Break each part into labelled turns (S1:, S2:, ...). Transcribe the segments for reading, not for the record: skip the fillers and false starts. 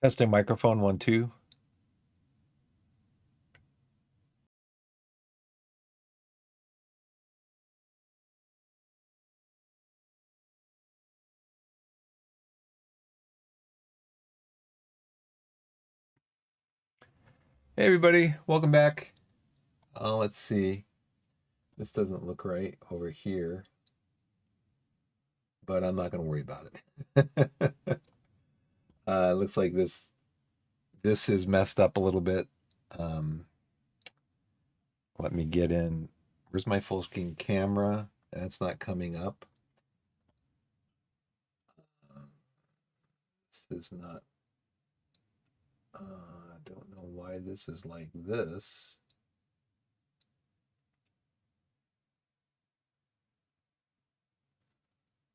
S1: Testing microphone 1, 2. Hey everybody, welcome back. Let's see. This doesn't look right over here, but I'm not going to worry about it. It looks like this is messed up a little bit. Um, Let me get in. Where's my full screen camera? That's not coming up. This is not. I don't know why this is like this.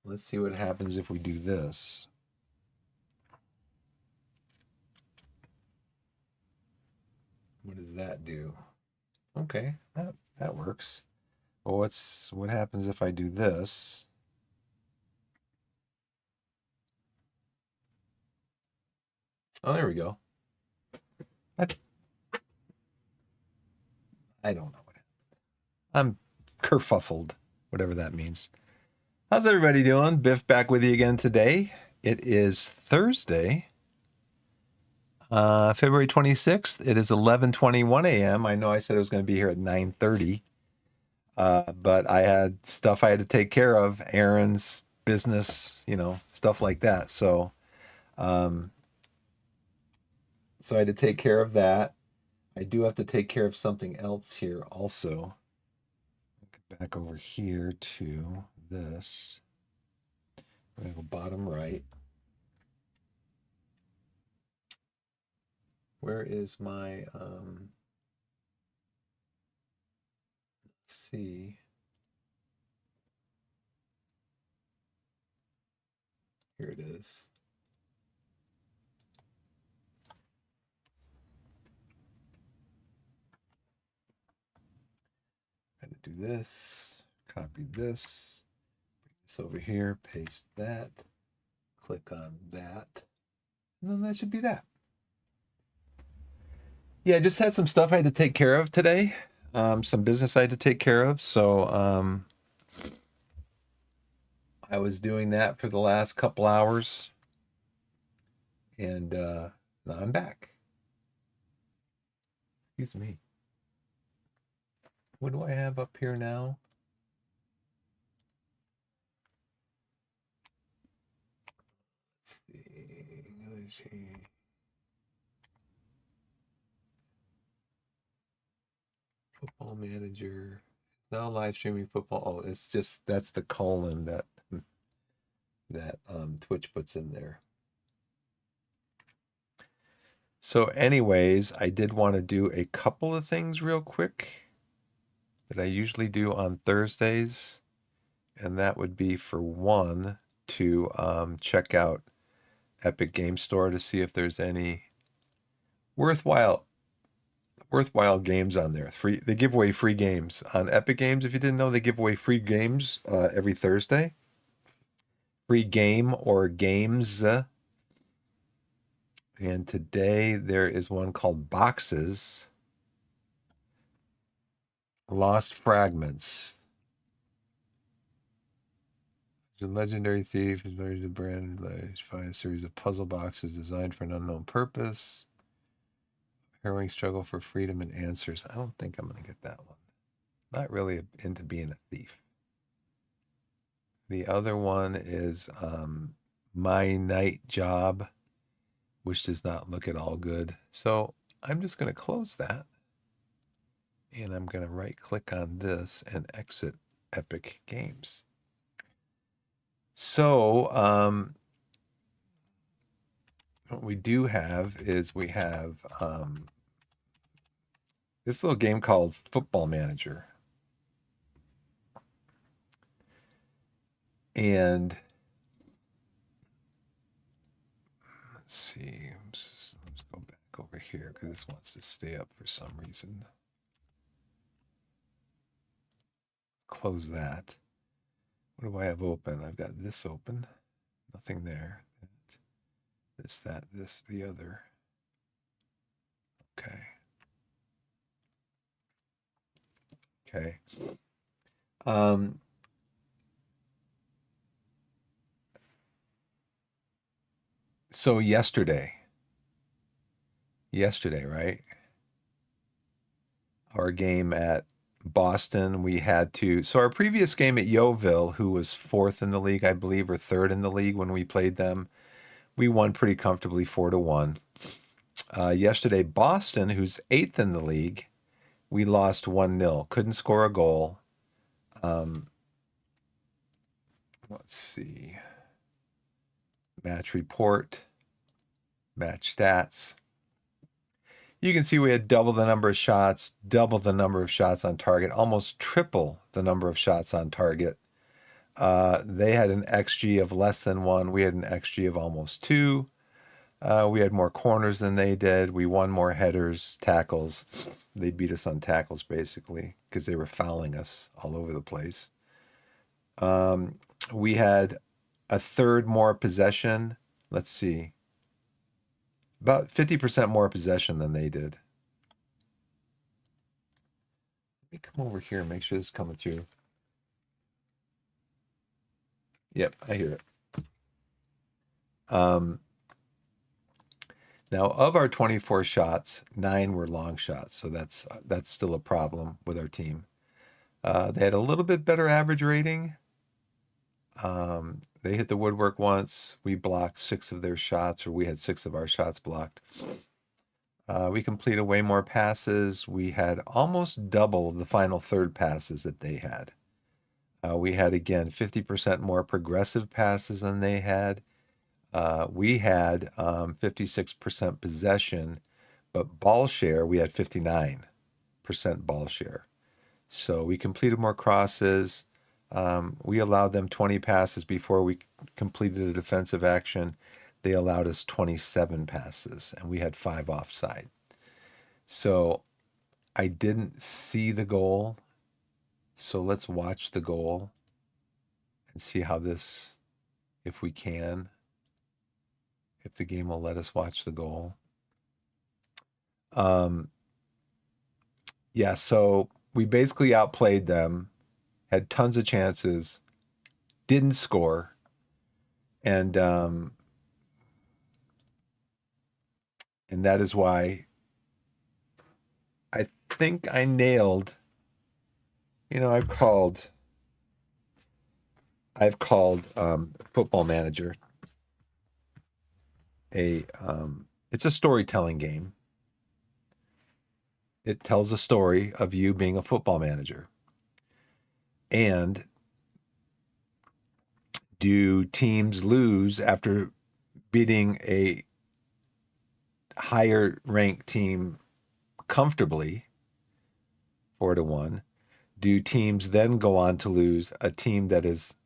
S1: Let's see what happens if we do this. What does that do? Okay, that works. Well, what happens if I do this? Oh, there we go. I don't know what I'm kerfuffled, whatever that means. How's everybody doing? Biff back with you again today. It is Thursday, February 26th. It is 11:21 a.m. I know I said I was going to be here at 9:30, but I had stuff I had to take care of, errands, business, stuff like that. So I had to take care of that. I do have to take care of something else here also. Get back over here to this. We're going to go bottom right. Where is my, let's see. Here it is. I'm going to do this, copy this, bring this over here, paste that, click on that, and then that should be that. Yeah, I just had some stuff I had to take care of today. Some business I had to take care of. So I was doing that for the last couple hours. And now I'm back. Excuse me. What do I have up here now? Let's see. Football manager. It's now live streaming football. Oh, it's just that's the colon that Twitch puts in there. So anyways, I did want to do a couple of things real quick that I usually do on Thursdays. And that would be, for one, to check out Epic Game Store to see if there's any worthwhile games on there. They give away free games on Epic Games. If you didn't know, they give away free games every Thursday. Free game or games. And today there is one called Boxes. Lost Fragments. The legendary thief is married to brand. Find a series of puzzle boxes designed for an unknown purpose. Harrowing struggle for freedom and answers. I don't think I'm going to get that one. Not really into being a thief. The other one is My Night Job, which does not look at all good. So I'm just going to close that. And I'm going to right click on this and exit Epic Games. So what we do have is we have this little game called Football Manager. And let's see. Let's go back over here because this wants to stay up for some reason. Close that. What do I have open? I've got this open. Nothing there. This, that, this, the other. Okay. Okay. So yesterday, right? Our game at Boston, we had to. So our previous game at Yeovil, who was fourth in the league, I believe, or third in the league when we played them, we won pretty comfortably 4-1. Yesterday, Boston, who's eighth in the league, we lost 1-0. Couldn't score a goal. Let's see. Match report, match stats. You can see we had double the number of shots, double the number of shots on target, almost triple the number of shots on target. They had an XG of less than 1. We had an XG of almost 2. We had more corners than they did. We won more headers, tackles. They beat us on tackles, basically, because they were fouling us all over the place. We had a third more possession. Let's see. About 50% more possession than they did. Let me come over here and make sure this is coming through. Yep, I hear it. Now, of our 24 shots, 9 were long shots, so that's still a problem with our team. They had a little bit better average rating. They hit the woodwork once. We blocked 6 of their shots, or we had 6 of our shots blocked. We completed way more passes. We had almost double the final third passes that they had. We had, again, 50% more progressive passes than they had. We had 56% possession, but ball share, we had 59% ball share. So we completed more crosses. We allowed them 20 passes before we completed a defensive action. They allowed us 27 passes, and we had 5 offside. So I didn't see the goal. So let's watch the goal and see how this, if we can, if the game will let us watch the goal. Yeah, so we basically outplayed them, had tons of chances, didn't score, and that is why I think I nailed. I've called Football Manager it's a storytelling game. It tells a story of you being a football manager. And do teams lose after beating a higher ranked team comfortably, 4-1? Do teams then go on to lose a team that is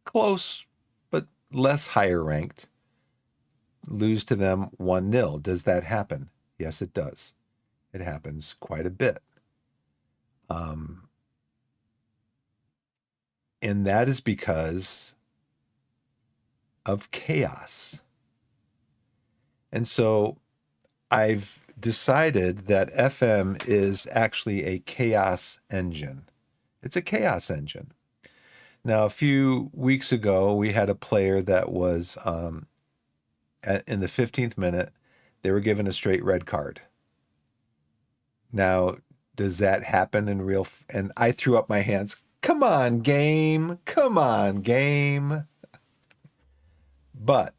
S1: close but less higher ranked, lose to them 1-0? Does that happen? Yes, it does. It happens quite a bit. And that is because of chaos. And so I've decided that FM is actually a chaos engine. It's a chaos engine. Now, a few weeks ago, we had a player that was in the 15th minute, they were given a straight red card. Now, does that happen in real? And I threw up my hands. Come on, game. Come on, game. But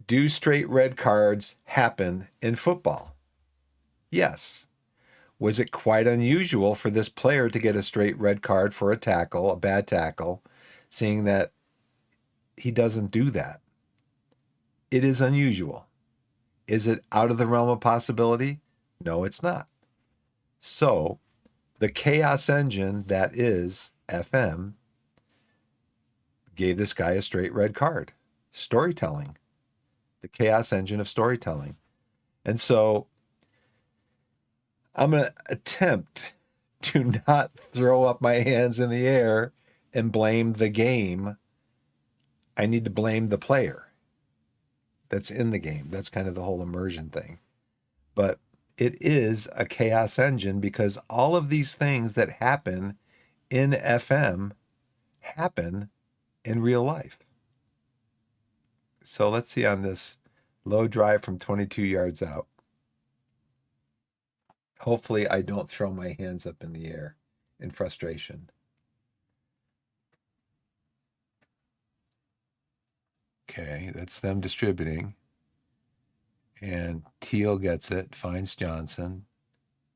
S1: do straight red cards happen in football? Yes. Was it quite unusual for this player to get a straight red card for a tackle, a bad tackle, seeing that he doesn't do that? It is unusual. Is it out of the realm of possibility? No, it's not. So the chaos engine that is FM gave this guy a straight red card. Storytelling. The chaos engine of storytelling. And so I'm going to attempt to not throw up my hands in the air and blame the game. I need to blame the player. that's in the game. That's kind of the whole immersion thing. But it is a chaos engine because all of these things that happen in FM happen in real life. So let's see on this low drive from 22 yards out. Hopefully I don't throw my hands up in the air in frustration. Okay, that's them distributing. And Teal gets it, finds Johnson.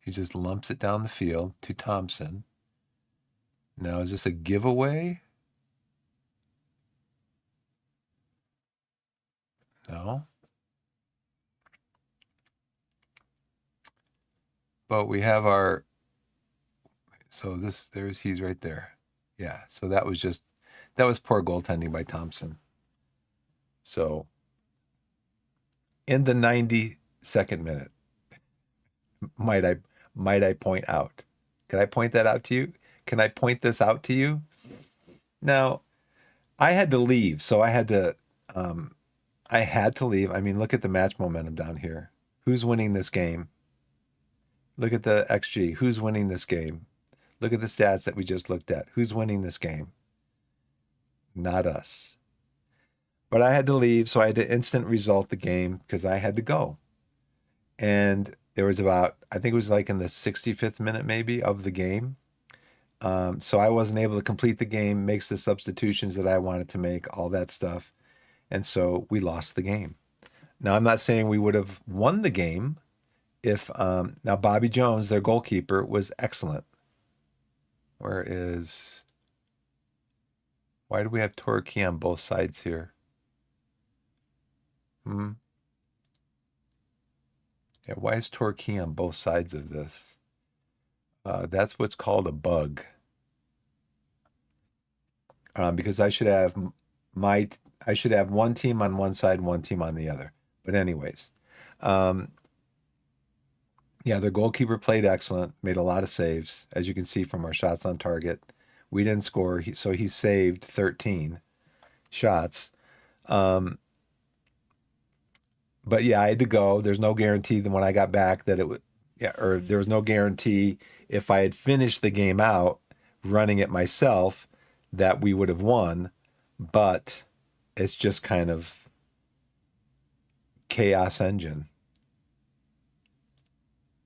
S1: He just lumps it down the field to Thompson. Now, is this a giveaway? No. But we have our, so he's right there. Yeah, so that was poor goaltending by Thompson. So in the 92nd minute, might I point out? Can I point that out to you? Can I point this out to you? Now, I had to leave, so I had to leave. I mean, look at the match momentum down here. Who's winning this game? Look at the XG. Who's winning this game? Look at the stats that we just looked at. Who's winning this game? Not us. But I had to leave, so I had to instant result the game because I had to go. And there was about, I think it was like in the 65th minute maybe of the game. So I wasn't able to complete the game, makes the substitutions that I wanted to make, all that stuff. And so we lost the game. Now, I'm not saying we would have won the game if, now Bobby Jones, their goalkeeper, was excellent. Why do we have Torquay on both sides here? Yeah, why is Torquay on both sides of this? That's what's called a bug. Because I should have one team on one side, one team on the other. But anyways, yeah, their goalkeeper played excellent, made a lot of saves, as you can see from our shots on target. We didn't score, so he saved 13 shots. But yeah, I had to go. There's no guarantee that when I got back that it would, or there was no guarantee if I had finished the game out running it myself that we would have won. But it's just kind of chaos engine.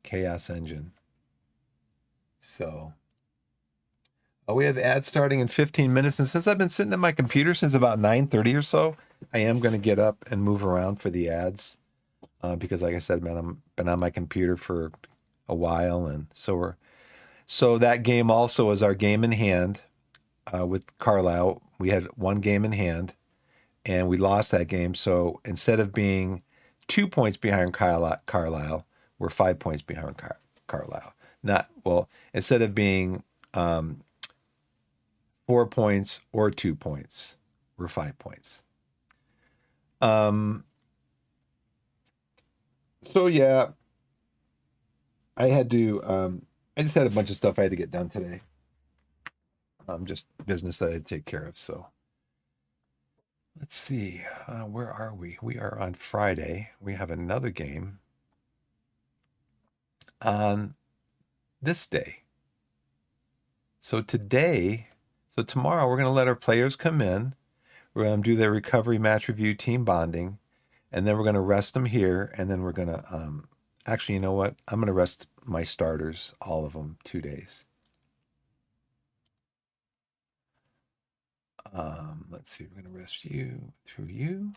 S1: Chaos engine. So we have ads starting in 15 minutes. And since I've been sitting at my computer since about 9:30 or so, I am going to get up and move around for the ads because, like I said, man, I've been on my computer for a while. And so that game also is our game in hand with Carlisle. We had one game in hand and we lost that game. So instead of being 2 points behind Carlisle, we're 5 points behind Carlisle. Instead of being 4 points or 2 points, we're 5 points. So yeah, I just had a bunch of stuff I had to get done today. Just business that I had to take care of. So let's see, where are we? We are on Friday. We have another game on this day. So tomorrow we're going to let our players come in. We're going to do their recovery match review, team bonding, and then we're going to rest them here. And then we're going to, actually, you know what? I'm going to rest my starters, all of them, 2 days. Let's see, we're going to rest you through you.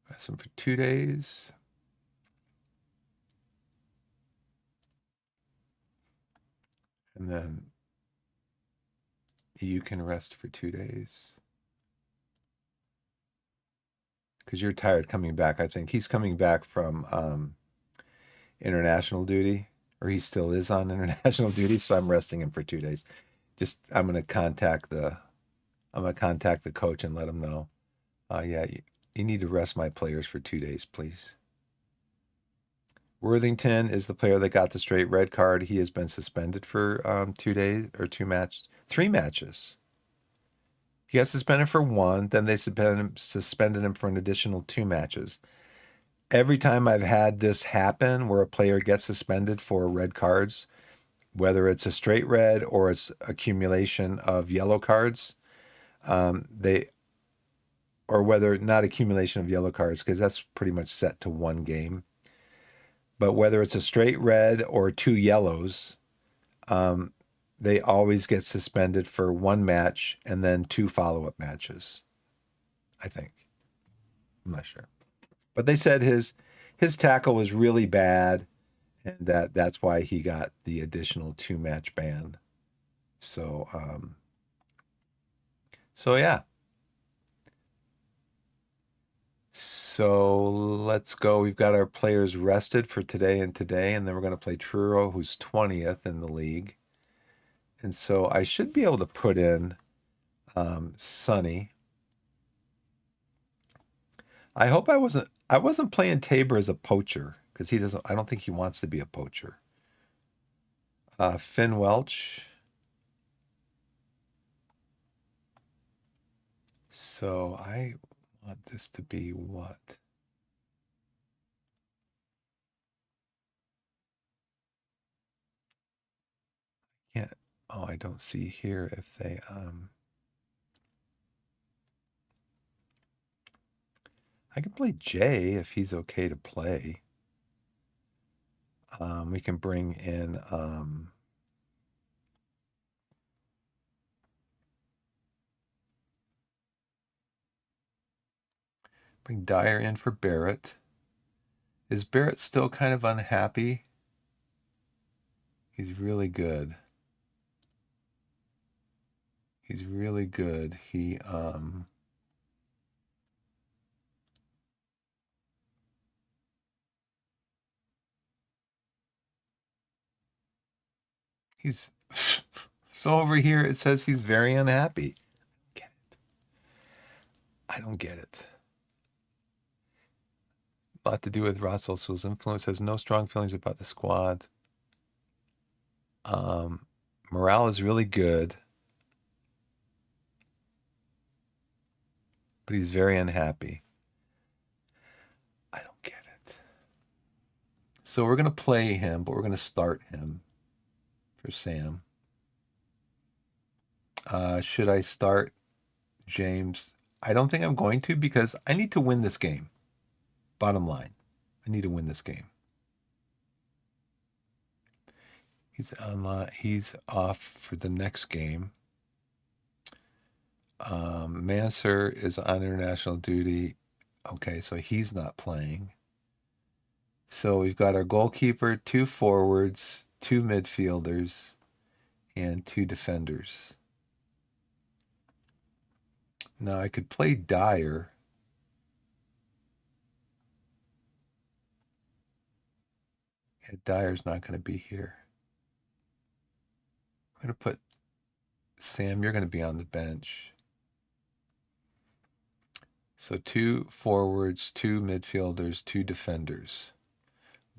S1: Rest them for 2 days. And then you can rest for 2 days. Because you're tired coming back. I think he's coming back from international duty, or he still is on international duty. So I'm resting him for 2 days. I'm going to contact the coach and let him know. Yeah, you need to rest my players for 2 days, please. Worthington is the player that got the straight red card. He has been suspended for 2 days or 3 matches. He got suspended for one, then they suspended him for an additional 2 matches. Every time I've had this happen where a player gets suspended for red cards, whether it's a straight red or it's accumulation of yellow cards, they or whether not accumulation of yellow cards, because that's pretty much set to one game. But whether it's a straight red or 2 yellows, they always get suspended for 1 match and then 2 follow-up matches, I think. I'm not sure. But they said his tackle was really bad, and that's why he got the additional 2 match ban. So yeah. So let's go. We've got our players rested for today, and then we're going to play Truro, who's 20th in the league. And so I should be able to put in Sonny. I hope I wasn't playing Tabor as a poacher, because I don't think he wants to be a poacher. Finn Welch. So I want this to be what? Can't. Oh, I don't see here if they I can play Jay if he's okay to play. We can bring in bring Dyer in for Barrett. Is Barrett still kind of unhappy? He's really good. He's really good. He's so over here it says he's very unhappy. Get it? I don't get it. A lot to do with Russell's influence. Has no strong feelings about the squad. Morale is really good, but he's very unhappy. I don't get it. So we're gonna play him, but we're gonna start him for Sam. Should I start James? I don't think I'm going to, because I need to win this game. Bottom line, I need to win this game. He's off for the next game. Manser is on international duty. Okay, so he's not playing. So we've got our goalkeeper, 2 forwards, 2 midfielders, and 2 defenders. Now I could play Dyer. Yeah, Dyer's not going to be here. I'm going to put Sam, you're going to be on the bench. So 2 forwards, 2 midfielders, 2 defenders.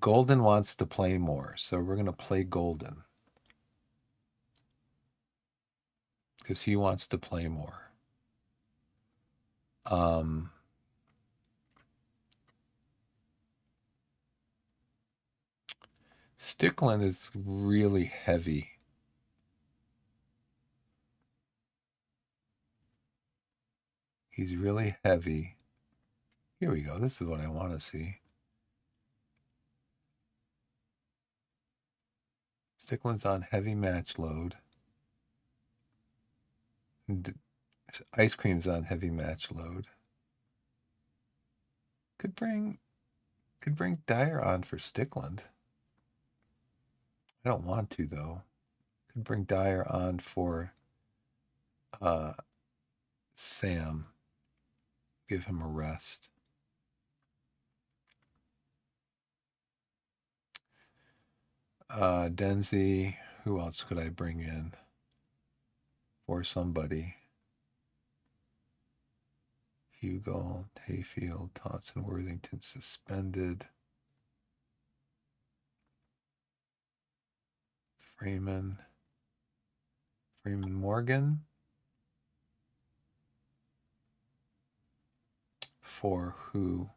S1: Golden wants to play more, so we're going to play Golden, because he wants to play more. Stickland is really heavy. He's really heavy. Here we go. This is what I want to see. Stickland's on heavy match load. Ice Cream's on heavy match load. Could bring Dyer on for Stickland. I don't want to, though. Could bring Dyer on for Sam. Give him a rest. Denzi. Who else could I bring in for somebody? Hugo, Hayfield, Thompson, Worthington suspended. Freeman Morgan. for who?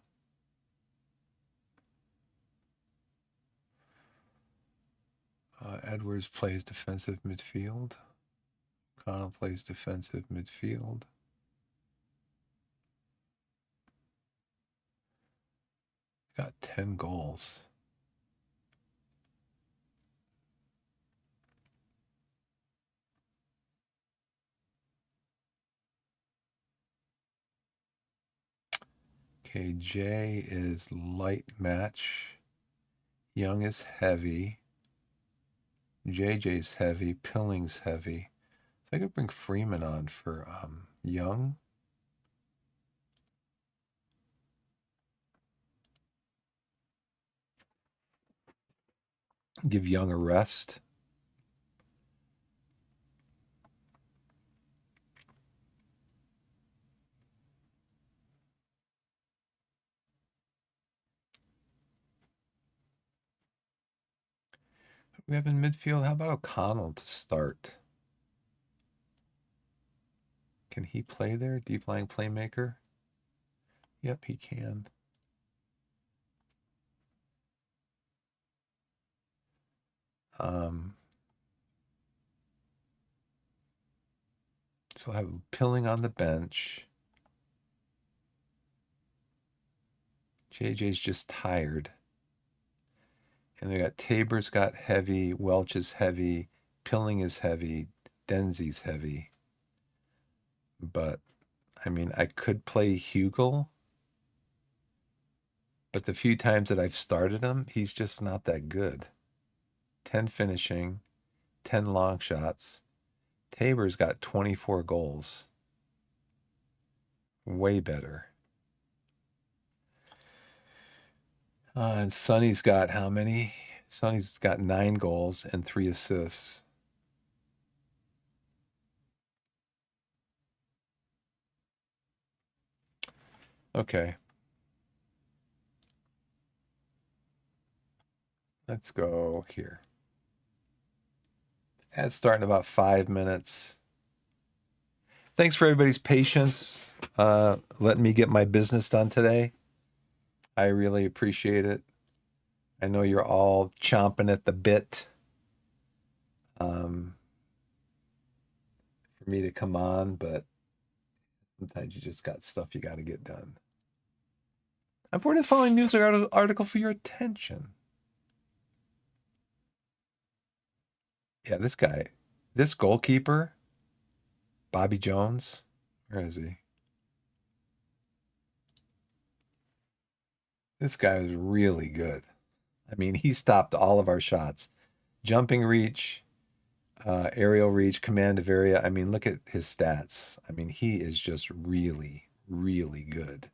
S1: Edwards plays defensive midfield. O'Connell plays defensive midfield. Got 10 goals. Okay, J is light match. Young is heavy. JJ's heavy. Pilling's heavy. So I could bring Freeman on for Young. Give Young a rest. We have in midfield. How about O'Connell to start? Can he play there? Deep lying playmaker? Yep, he can. So I'll have Pilling on the bench. JJ's just tired. And they got Tabor's got heavy, Welch is heavy, Pilling is heavy, Denzi's heavy. But, I mean, I could play Hugel. But the few times that I've started him, he's just not that good. 10 finishing, 10 long shots. Tabor's got 24 goals. Way better. And Sonny's got how many? Sonny's got 9 goals and 3 assists. Okay. Let's go here. Ads start in about 5 minutes. Thanks for everybody's patience. Letting me get my business done today. I really appreciate it. I know you're all chomping at the bit for me to come on, but sometimes you just got stuff you got to get done. I'm forwarding the following news article for your attention. Yeah, this guy, this goalkeeper, Bobby Jones, where is he? This guy is really good. I mean, he stopped all of our shots. Jumping reach, aerial reach, command of area. I mean, look at his stats. I mean, he is just really, really good.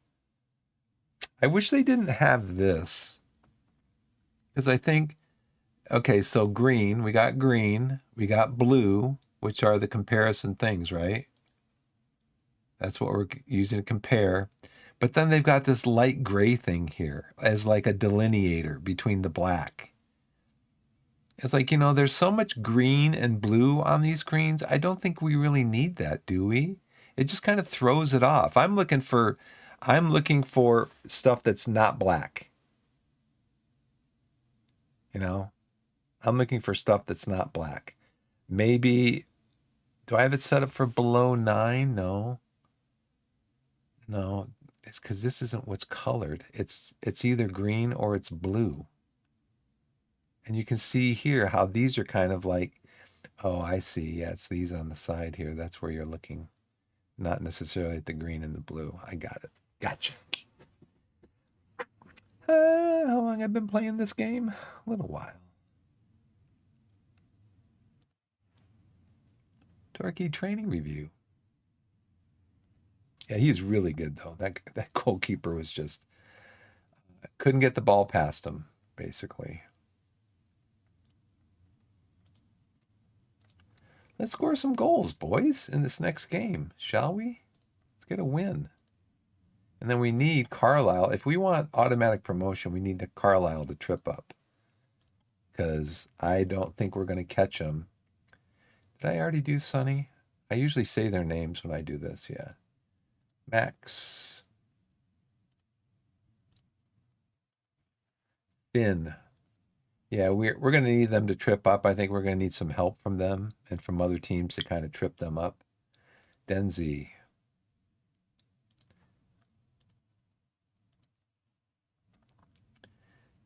S1: I wish they didn't have this. Because I think, okay, so green, we got blue, which are the comparison things, right? That's what we're using to compare. But then they've got this light gray thing here as like a delineator between the black. It's like, there's so much green and blue on these screens. I don't think we really need that, do we? It just kind of throws it off. I'm looking for stuff that's not black. I'm looking for stuff that's not black. Maybe, do I have it set up for below 9? No, it's because this isn't what's colored. It's either green or it's blue. And you can see here how these are kind of like, oh, I see. Yeah, it's these on the side here. That's where you're looking. Not necessarily at the green and the blue. I got it. Gotcha. How long I've been playing this game? A little while. Torquay training review. Yeah, he's really good though. That goalkeeper was just couldn't get the ball past him, basically. Let's score some goals, boys, in this next game, shall we? Let's get a win. And then we need Carlisle. If we want automatic promotion, we need Carlisle to trip up. Because I don't think we're going to catch them. Did I already do Sonny? I usually say their names when I do this, yeah. Max. Finn. Yeah, we're going to need them to trip up. I think we're going to need some help from them and from other teams to kind of trip them up. Denzi.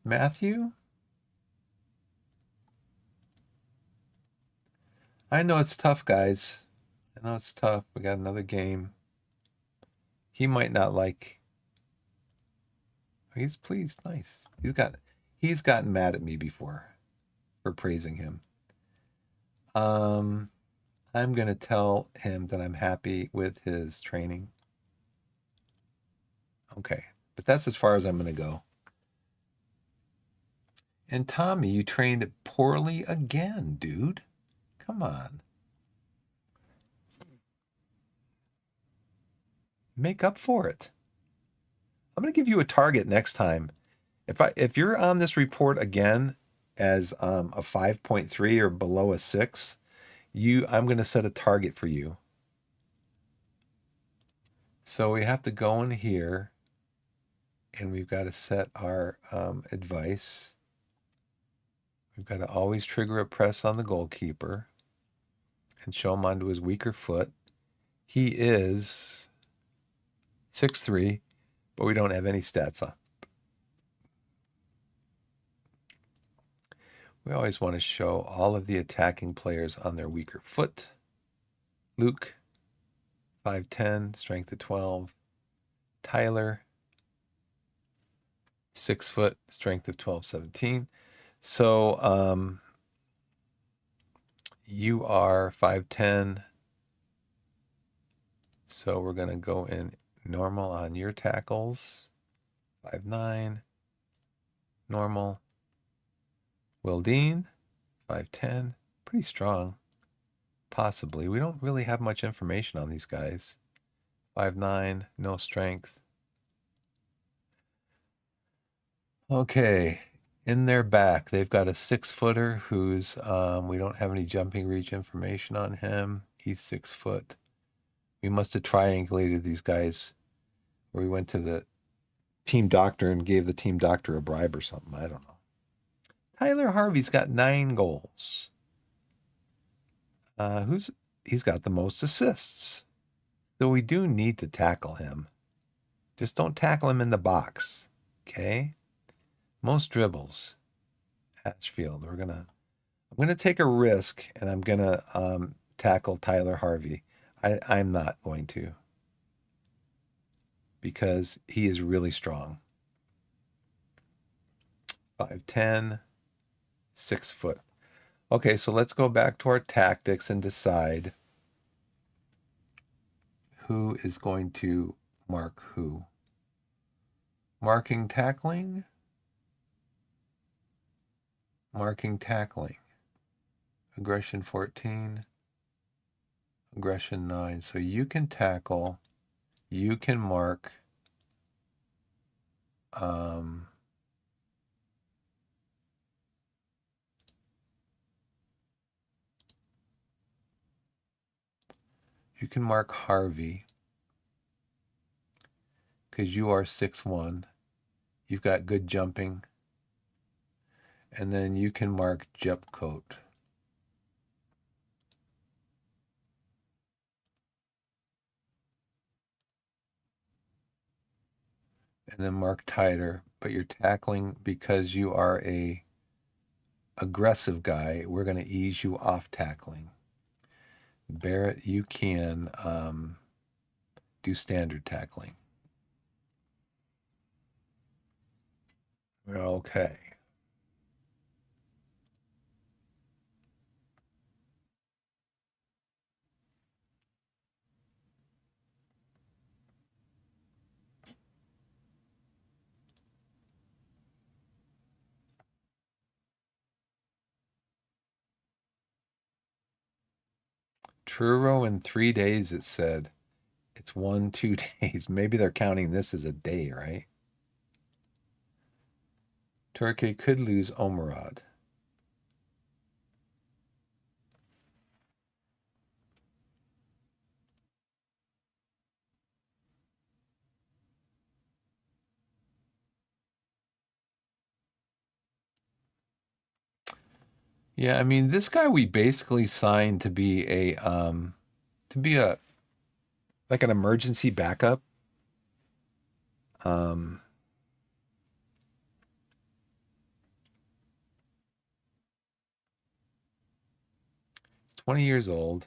S1: Matthew? I know it's tough, guys. I know it's tough. We got another game. He might not like. He's pleased. Nice. He's gotten mad at me before for praising him. I'm gonna tell him that I'm happy with his training. Okay. But that's as far as I'm gonna go. And Tommy, you trained poorly again, dude. Come on. Make up for it. I'm gonna give you a target next time. If you're on this report again as a 5.3 or below a 6, I'm going to set a target for you. So we have to go in here and we've got to set our advice. We've got to always trigger a press on the goalkeeper and show him onto his weaker foot. He is 6'3", but we don't have any stats on. We always want to show all of the attacking players on their weaker foot. Luke, 5'10", strength of 12. Tyler, 6 foot, strength of 12-17. So you are 5'10". So we're going to go in normal on your tackles. 5'9", normal. Will Dean, 5'10", pretty strong. Possibly. We don't really have much information on these guys. 5'9", no strength. Okay. In their back, they've got a 6-footer who's, we don't have any jumping reach information on him. He's 6 foot. We must have triangulated these guys, or we went to the team doctor and gave the team doctor a bribe or something. I don't know. Tyler Harvey's got 9 goals. He's got the most assists. So we do need to tackle him. Just don't tackle him in the box. Okay? Most dribbles. Hatchfield. I'm gonna take a risk and I'm gonna tackle Tyler Harvey. I'm not going to, because he is really strong. 5'10", 6 foot. Okay, so let's go back to our tactics and decide who is going to mark who. Marking, tackling. Marking, tackling. Aggression 14. Aggression 9. So you can tackle. You can mark. You can mark Harvey because you are 6'1". You've got good jumping. And then you can mark Jepcoat. And then mark Tyler. But you're tackling because you are a aggressive guy. We're going to ease you off tackling. Barrett, you can do standard tackling. Okay. Truro in 3 days, it said. It's 2 days. Maybe they're counting this as a day, right? Torquay could lose Omerod. Yeah, I mean, this guy we basically signed to be a like an emergency backup. Um, 20 years old,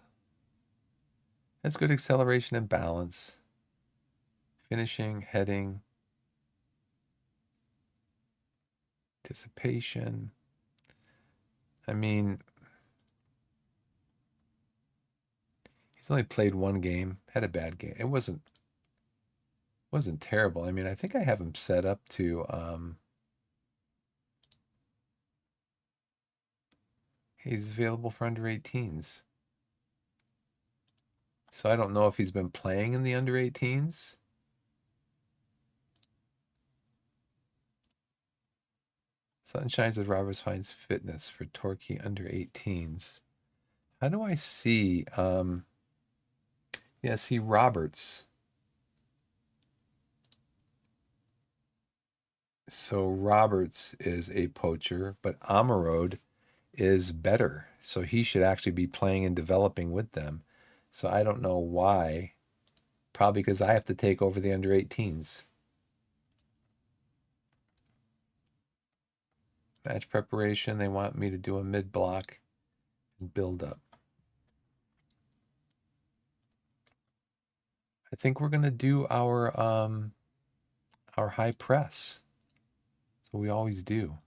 S1: has good acceleration and balance, finishing, heading, anticipation. I mean, he's only played one game, had a bad game. It wasn't terrible. I mean, I think I have him set up to he's available for under 18s. So I don't know if he's been playing in the under 18s. Sunshine says Roberts finds fitness for Torquay under 18s. How do I see? Yeah, see Roberts. So Roberts is a poacher, but Amarode is better. So he should actually be playing and developing with them. So I don't know why. Probably because I have to take over the under 18s. Match preparation, they want me to do a mid block and build up. I think we're gonna do our high press. So we always do.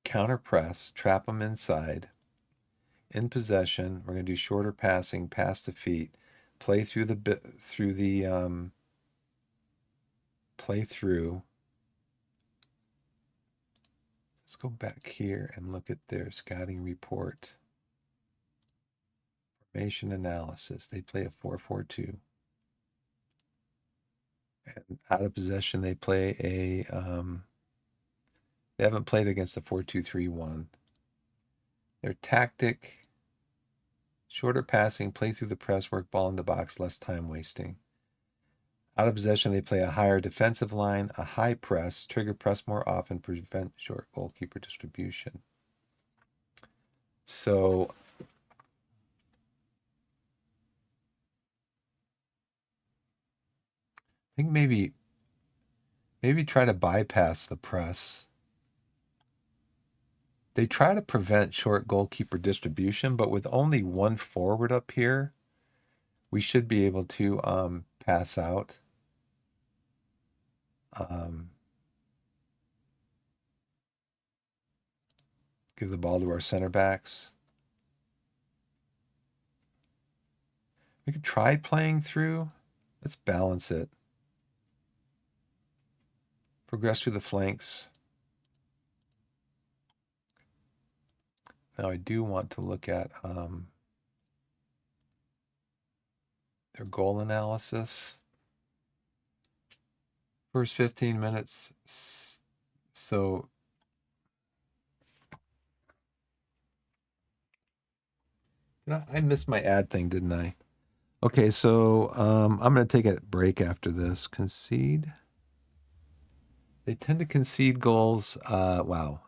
S1: Counter press, trap them inside. In possession, we're going to do shorter passing, pass to feet, play through play through. Let's go back here and look at their scouting report. Formation analysis. They play a 4-4-2. And out of possession, they play a they haven't played against a 4-2-3-1. Their tactic, shorter passing, play through the press, work ball in the box, less time wasting. Out of possession, they play a higher defensive line, a high press, trigger press more often, prevent short goalkeeper distribution. So I think maybe try to bypass the press. They try to prevent short goalkeeper distribution, but with only one forward up here, we should be able to pass out. Give the ball to our center backs. We could try playing through. Let's balance it. Progress through the flanks. Now I do want to look at their goal analysis. First 15 minutes. So I missed my ad thing, didn't I? Okay, so I'm going to take a break after this. Concede. They tend to concede goals. Wow.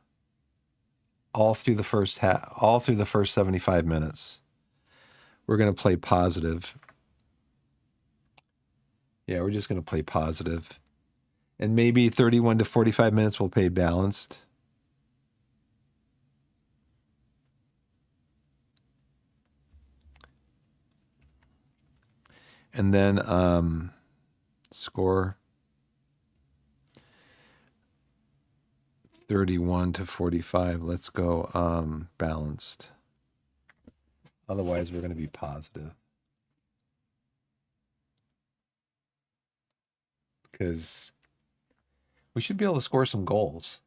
S1: All through the first 75 minutes. We're going to play positive. Yeah, we're just going to play positive. And maybe 31 to 45 minutes we'll play balanced. And then score 31 to 45. Let's go balanced. Otherwise, we're going to be positive. Because we should be able to score some goals.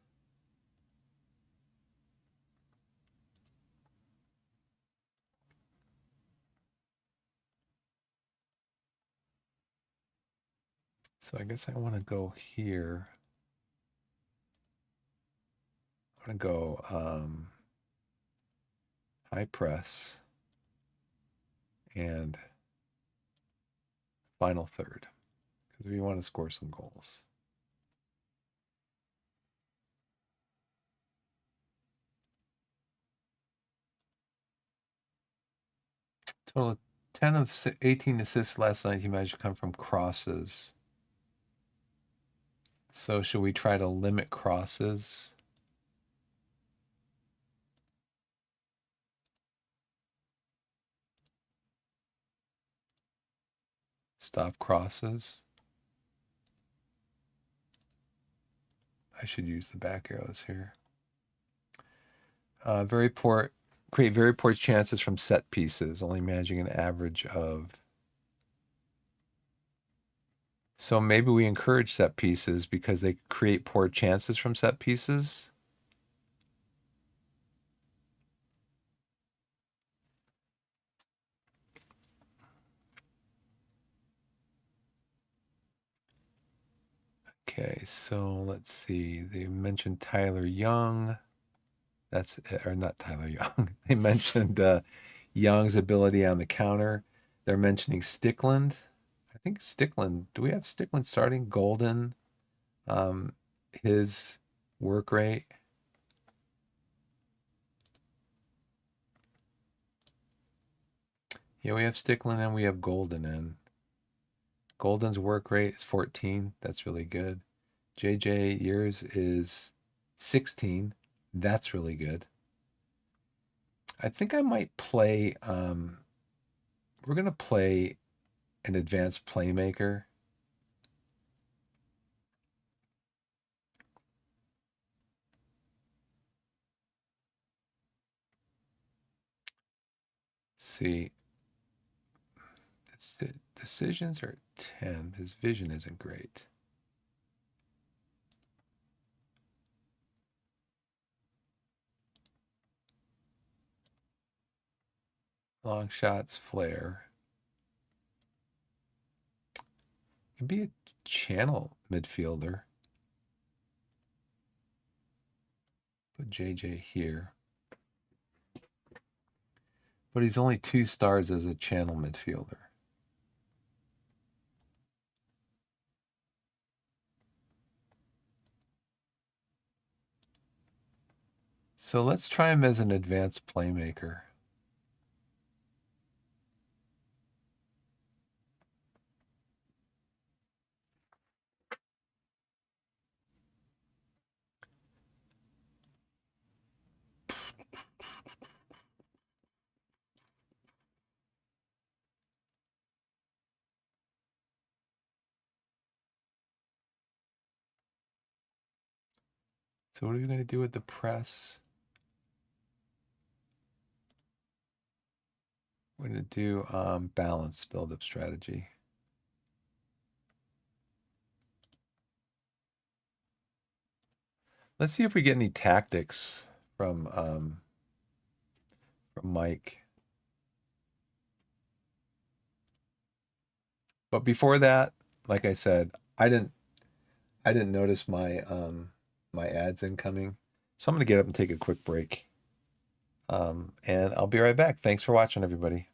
S1: So I guess I want to go here. I want to go high press and final third because we want to score some goals. Total of 10 of 18 assists last night he managed to come from crosses. So should we try to limit crosses? Stop crosses. I should use the back arrows here. Create very poor chances from set pieces, only managing an average of. So maybe we encourage set pieces because they create poor chances from set pieces. Okay, so let's see. They mentioned Tyler Young. Or not Tyler Young. They mentioned Young's ability on the counter. They're mentioning Stickland. I think Stickland. Do we have Stickland starting? Golden. His work rate. Yeah, we have Stickland and we have Golden in. Golden's work rate is 14. That's really good. JJ, yours is 16. That's really good. I think I might play, we're going to play an advanced playmaker. See, decisions are 10. His vision isn't great. Long shots, flare. Could be a channel midfielder. Put JJ here. But he's only 2 stars as a channel midfielder. So let's try him as an advanced playmaker. So what are we going to do with the press? We're going to do balanced build-up strategy. Let's see if we get any tactics from Mike. But before that, like I said, I didn't notice my ads incoming. So I'm going to get up and take a quick break. And I'll be right back. Thanks for watching, everybody.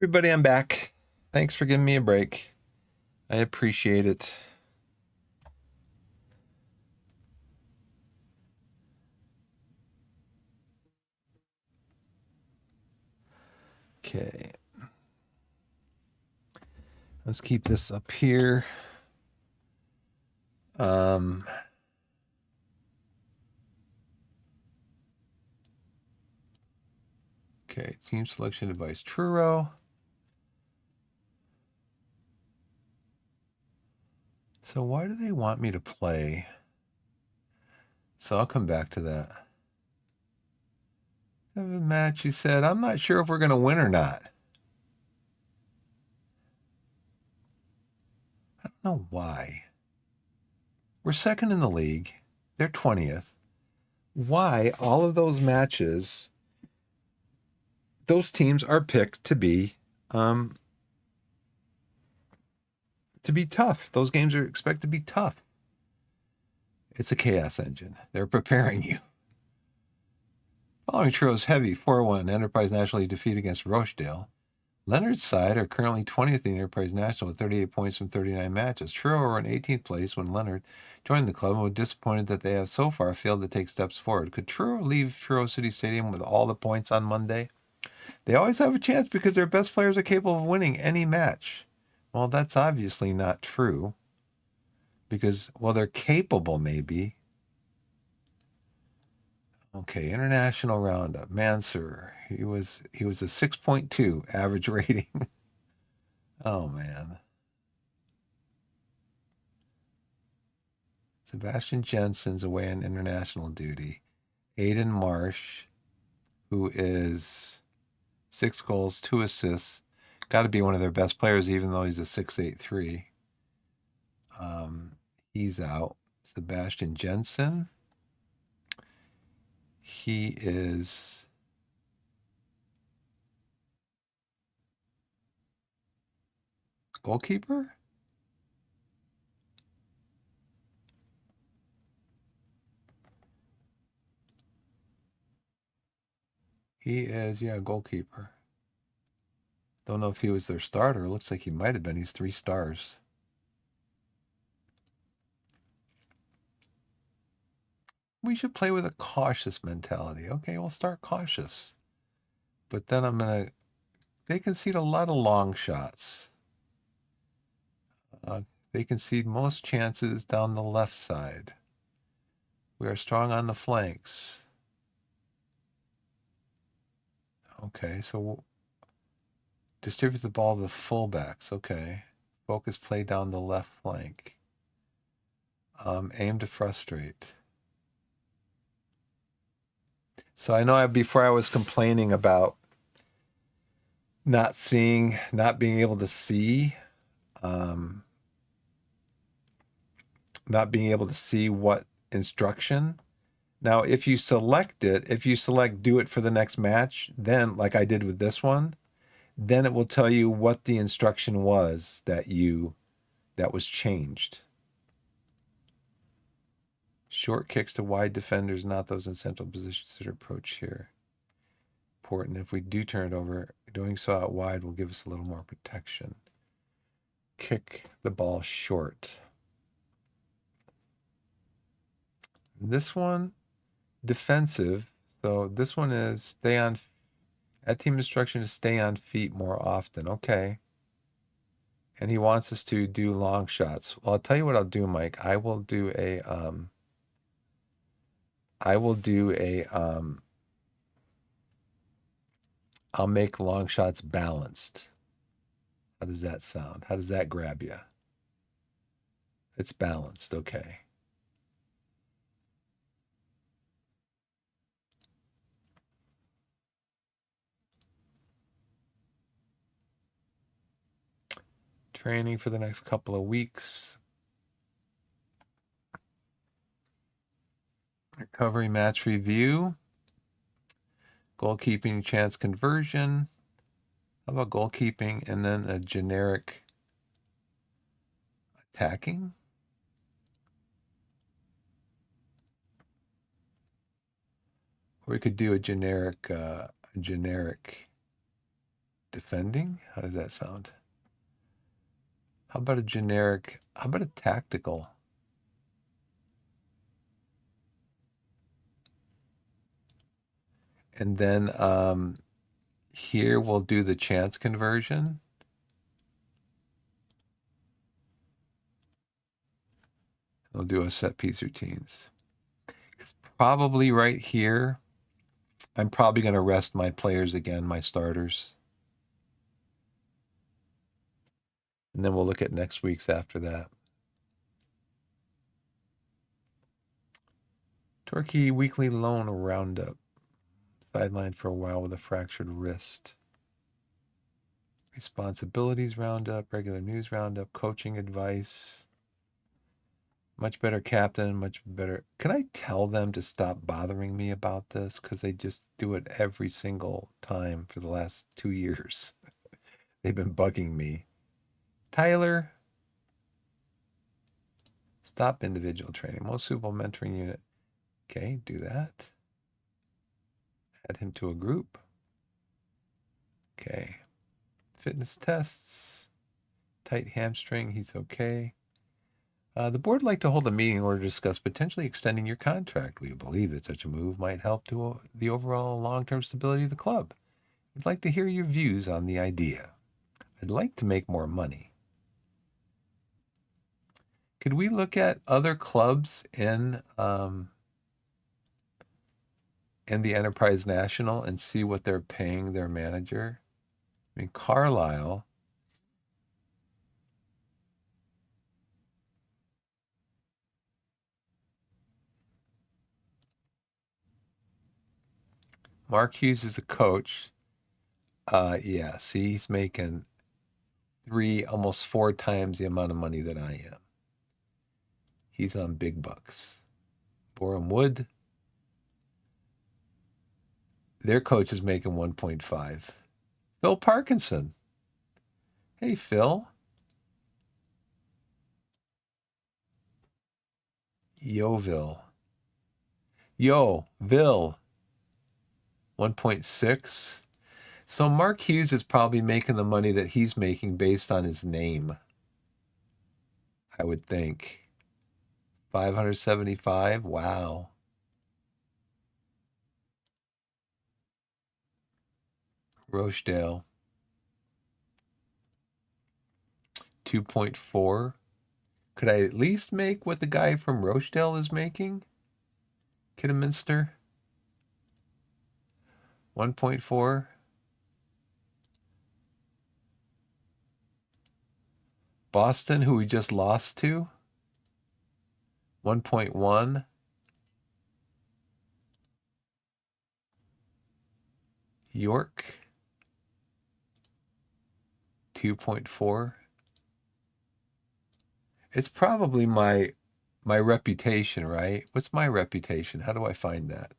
S1: Everybody, I'm back. Thanks for giving me a break. I appreciate it. Okay. Let's keep this up here. Okay, team selection device, Truro. So why do they want me to play? So I'll come back to that. Have a match, he said, I'm not sure if we're going to win or not. I don't know why. We're second in the league. They're 20th. Why all of those matches, those teams are picked to be tough. Those games are expected to be tough. It's a chaos engine. They're preparing you. Following Truro's heavy 4-1 Enterprise National League defeat against Rochdale, Leonard's side are currently 20th in the Enterprise National with 38 points from 39 matches. Truro were in 18th place when Leonard joined the club and were disappointed that they have so far failed to take steps forward. Could Truro leave Truro City Stadium with all the points on Monday? They always have a chance because their best players are capable of winning any match. Well, that's obviously not true. Because, well, they're capable, maybe. Okay, international roundup. Mansur, he was a 6.2 average rating. Oh man. Sebastian Jensen's away on international duty. Aiden Marsh, who is 6 goals, 2 assists, got to be one of their best players, even though he's a 6'8'3". He's out. Sebastian Jensen. He is goalkeeper. He is, yeah, goalkeeper. Don't know if he was their starter. Looks like he might have been. He's 3 stars. We should play with a cautious mentality. Okay, we'll start cautious. But then they concede a lot of long shots. They concede most chances down the left side. We are strong on the flanks. Okay, so distribute the ball to the fullbacks. Okay. Focus play down the left flank. Aim to frustrate. So I know before I was complaining about not being able to see what instruction. Now, if you select do it for the next match, then like I did with this one, then it will tell you what the instruction was that was changed. Short kicks to wide defenders, not those in central positions that are approach here. Important. If we do turn it over, doing so out wide will give us a little more protection. Kick the ball short. This one, defensive. So this one is that team instruction is stay on feet more often. Okay. And he wants us to do long shots. Well, I'll tell you what I'll do, Mike. I'll make long shots balanced. How does that sound? How does that grab you? It's balanced. Okay. Training for the next couple of weeks. Recovery match review. Goalkeeping chance conversion. How about goalkeeping and then a generic attacking? Or we could do a generic Defending? How does that sound? How about a generic? How about a tactical? And then here we'll do the chance conversion. We'll do a set piece routines. Probably right here, I'm probably going to rest my players again, my starters. And then we'll look at next week's after that. Torquay weekly loan roundup. Sidelined for a while with a fractured wrist. Responsibilities roundup, regular news roundup, coaching advice. Much better captain, much better. Can I tell them to stop bothering me about this? Because they just do it every single time for the last 2 years. They've been bugging me. Tyler, stop individual training. Most suitable mentoring unit. Okay, do that. Add him to a group. Okay. Fitness tests. Tight hamstring, he's okay. The board would like to hold a meeting in order to discuss potentially extending your contract. We believe that such a move might help to the overall long-term stability of the club. We'd like to hear your views on the idea. I'd like to make more money. Could we look at other clubs in the Enterprise National and see what they're paying their manager? I mean, Carlisle. Mark Hughes is the coach. Yeah, see, he's making almost 4 times the amount of money that I am. He's on big bucks. Boreham Wood, their coach is making 1.5. Phil Parkinson. Hey, Phil. Yoville. Ville. 1.6. So Mark Hughes is probably making the money that he's making based on his name, I would think. 575. Wow. Rochdale. 2.4. Could I at least make what the guy from Rochdale is making? Kidderminster. 1.4. Boston, who we just lost to. 1.1. York. 2.4. It's probably my reputation, right? What's my reputation? How do I find that?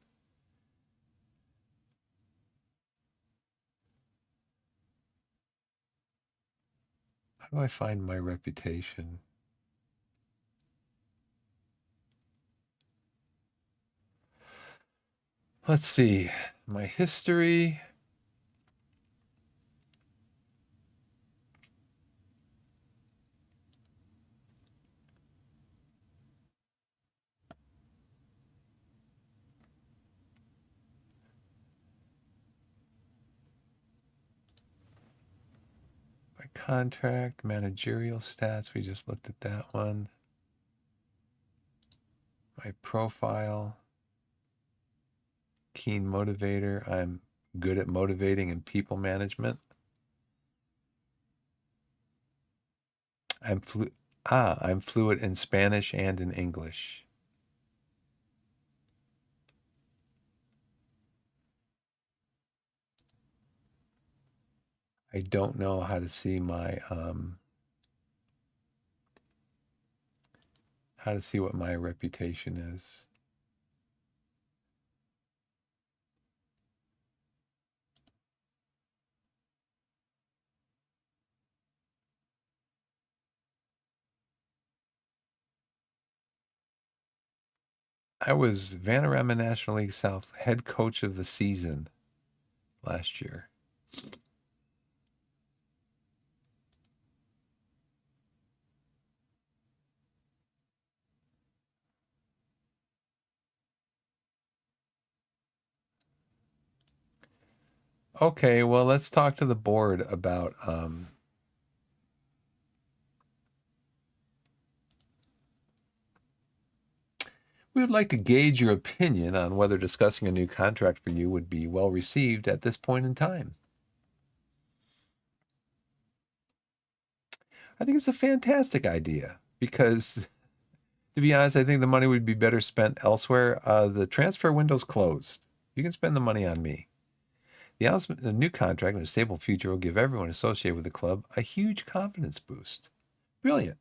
S1: How do I find my reputation? Let's see. My history. My contract, managerial stats. We just looked at that one. My profile. Keen motivator. I'm good at motivating and people management. I'm fluent in Spanish and in English. I don't know how to see my how to see what my reputation is. I was Vanarama National League South head coach of the season last year. Okay, well, let's talk to the board about we would like to gauge your opinion on whether discussing a new contract for you would be well received at this point in time. I think it's a fantastic idea because, to be honest, I think the money would be better spent elsewhere. The transfer window's closed. You can spend the money on me. The announcement of a new contract and a stable future will give everyone associated with the club a huge confidence boost. Brilliant.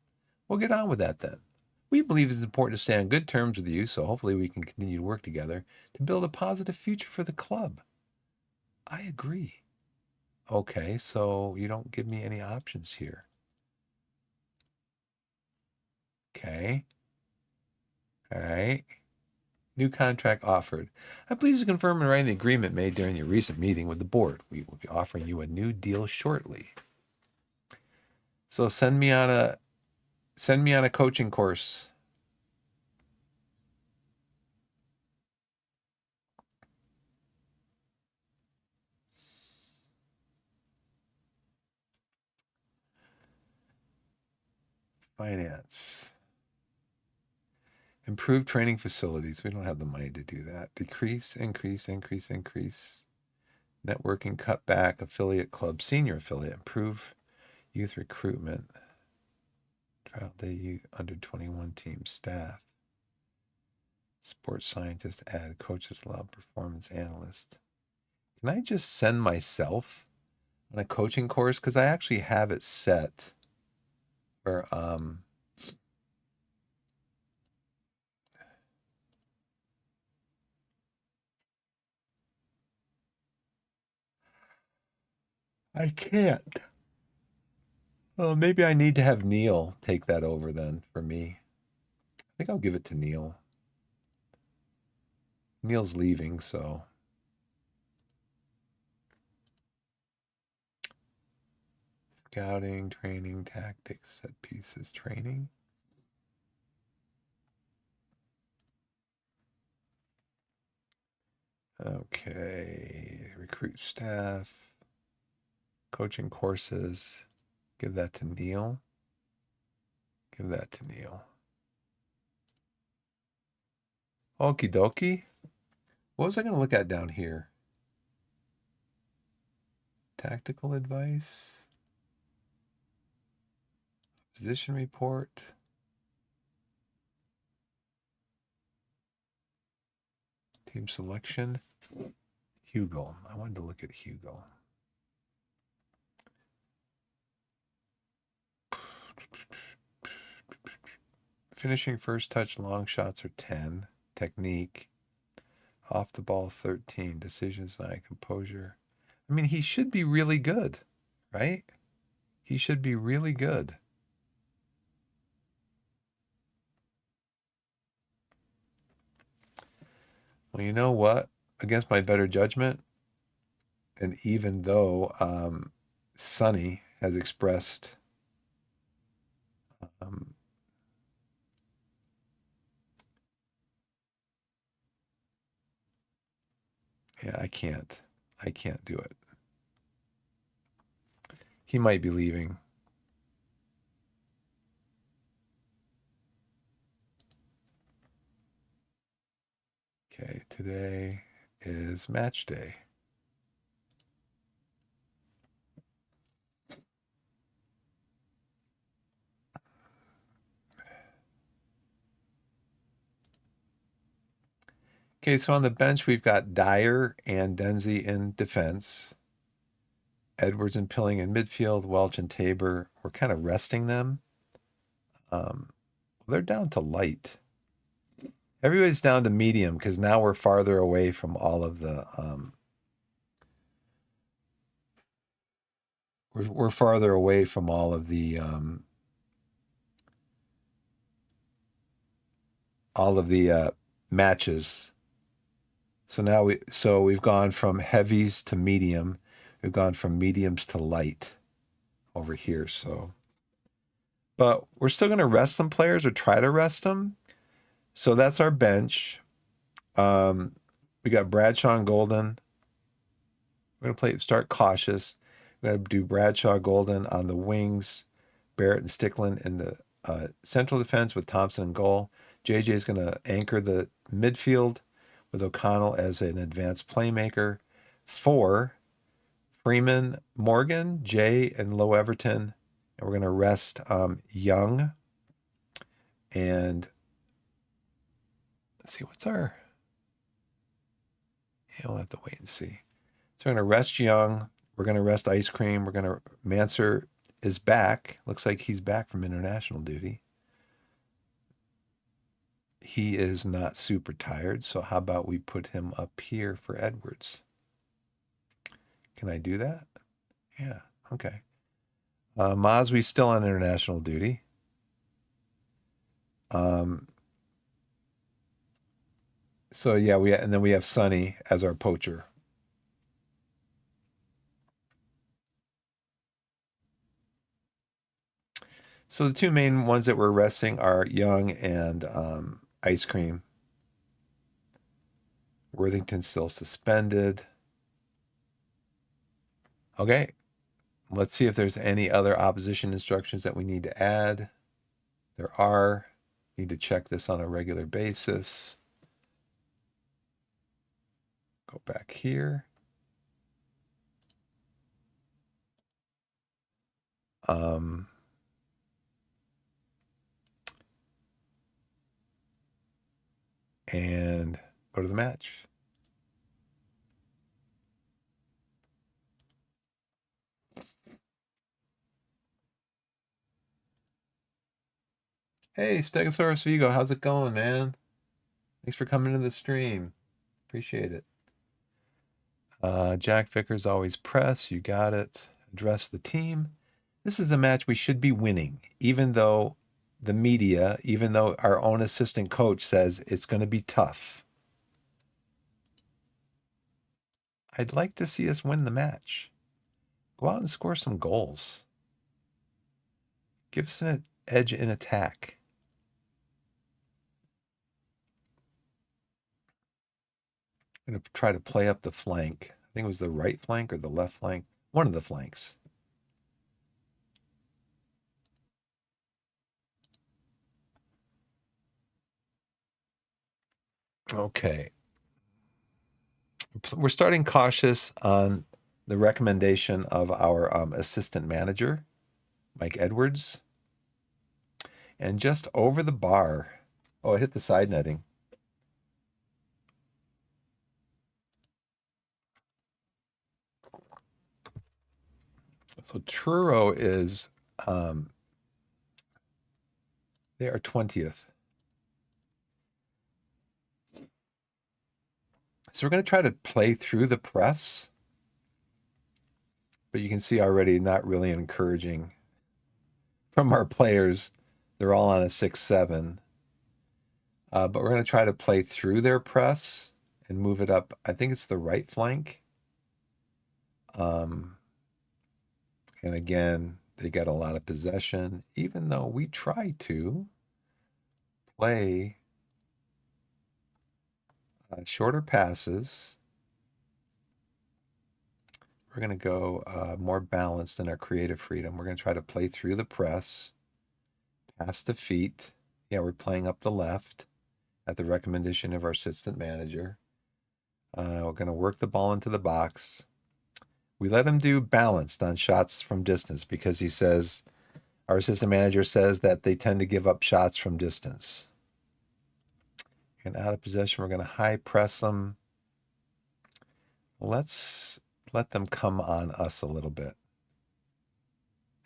S1: We'll get on with that then. We believe it's important to stay on good terms with you, so hopefully we can continue to work together to build a positive future for the club. I agree. Okay, so you don't give me any options here. Okay. All right. New contract offered. I'm pleased to confirm and write the agreement made during your recent meeting with the board. We will be offering you a new deal shortly. So send me on a coaching course. Finance. Improve training facilities. We don't have the money to do that. Decrease, increase, increase, increase. Networking, cut back, affiliate club, senior affiliate, improve youth recruitment. Trial day under 21 team staff. Sports scientist, add coaches lab, performance analyst. Can I just send myself on a coaching course? Because I actually have it set where I can't. Well, maybe I need to have Neil take that over then for me. I think I'll give it to Neil. Neil's leaving, so. Scouting, training, tactics, set pieces, training. Okay, recruit staff, coaching courses. Give that to Neil. Give that to Neil. Okie dokie. What was I going to look at down here? Tactical advice. Position report. Team selection. Hugo. I wanted to look at Hugo. Finishing first touch, long shots are 10. Technique. Off the ball, 13. Decisions, 9. Composure. I mean, he should be really good, right? He should be really good. Well, you know what? Against my better judgment, and even though Sonny has expressed yeah, I can't do it. He might be leaving. Okay, today is match day. Okay, so on the bench, we've got Dyer and Denzi in defense. Edwards and Pilling in midfield. Welch and Tabor. We're kind of resting them. They're down to light. Everybody's down to medium because now we're farther away from all of the. We're farther away from all of the. Matches. So now we've gone from heavies to medium. We've gone from mediums to light over here. So, but we're still going to rest some players or try to rest them. So that's our bench. We got Bradshaw and Golden. We're going to start cautious. We're going to do Bradshaw, Golden on the wings, Barrett and Stickland in the central defense with Thompson in goal. JJ is going to anchor the midfield with O'Connell as an advanced playmaker. 4, Freeman, Morgan, Jay, and Low Everton. And we're going to rest Young. And let's see, what's our... Yeah, we'll have to wait and see. So we're going to rest Young. We're going to rest Ice Cream. We're going to... Manser is back. Looks like he's back from international duty. He is not super tired, so how about we put him up here for Edwards? Can I do that? Yeah, okay. Maswi's still on international duty. So yeah, and then we have Sonny as our poacher. So the two main ones that we're resting are Young and Ice Cream. Worthington's still suspended. Okay, let's see if there's any other opposition instructions that we need to add. There are. Need to check this on a regular basis. Go back here. And go to the match. Hey, Stegosaurus Vigo, how's it going, man? Thanks for coming to the stream. Appreciate it. Jack Vickers, always press. You got it. Address the team. This is a match we should be winning, even though the media, even though our own assistant coach says it's going to be tough. I'd like to see us win the match. Go out and score some goals. Give us an edge in attack. I'm going to try to play up the flank. I think it was the right flank or the left flank. One of the flanks. Okay. We're starting cautious on the recommendation of our assistant manager, Mike Edwards. And just over the bar. Oh, I hit the side netting. So Truro is, they are 20th. So we're going to try to play through the press. But you can see already not really encouraging from our players. They're all on a 6-7. But we're going to try to play through their press and move it up. I think it's the right flank. And again, they get a lot of possession, even though we try to play shorter passes. We're going to go more balanced in our creative freedom. We're going to try to play through the press, pass the feet. Yeah, we're playing up the left at the recommendation of our assistant manager. We're going to work the ball into the box. We let him do balanced on shots from distance because he says, our assistant manager says that they tend to give up shots from distance. And out of possession, we're going to high press them. Let's let them come on us a little bit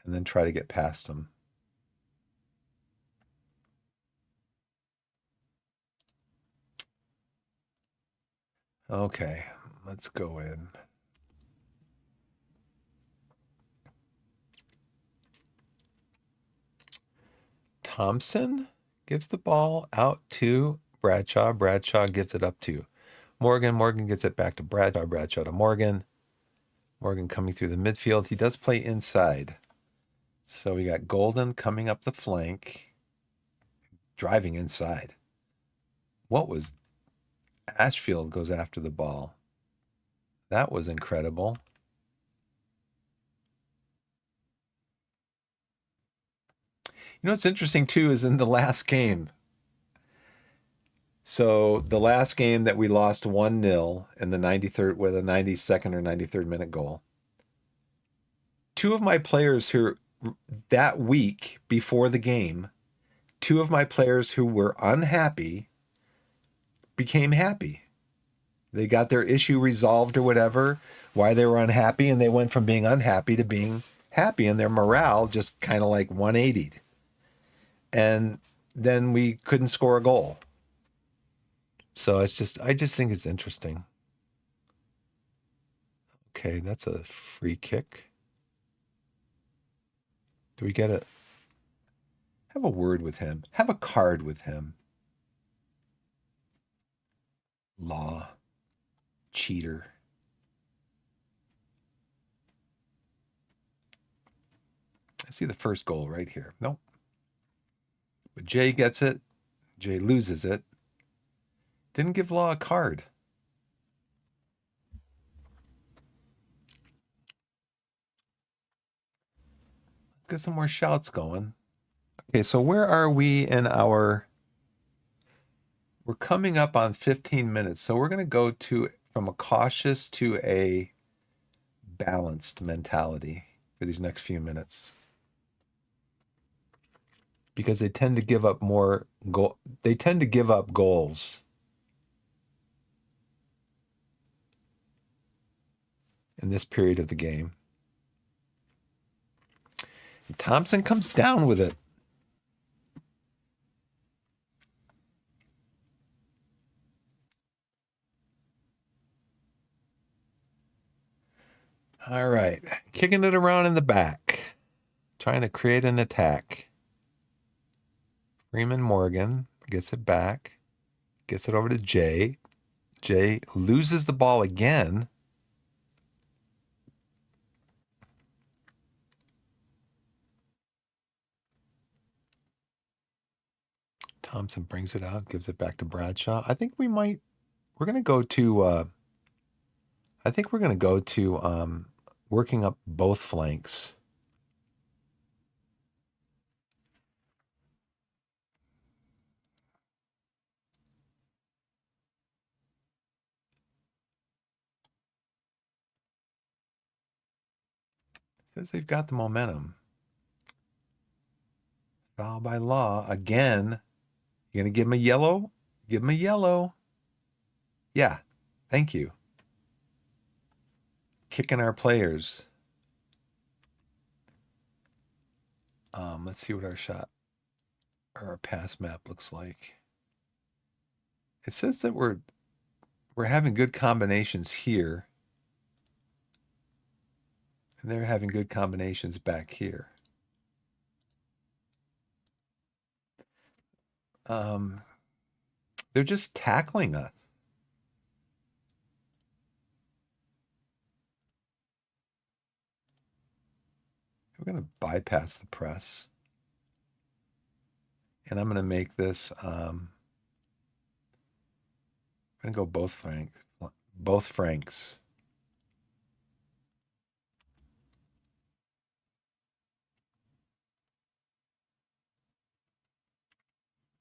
S1: and then try to get past them. Okay, let's go in. Thompson gives the ball out to Bradshaw. Bradshaw gives it up to Morgan. Morgan gets it back to Bradshaw. Bradshaw to Morgan. Morgan coming through the midfield. He does play inside. So we got Golden coming up the flank, driving inside. What was... Ashfield goes after the ball. That was incredible. You know what's interesting too is in the last game. So the last game that we lost 1-0 in the 93rd with a 92nd or 93rd minute goal. Two of my players who that week before the game, two of my players who were unhappy became happy. They got their issue resolved or whatever, why they were unhappy, and they went from being unhappy to being happy, and their morale just kind of like 180'd. And then we couldn't score a goal. So I just think it's interesting. Okay, that's a free kick. Do we get have a word with him? Have a card with him. Law. Cheater. I see the first goal right here. Nope. But Jay gets it. Jay loses it. Didn't give Law a card. Let's get some more shouts going. Okay, so where are we in our... We're coming up on 15 minutes. So we're going to go from a cautious to a balanced mentality for these next few minutes. Because they tend to give up they tend to give up goals in this period of the game. And Thompson comes down with it. All right. Kicking it around in the back. Trying to create an attack. Freeman Morgan gets it back. Gets it over to Jay. Jay loses the ball again. Thompson brings it out, gives it back to Bradshaw. I think we're going to go to working up both flanks. Says they've got the momentum. Foul by Law again. You're going to give him a yellow? Give him a yellow. Yeah. Thank you. Kicking our players. Let's see what our shot or our pass map looks like. It says that we're having good combinations here. And they're having good combinations back here. They're just tackling us. We're going to bypass the press. And I'm going to make this, I'm going to go both Franks.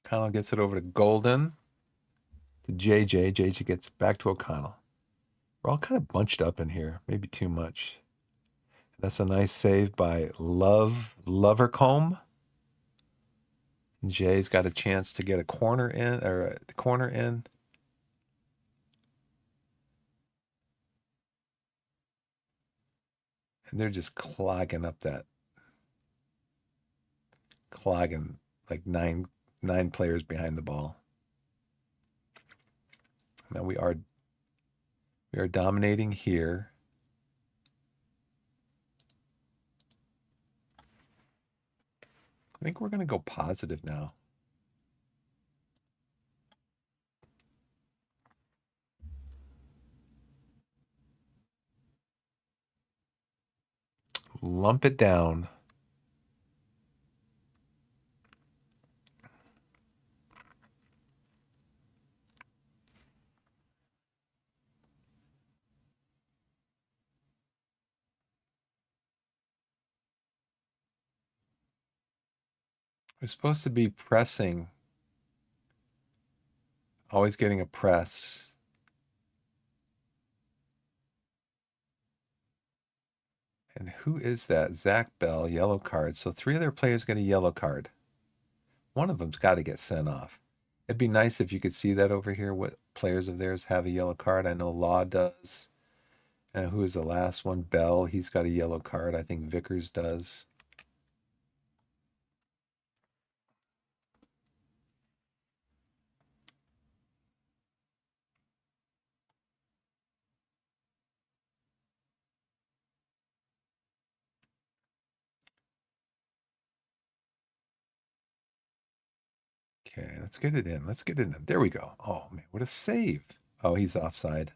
S1: O'Connell gets it over to Golden. To JJ. JJ gets back to O'Connell. We're all kind of bunched up in here. Maybe too much. That's a nice save by Lovercombe. Jay's got a chance to get a corner in, or the corner in. And they're just clogging up that. Clogging like nine players behind the ball. Now we are dominating here. I think we're going to go positive now. Lump it down. We're supposed to be pressing, always getting a press. And who is that? Zach Bell, yellow card. So 3 of their players get a yellow card. One of them's got to get sent off. It'd be nice if you could see that over here. What players of theirs have a yellow card? I know Law does. And who is the last one? Bell. He's got a yellow card. I think Vickers does. Okay, let's get it in. Let's get it in. There we go. Oh, man, what a save. Oh, he's offside.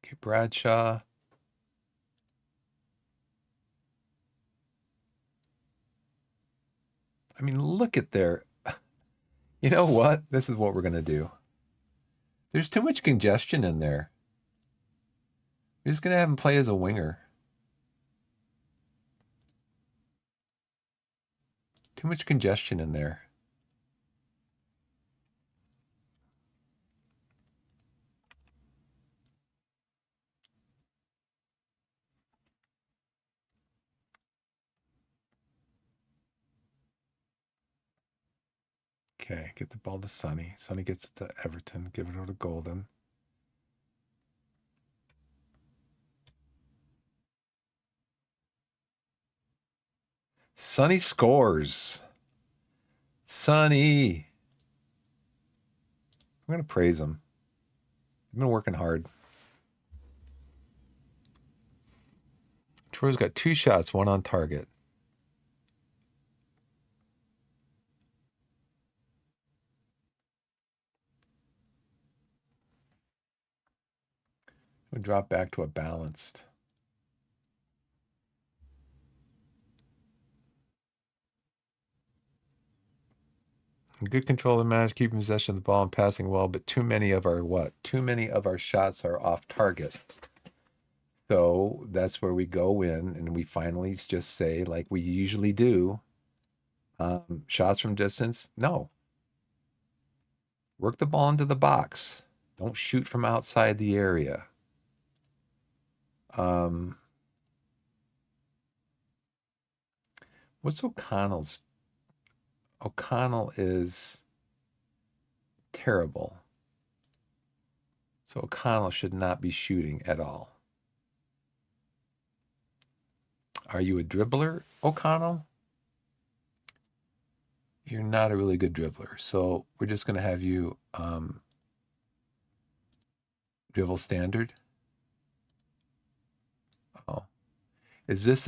S1: Okay, Bradshaw. I mean, look at their... You know what? This is what we're going to do. There's too much congestion in there. We're just going to have him play as a winger. Too much congestion in there. Okay, get the ball to Sonny. Sonny gets it to Everton. Give it over to Golden. Sonny scores. Sonny. I'm going to praise him. He's been working hard. Troy's got 2 shots, 1 on target. We drop back to a balanced. Good control of the match, keeping possession of the ball and passing well, but too many of our what? Too many of our shots are off target. So that's where we go in and we finally just say, like we usually do, shots from distance, no. Work the ball into the box. Don't shoot from outside the area. What's O'Connell's? O'Connell is terrible. So O'Connell should not be shooting at all. Are you a dribbler, O'Connell? You're not a really good dribbler. So we're just going to have you dribble standard. Oh, is this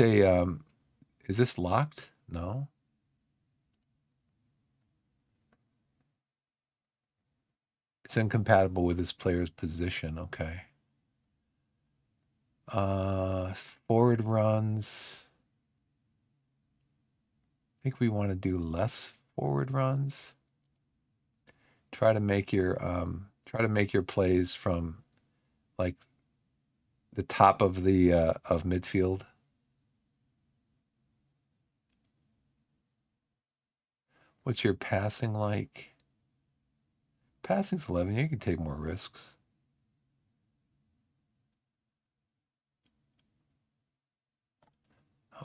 S1: locked? No. It's incompatible with this player's position. Okay. Forward runs. I think we want to do less forward runs. Try to make your plays from like the top of the of midfield. What's your passing like? Passing's 11. You can take more risks.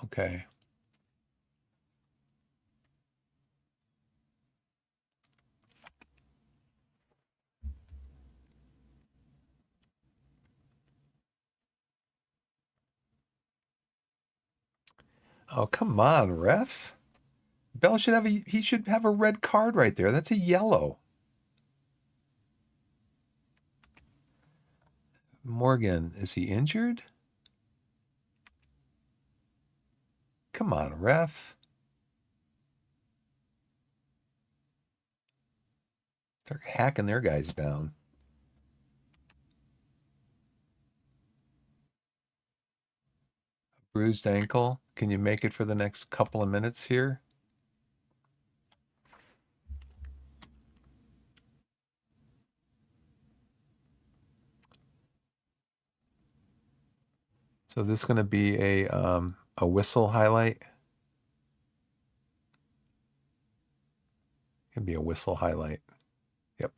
S1: Okay. Oh, come on, ref. Bell should have he should have a red card right there. That's a yellow. Morgan, is he injured? Come on, ref. Start hacking their guys down. Bruised ankle. Can you make it for the next couple of minutes here? So this is going to be a whistle highlight. It can be a whistle highlight. Yep.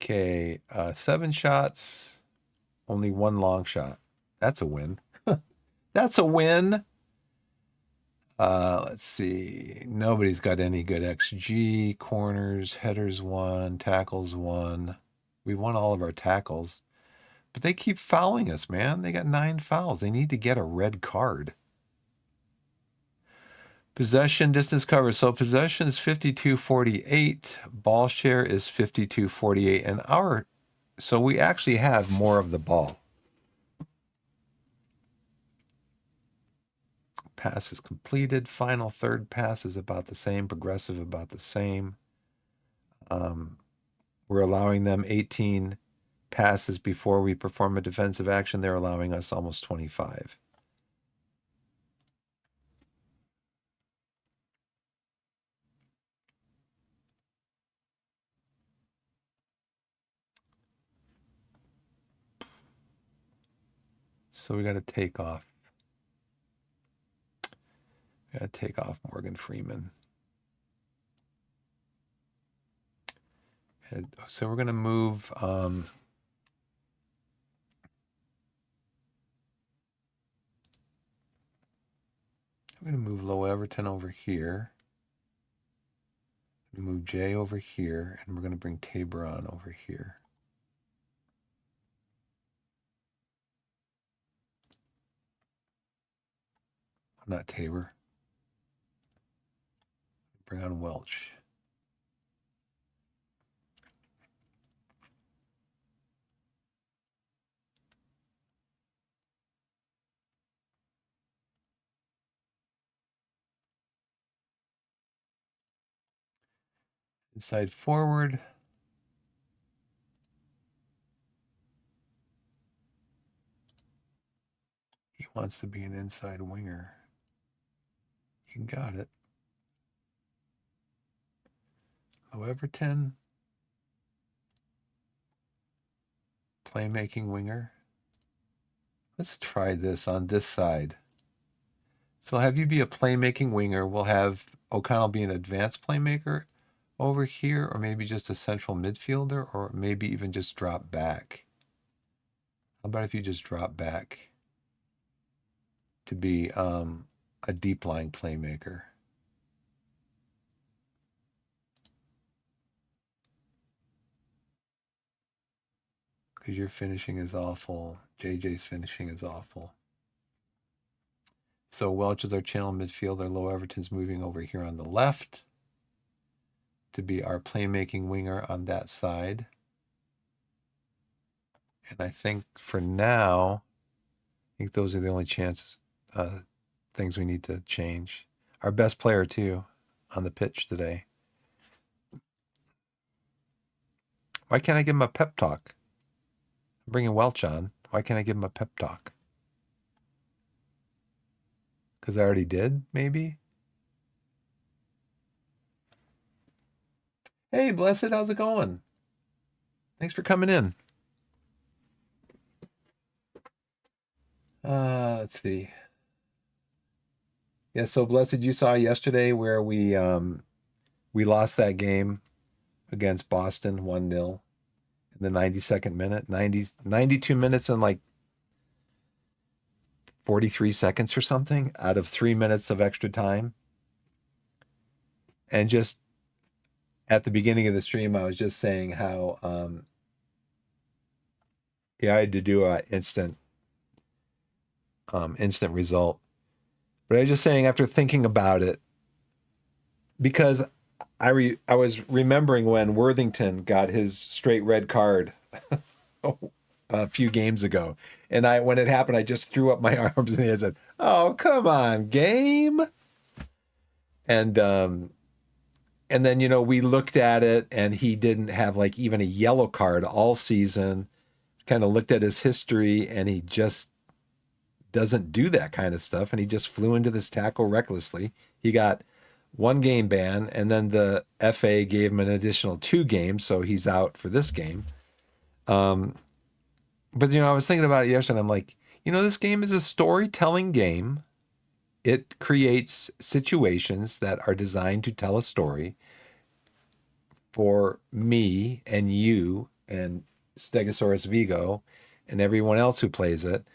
S1: Okay, 7 shots, only 1 long shot. That's a win. That's a win. Let's see. Nobody's got any good XG. Corners, headers 1, tackles 1. We won all of our tackles. But they keep fouling us, man. They got 9 fouls. They need to get a red card. Possession, distance cover. So possession is 52-48. Ball share is 52-48. And so we actually have more of the ball. Pass is completed. Final third pass is about the same. Progressive about the same. We're allowing them 18 passes before we perform a defensive action. They're allowing us almost 25. So we got to take off. We got to take off Morgan Freeman. So we're going to move. I'm going to move Low Everton over here. Move Jay over here, and we're going to bring Tabor on over here. Not Tabor. Bring on Welch. Inside forward. He wants to be an inside winger. You got it. Low Everton. Playmaking winger. Let's try this on this side. So have you be a playmaking winger. We'll have O'Connell be an advanced playmaker over here, or maybe just a central midfielder, or maybe even just drop back. How about if you just drop back to be a deep line playmaker? Because your finishing is awful. JJ's finishing is awful. So Welch is our channel midfielder. Low Everton's moving over here on the left to be our playmaking winger on that side. And I think for now, I think those are the only chances, things we need to change. Our best player, too, on the pitch today. Why can't I give him a pep talk? I'm bringing Welch on. Why can't I give him a pep talk? Because I already did, maybe? Hey, Blessed, how's it going? Thanks for coming in. Let's see. Yeah, so Blessed, you saw yesterday where we lost that game against Boston 1-0 in the 92nd minute, 92 minutes and like 43 seconds or something out of 3 minutes of extra time. And just at the beginning of the stream, I was just saying how I had to do an instant result. But I was just saying, after thinking about it, because I was remembering when Worthington got his straight red card a few games ago, and when it happened, I just threw up my arms and I said, "Oh, come on, game!" And then we looked at it, and he didn't have like even a yellow card all season. Kind of looked at his history, and he just doesn't do that kind of stuff, and he just flew into this tackle recklessly. He got one game ban, and then the FA gave him an additional 2 games, so he's out for this game. But I was thinking about it yesterday, and I'm like, this game is a storytelling game. It creates situations that are designed to tell a story for me and you and Stegosaurus Vigo and everyone else who plays it.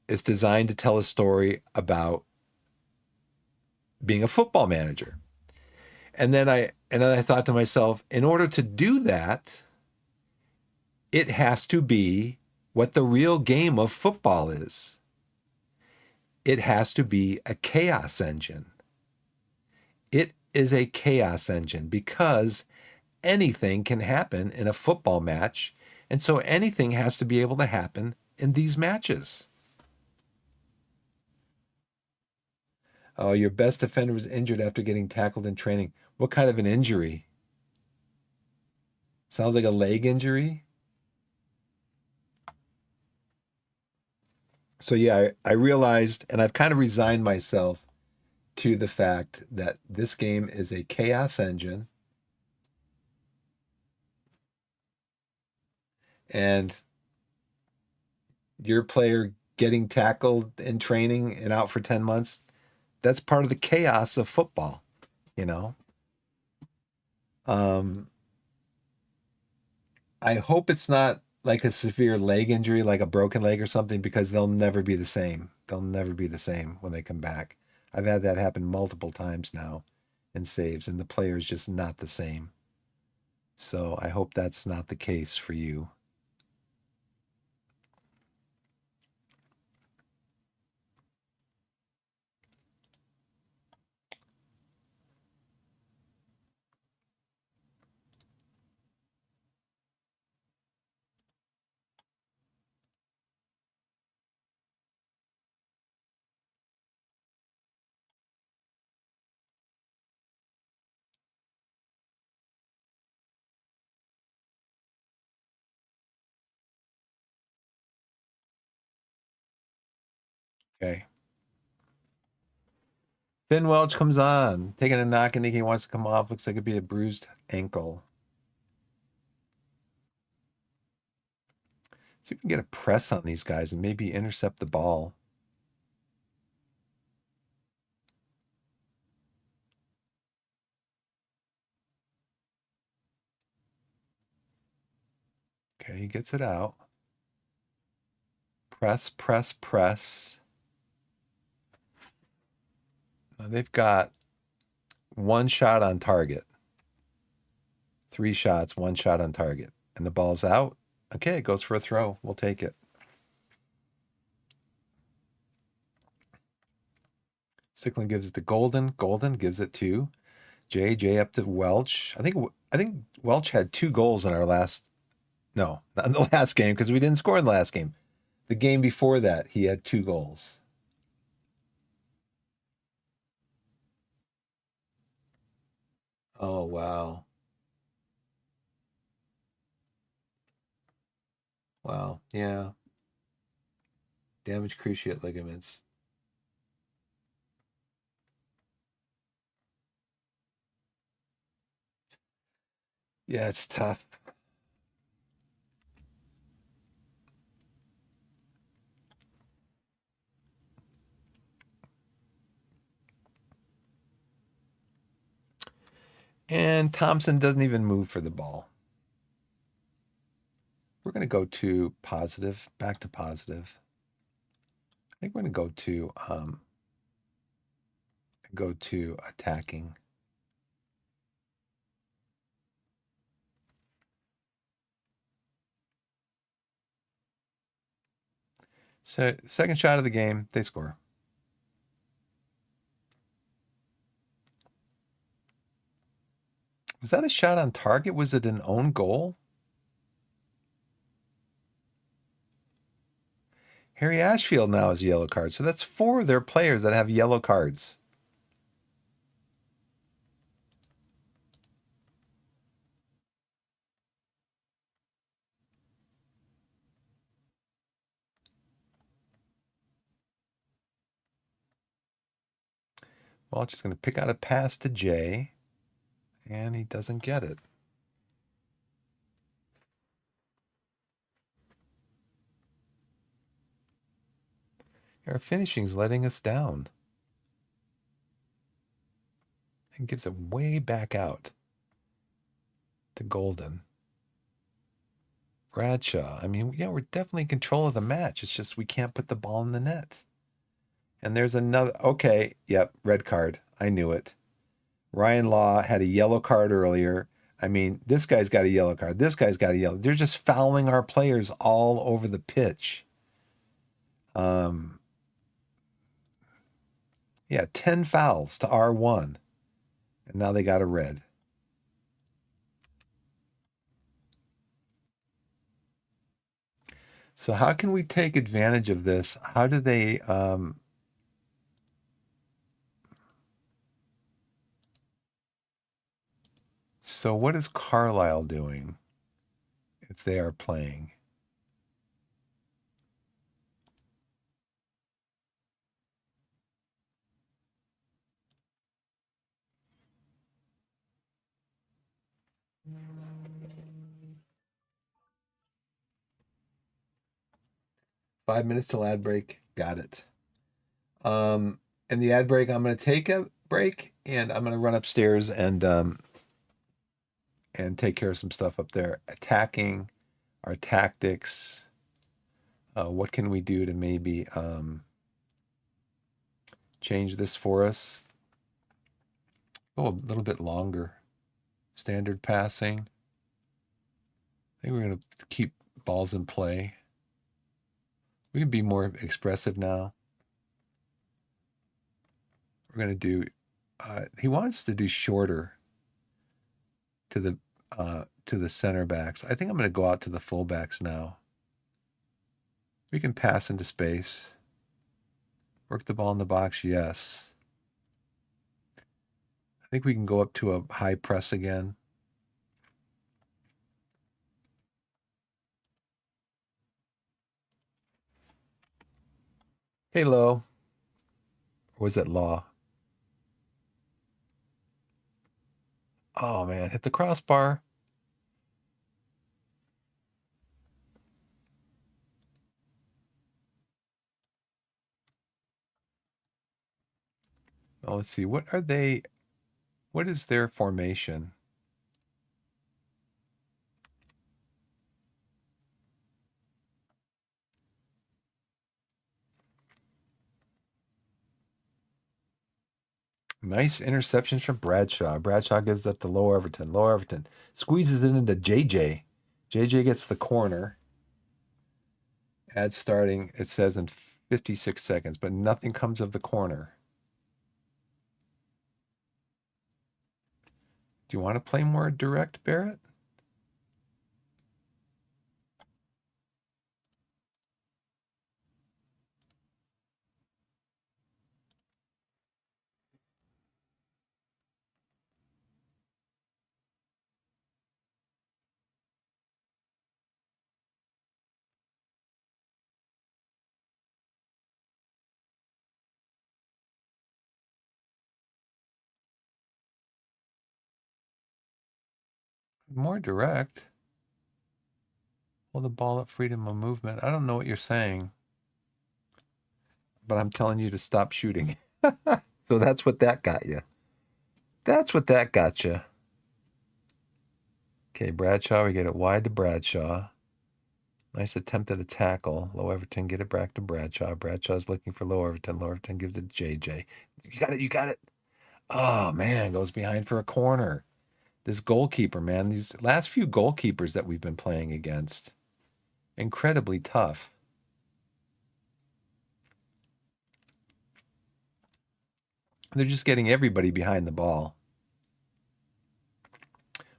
S1: It's designed to tell a story about being a football manager. And then I thought to myself, in order to do that, it has to be what the real game of football is. It has to be a chaos engine. It is a chaos engine because anything can happen in a football match. And so anything has to be able to happen in these matches. Oh, your best defender was injured after getting tackled in training. What kind of an injury? Sounds like a leg injury. So yeah, I realized, and I've kind of resigned myself to the fact that this game is a chaos engine, and your player getting tackled in training and out for 10 months, that's part of the chaos of football, you know? Um, I hope it's not like a severe leg injury, like a broken leg or something, because they'll never be the same. They'll never be the same when they come back. I've had that happen multiple times now in saves, and the player is just not the same. So I hope that's not the case for you. Okay. Finn Welch comes on, taking a knock and he wants to come off. Looks like it'd be a bruised ankle. See if we can get a press on these guys and maybe intercept the ball. Okay, he gets it out. Press, press, press. Now they've got 1 shot on target. 3 shots, 1 shot on target. And the ball's out. Okay, it goes for a throw. We'll take it. Sickland gives it to Golden. Golden gives it to Jay. Jay up to Welch. I think Welch had 2 goals in our last. No, not in the last game because we didn't score in the last game. The game before that, he had 2 goals. Oh wow, wow, yeah. Damaged cruciate ligaments. Yeah, it's tough. And Thompson doesn't even move for the ball. We're going to go to positive, back to positive. I think we're going to go to attacking. So second shot of the game, they score. Was that a shot on target? Was it an own goal? Harry Ashfield now has a yellow card. So that's 4 of their players that have yellow cards. Well, just going to pick out a pass to Jay, and he doesn't get it. Our finishing's letting us down. And gives it way back out to Golden. Bradshaw. I mean, yeah, we're definitely in control of the match. It's just we can't put the ball in the net. And there's another. Okay, yep, red card. I knew it. Ryan Law had a yellow card earlier. I mean, this guy's got a yellow card. This guy's got a yellow. They're just fouling our players all over the pitch. Yeah, 10 fouls to R1. And now they got a red. So how can we take advantage of this? How do they so what is Carlisle doing if they are playing? Five minutes till ad break. Got it. In the ad break, I'm going to take a break and I'm going to run upstairs and take care of some stuff up there. Attacking, our tactics. What can we do to maybe change this for us? Oh, a little bit longer. Standard passing. I think we're going to keep balls in play. We can be more expressive now. We're going to do, he wants to do shorter to the center backs. I think I'm going to go out to the fullbacks now. We can pass into space. Work the ball in the box, yes. I think we can go up to a high press again. Hey, Low. Or was that Law? Oh, man. Hit the crossbar. Oh, let's see. What are they? What is their formation? Nice interceptions from Bradshaw. Bradshaw gives up to Low Everton. Low Everton squeezes it into JJ. JJ gets the corner. Ad starting, it says in 56 seconds, but nothing comes of the corner. Do you want to play more direct, Barrett? More direct. Hold the ball up, freedom of movement. I don't know what you're saying, but I'm telling you to stop shooting. So that's what that got you. That's what that got you. Okay, Bradshaw, we get it wide to Bradshaw. Nice attempt at a tackle. Low Everton get it back to Bradshaw. Bradshaw's looking for Low Everton. Low Everton gives it to JJ. You got it. You got it. Oh, man, goes behind for a corner. This goalkeeper, man, these last few goalkeepers that we've been playing against, incredibly tough. They're just getting everybody behind the ball.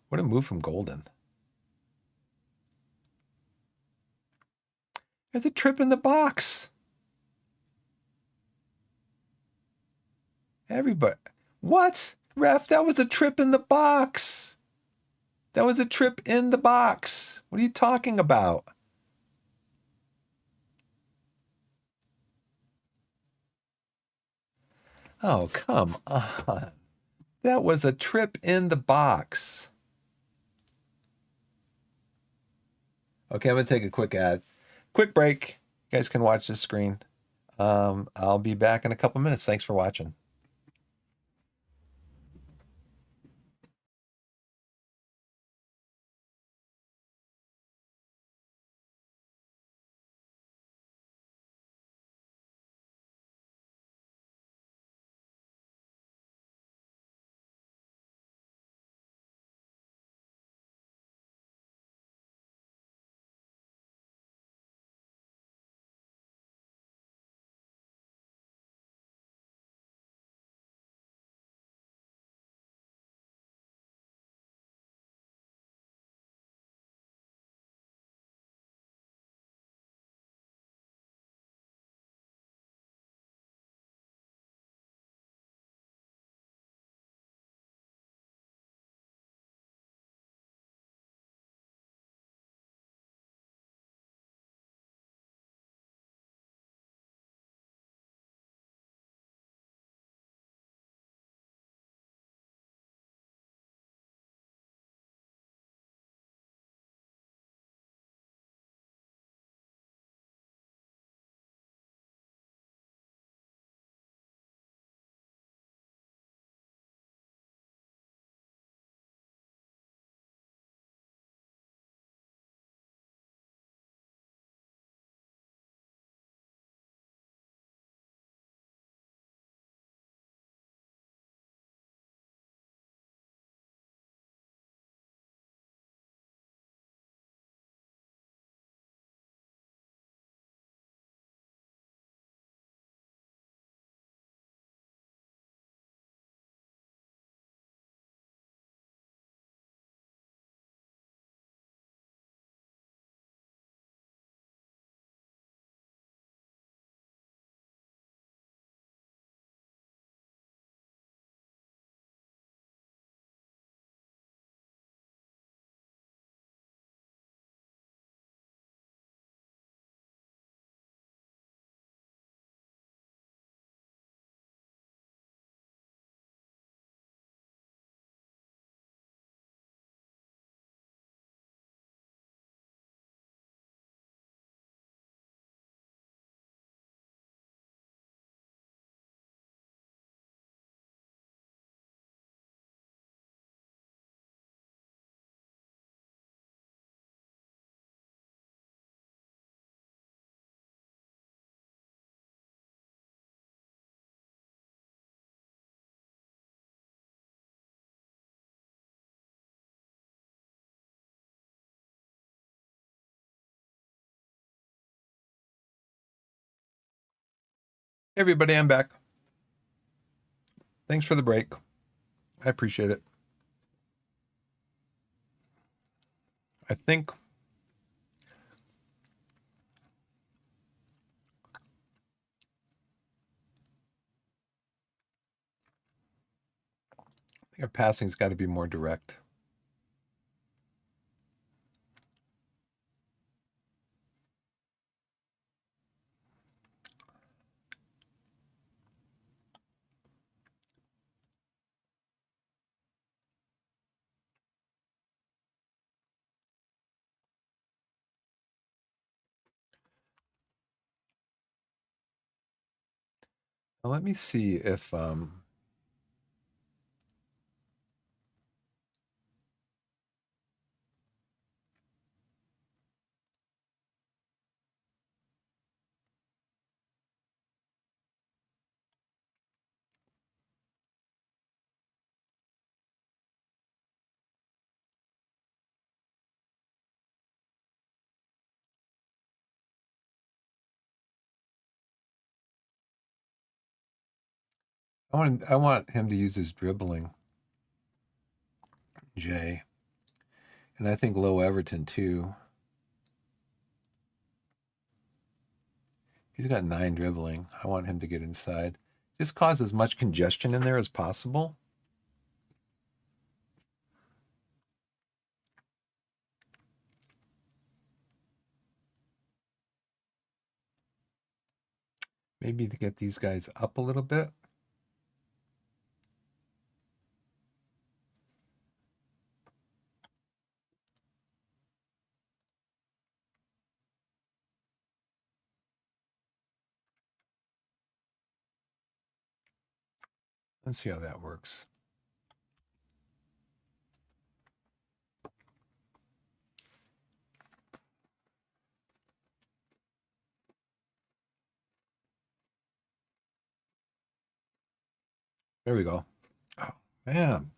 S1: What a move from Golden. There's a trip in the box. Everybody. What? Ref, that was a trip in the box. That was a trip in the box. What are you talking about? Oh, come on. That was a trip in the box. Okay, I'm going to take a quick ad. Quick break. You guys can watch this screen. I'll be back in a couple minutes. Thanks for watching. Hey everybody, I'm back. Thanks for the break. I appreciate it. I think our passing's got to be more direct. Now let me see if I want him to use his dribbling, Jay. And I think Low Everton too. He's got 9 dribbling. I want him to get inside. Just cause as much congestion in there as possible. Maybe to get these guys up a little bit. Let's see how that works. There we go. Oh, man.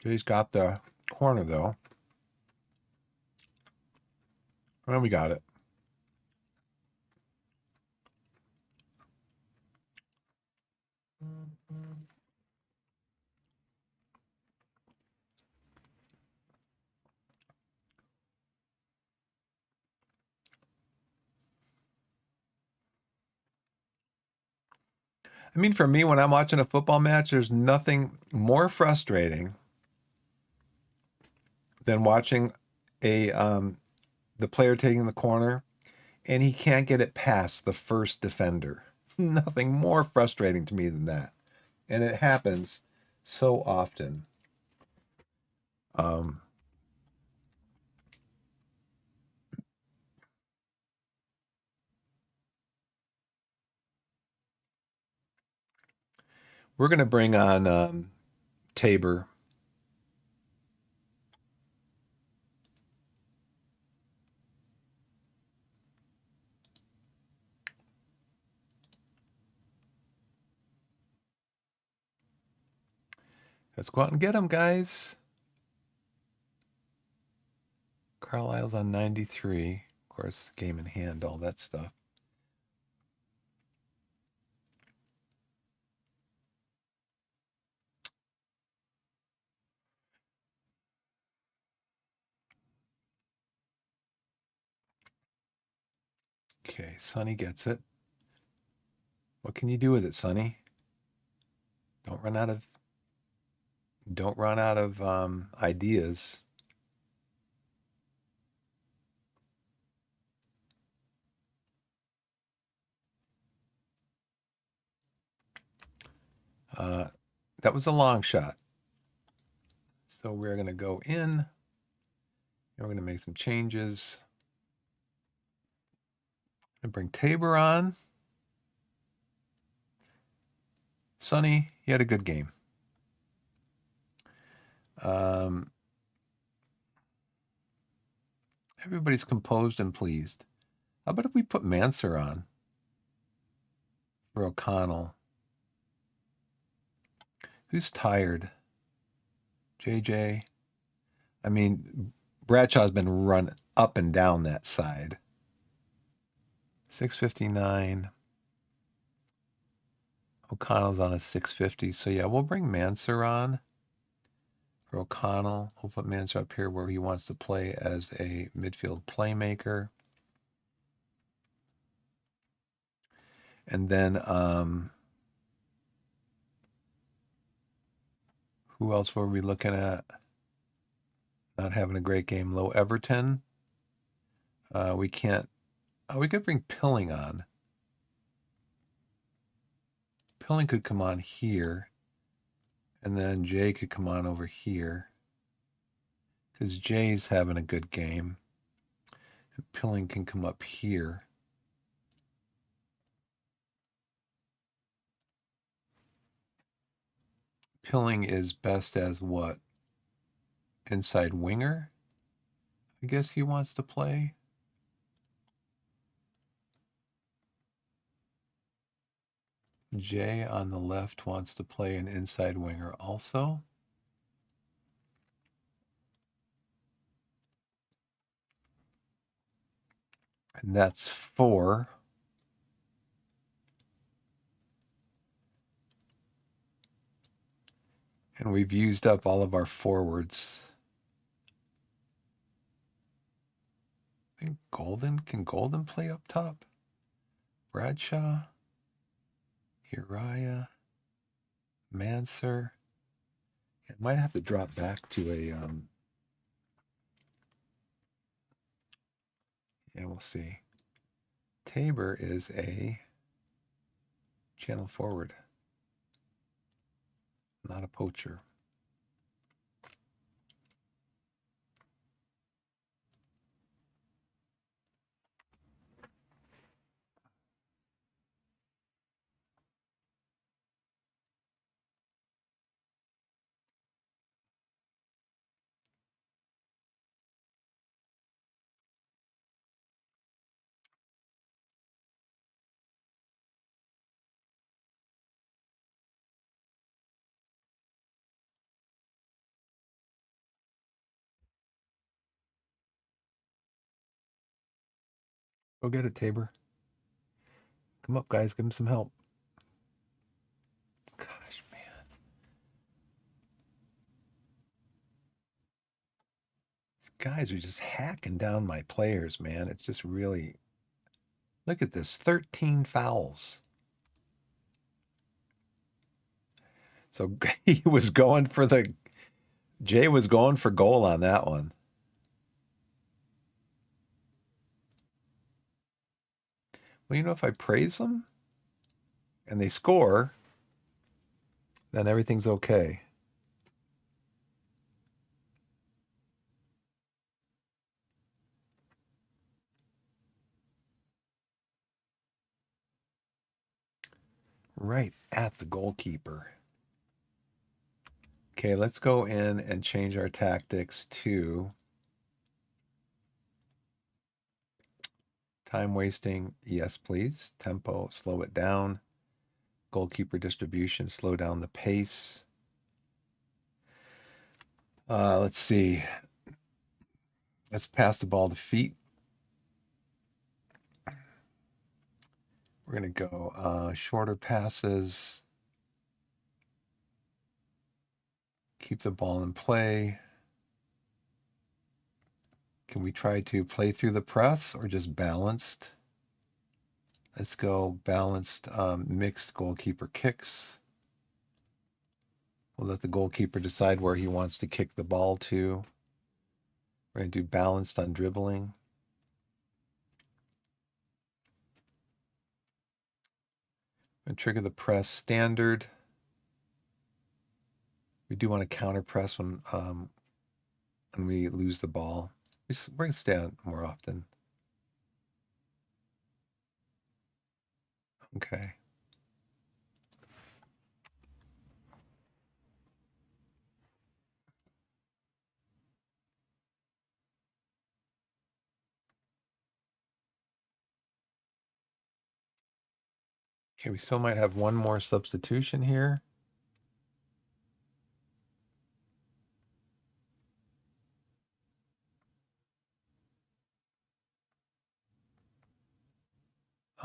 S1: Jay's got the corner, though. Well, we got it. I mean, for me, when I'm watching a football match, there's nothing more frustrating than watching the player taking the corner and he can't get it past the first defender. Nothing more frustrating to me than that. And it happens so often. We're going to bring on Tabor. Let's go out and get him, guys. Carlisle's on 93. Of course, game in hand, all that stuff. Okay, Sonny gets it. What can you do with it, Sonny? Don't run out of ideas. That was a long shot. So we're going to go in and we're going to make some changes and bring Tabor on. Sonny, you had a good game. Everybody's composed and pleased. How about if we put Manser on for O'Connell? Who's tired? JJ? I mean, Bradshaw's been run up and down that side. 659. O'Connell's on a 650. So yeah, we'll bring Manser on for O'Connell. We'll put Manser up here where he wants to play as a midfield playmaker. And then who else were we looking at? Not having a great game. Low Everton. We can't. Oh, we could bring Pilling on. Pilling could come on here. And then Jay could come on over here. Because Jay's having a good game. And Pilling can come up here. Pilling is best as what? Inside winger? I guess he wants to play. Jay on the left wants to play an inside winger also. And that's 4. And we've used up all of our forwards. I think can Golden play up top? Bradshaw, Uriah, Manser. It might have to drop back to a yeah, we'll see. Tabor is a channel forward, not a poacher. Go get it, Tabor. Come up, guys. Give him some help. Gosh, man. These guys are just hacking down my players, man. It's just really. Look at this, 13 fouls. So he was going for the. Jay was going for goal on that one. Well, you know, if I praise them and they score, then everything's okay. Right at the goalkeeper. Okay, let's go in and change our tactics to time wasting. Yes, please. Tempo, slow it down. Goalkeeper distribution, slow down the pace. Let's see. Let's pass the ball to feet. We're going to go shorter passes. Keep the ball in play. Can we try to play through the press or just balanced? Let's go balanced mixed goalkeeper kicks. We'll let the goalkeeper decide where he wants to kick the ball to. We're going to do balanced on dribbling. And trigger the press standard. We do want to counter press when we lose the ball. We're going to stay on more often. Okay. Okay, we still might have one more substitution here.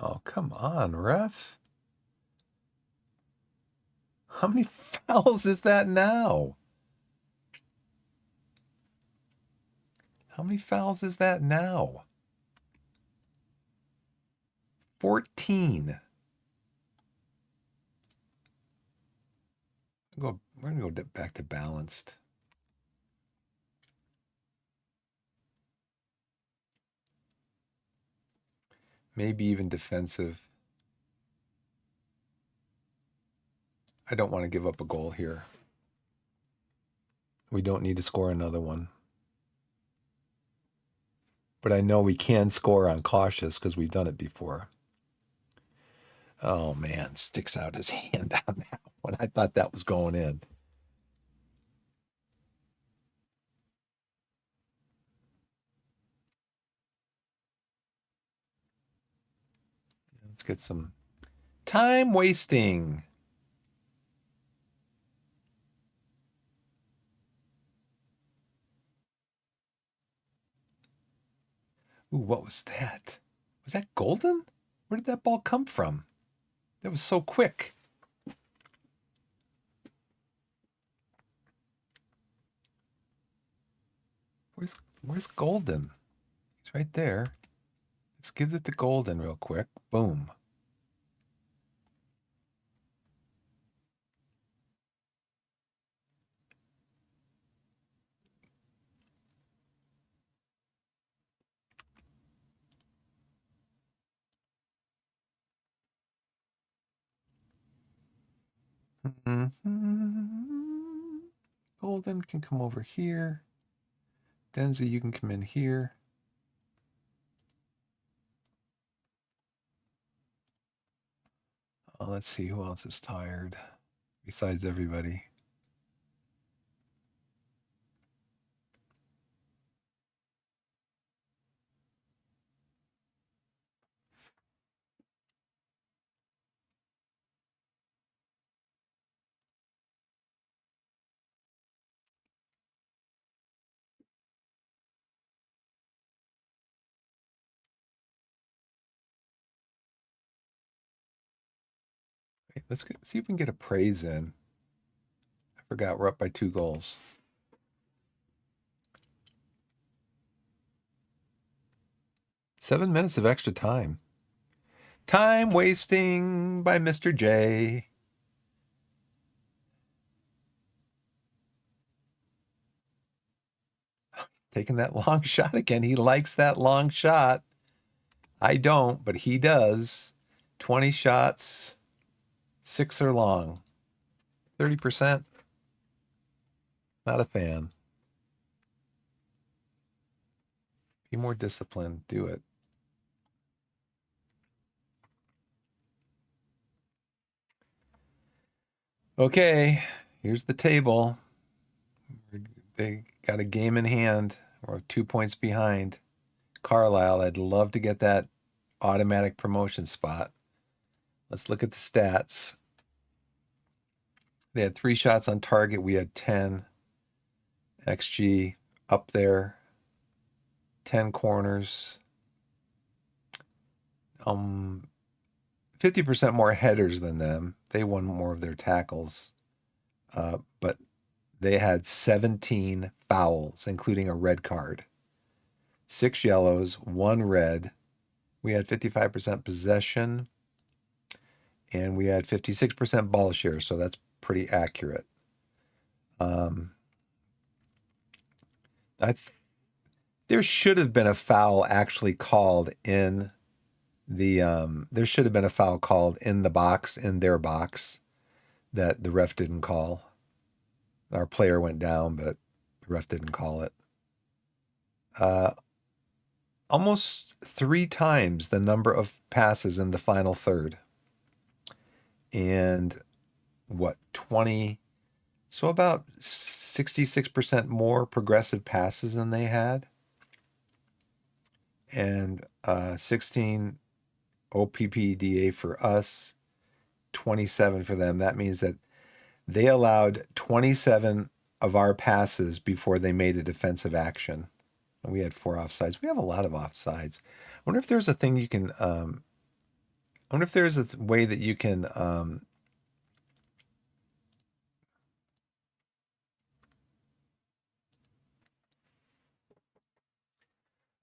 S1: Oh, come on, ref. How many fouls is that now? How many fouls is that now? 14. We're going to go back to balanced. Maybe even defensive. I don't want to give up a goal here. We don't need to score another one. But I know we can score on cautious because we've done it before. Oh, man. Sticks out his hand on that one. I thought that was going in. Let's get some time wasting. Ooh, what was that? Was that golden? Where did that ball come from? That was so quick. Where's golden? It's right there. Let's give it to golden real quick. Boom. Golden can come over here. Denzi, you can come in here. Let's see who else is tired besides everybody. see if we can get a praise in. I forgot we're up by 2 goals. Seven minutes of extra time. Time wasting by Mr. J. Taking that long shot again. He likes that long shot. I don't, but he does. 20 shots, 6 are long. 30%. Not a fan. Be more disciplined. Do it. Okay, here's the table. They got a game in hand. We're 2 points behind Carlisle. I'd love to get that automatic promotion spot. Let's look at the stats. They had 3 shots on target. We had 10. XG up there. 10 corners. 50% more headers than them. They won more of their tackles. But they had 17 fouls, including a red card. 6 yellows, 1 red. We had 55% possession, and we had 56% ball share, so that's pretty accurate. There should have been a foul actually called in the there should have been a foul called in the box, in their box, that the ref didn't call. Our player went down, but the ref didn't call it. Almost 3 times the number of passes in the final third. And what, 20? So about 66% more progressive passes than they had. And 16 OPPDA for us, 27 for them. That means that they allowed 27 of our passes before they made a defensive action. And we had 4 offsides. We have a lot of offsides. I wonder if there's a thing you can, I wonder if there's a way that you can, I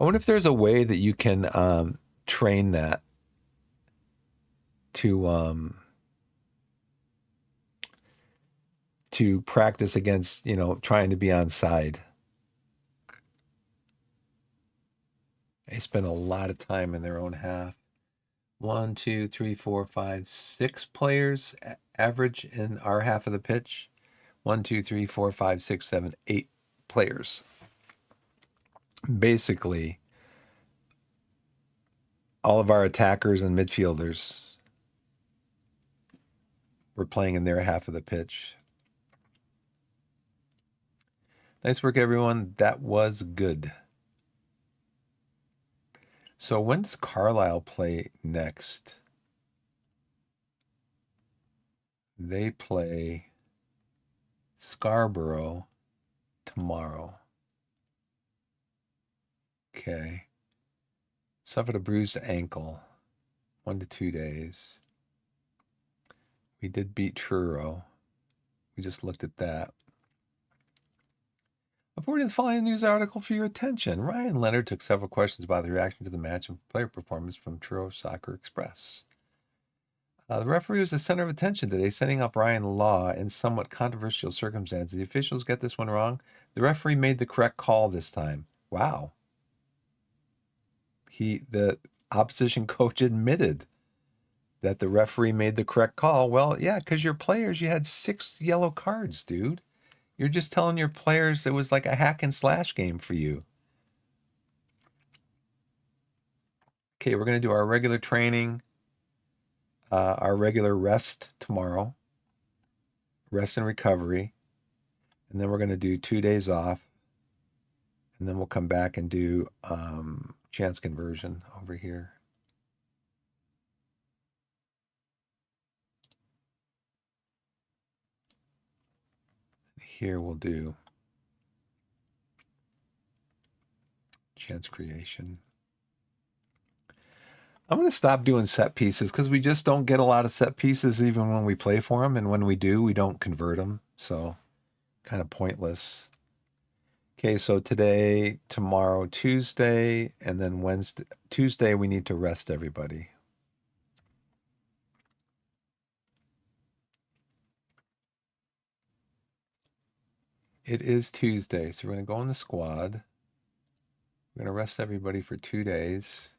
S1: wonder if there's a way that you can train that to practice against, trying to be on side. They spend a lot of time in their own half. 1, 2, 3, 4, 5, 6 players average in our half of the pitch. 1, 2, 3, 4, 5, 6, 7, 8 players. Basically, all of our attackers and midfielders were playing in their half of the pitch. Nice work, everyone. That was good. So when does Carlisle play next? They play Scarborough tomorrow. Okay. Suffered a bruised ankle. 1 to 2 days. We did beat Truro. We just looked at that. I'm forwarding the following news article for your attention. Ryan Leonard took several questions about the reaction to the match and player performance from Truro Soccer Express. The referee was the center of attention today, setting up Ryan Law in somewhat controversial circumstances. The officials get this one wrong. The referee made the correct call this time. Wow. The opposition coach admitted that the referee made the correct call. Well, yeah, because your players, you had 6 yellow cards, dude. You're just telling your players it was like a hack and slash game for you. Okay, we're going to do our regular training, our regular rest tomorrow, rest and recovery, and then we're going to do 2 days off, and then we'll come back and do chance conversion over here. Here we'll do chance creation. I'm going to stop doing set pieces because we just don't get a lot of set pieces even when we play for them. And when we do, we don't convert them. So kind of pointless. Okay, so today, tomorrow, Tuesday, and then Wednesday. Tuesday, we need to rest everybody. It is Tuesday, so we're going to go in the squad. We're going to rest everybody for 2 days.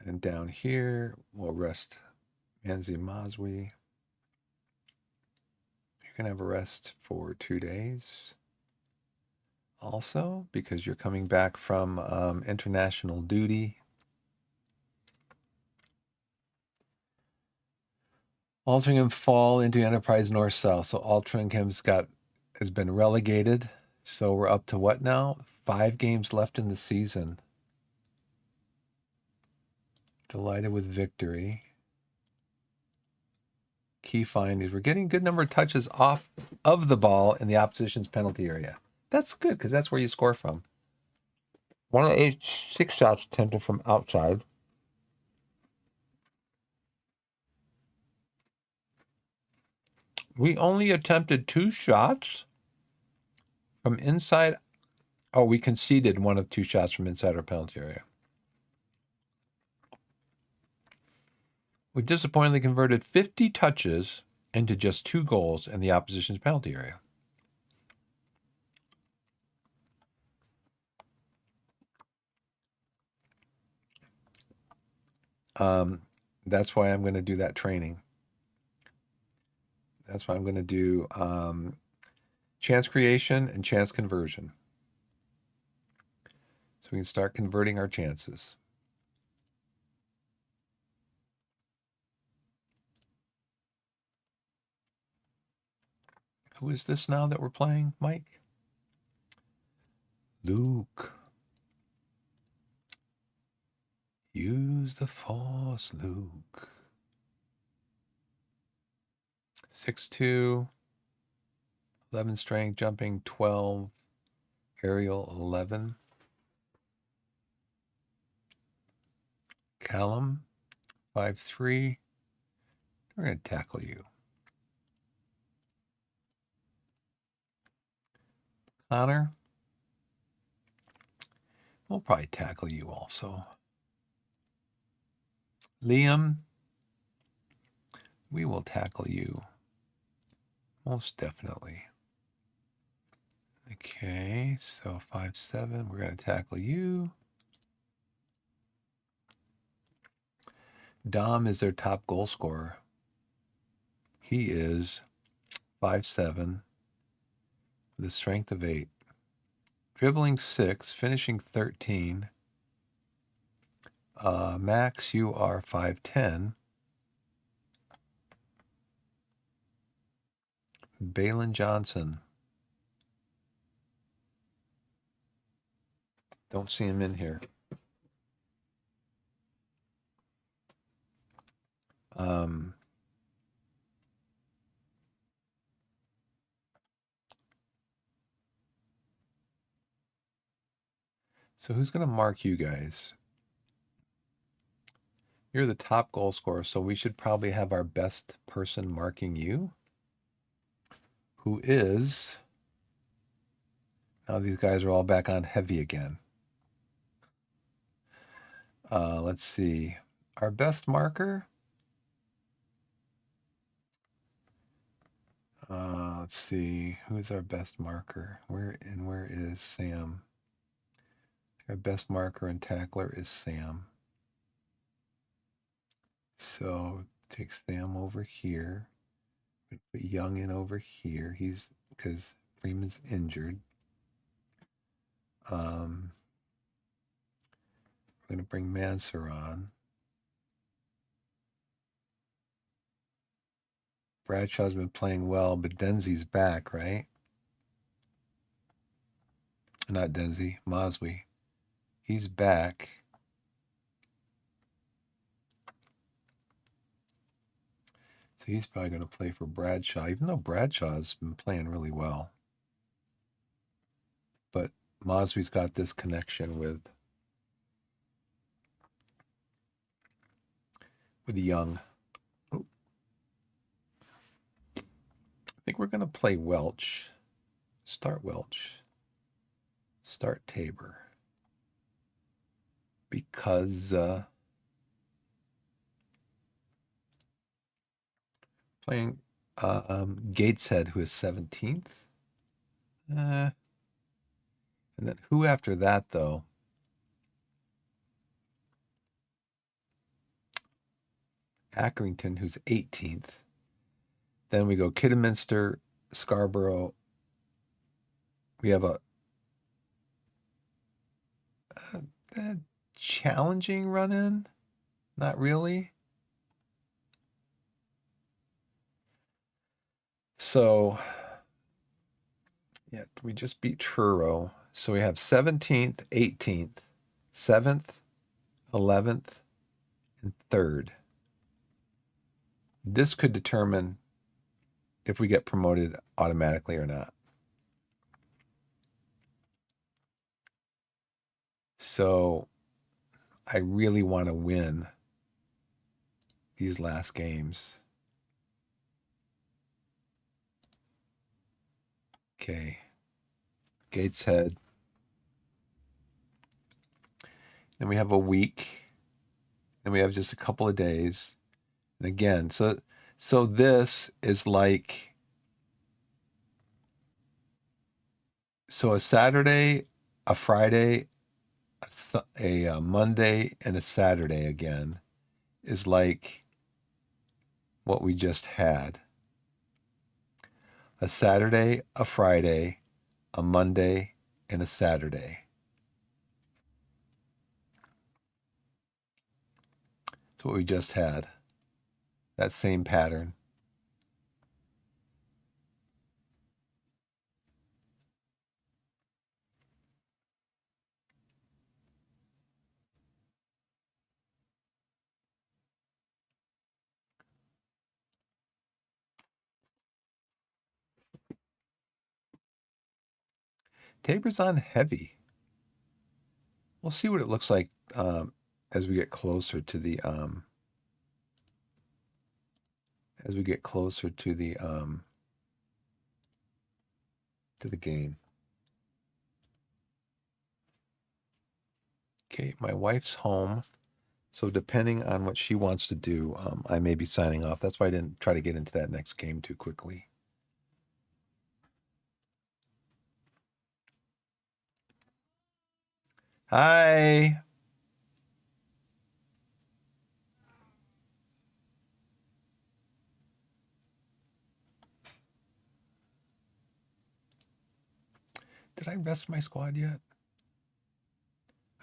S1: And down here, we'll rest Manzi Mazwi. You're going to have a rest for 2 days. Also, because you're coming back from international duty. Altrincham fall into Enterprise North-South. So Altrincham's has been relegated. So we're up to what now? 5 games left in the season. Delighted with victory. Key findings. We're getting a good number of touches off of the ball in the opposition's penalty area. That's good because that's where you score from. 1 of 8, 6 shots attempted from outside. We only attempted 2 shots from inside. Oh, we conceded 1 of 2 shots from inside our penalty area. We disappointingly converted 50 touches into just 2 goals in the opposition's penalty area. That's why I'm going to do that training. That's why I'm going to do chance creation and chance conversion. So we can start converting our chances. Who is this now that we're playing, Mike? Luke. Use the force, Luke. 6'2", 11 strength, jumping 12, aerial 11. Callum, 5'3". We're going to tackle you. Connor, we'll probably tackle you also. Liam, we will tackle you. Most definitely. Okay, so 5'7", we're going to tackle you. Dom is their top goal scorer. He is 5'7", with a strength of 8. Dribbling 6, finishing 13. Max, you are 5'10". Balin Johnson. Don't see him in here. So who's going to mark you guys? You're the top goal scorer, so we should probably have our best person marking you. Who is... Now these guys are all back on heavy again. Let's see. Our best marker... let's see. Who's our best marker? Where is Sam? Our best marker and tackler is Sam. So take Sam over here. Put Young in over here. He's because Freeman's injured. We're going to bring Mansur on. Bradshaw's been playing well, but Denzi's back, right? Not Denzi, Maswi. He's back. So he's probably going to play for Bradshaw, even though Bradshaw's been playing really well. Mosby's got this connection with Young. Oh, I think we're going to play Welch. Start Welch. Start Tabor. Because playing Gateshead, who is 17th. And then who after that, though? Accrington, who's 18th. Then we go Kidderminster, Scarborough. We have a challenging run-in. Not really. So, yeah, we just beat Truro. So we have 17th, 18th, 7th, 11th, and 3rd. This could determine if we get promoted automatically or not. So I really want to win these last games. Okay. Gateshead. Then we have a week. Then we have just a couple of days. And again, so this is like, so a Saturday, a Friday, a Monday, and a Saturday again is like what we just had. A Saturday, a Friday, a Monday, and a Saturday. That's what we just had. That same pattern. Tabor's on heavy. We'll see what it looks like as we get closer to the game. Okay, my wife's home, so depending on what she wants to do, I may be signing off. That's why I didn't try to get into that next game too quickly. Hi. Did I rest my squad yet?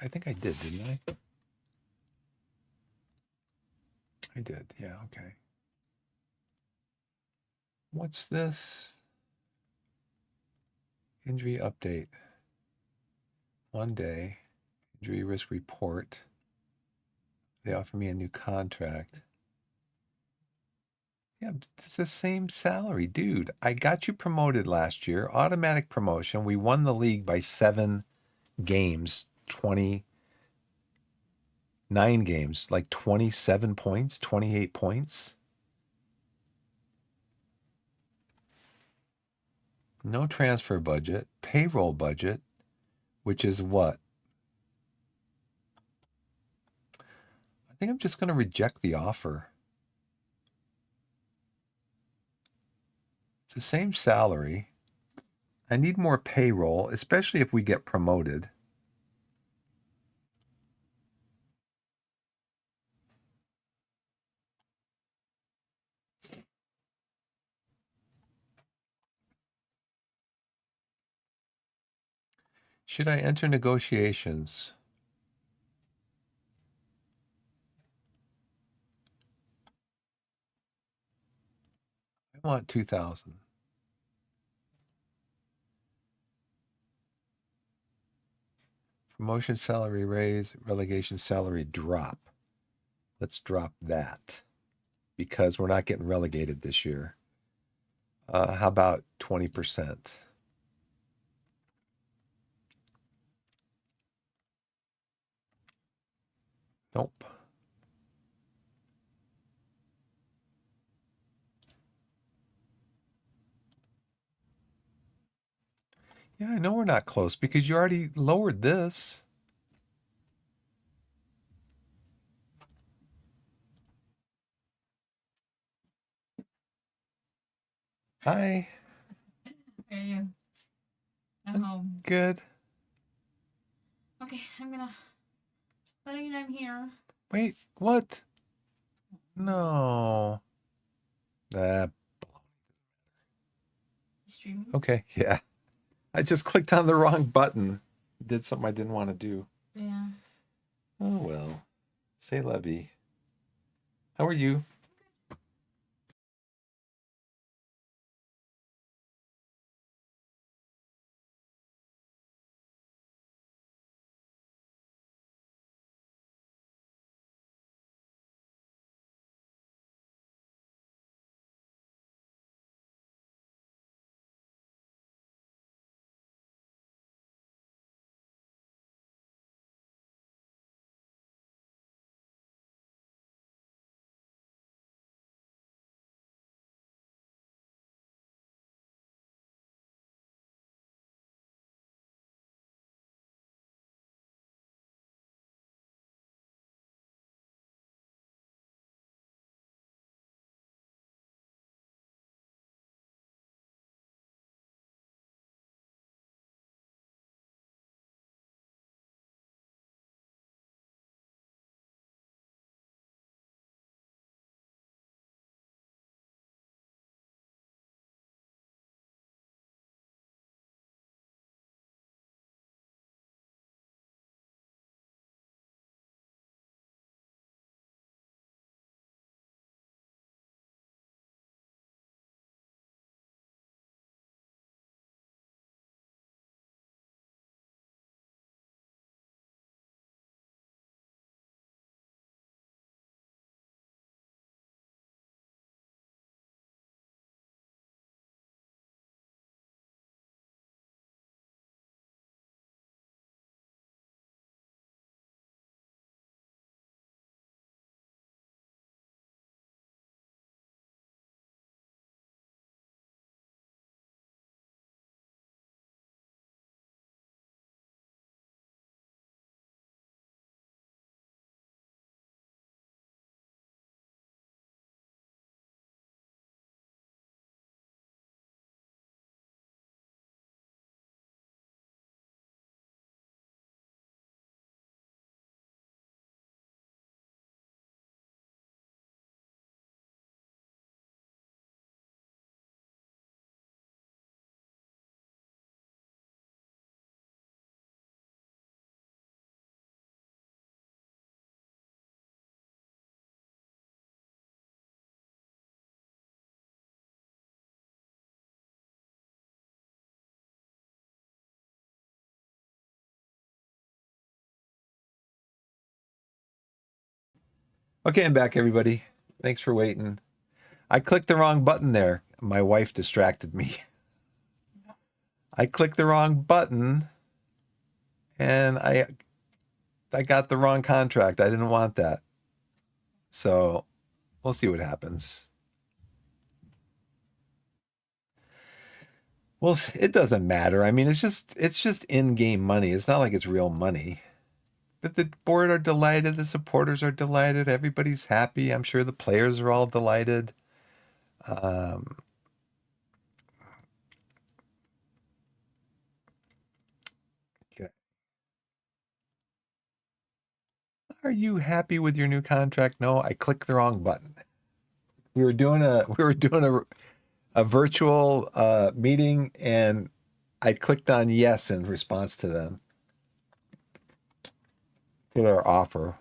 S1: I think I did, didn't I? I did, yeah, okay. What's this? Injury update. 1 day. Injury risk report. They offer me a new contract. Yeah, it's the same salary. Dude, I got you promoted last year. Automatic promotion. We won the league by 7 games, 29 games, like 27 points, 28 points. No transfer budget, payroll budget, which is what? I think I'm just going to reject the offer. It's the same salary. I need more payroll, especially if we get promoted. Should I enter negotiations? I want 2,000. Promotion salary raise, relegation salary drop. Let's drop that because we're not getting relegated this year. How about 20%? Nope. Yeah, I know we're not close because you already lowered this. Hi.
S2: How are you? I'm home.
S1: Good.
S2: Okay, I'm gonna let you know I'm here.
S1: Wait, what? No. Uh,
S2: Streaming?
S1: okay, yeah. I just clicked on the wrong button. Did something I didn't want to do.
S2: Yeah.
S1: Oh well. Say la vie. How are you? Okay, I'm back, everybody. Thanks for waiting. I clicked the wrong button there. My wife distracted me. I clicked the wrong button and I got the wrong contract. I didn't want that. So we'll see what happens. Well, it doesn't matter. I mean, it's just in-game money. It's not like it's real money. But the board are delighted, the supporters are delighted, everybody's happy. I'm sure the players are all delighted. Um, okay. Are you happy with your new contract? No, I clicked the wrong button. We were doing a virtual meeting, and I clicked on yes in response to them to their offer.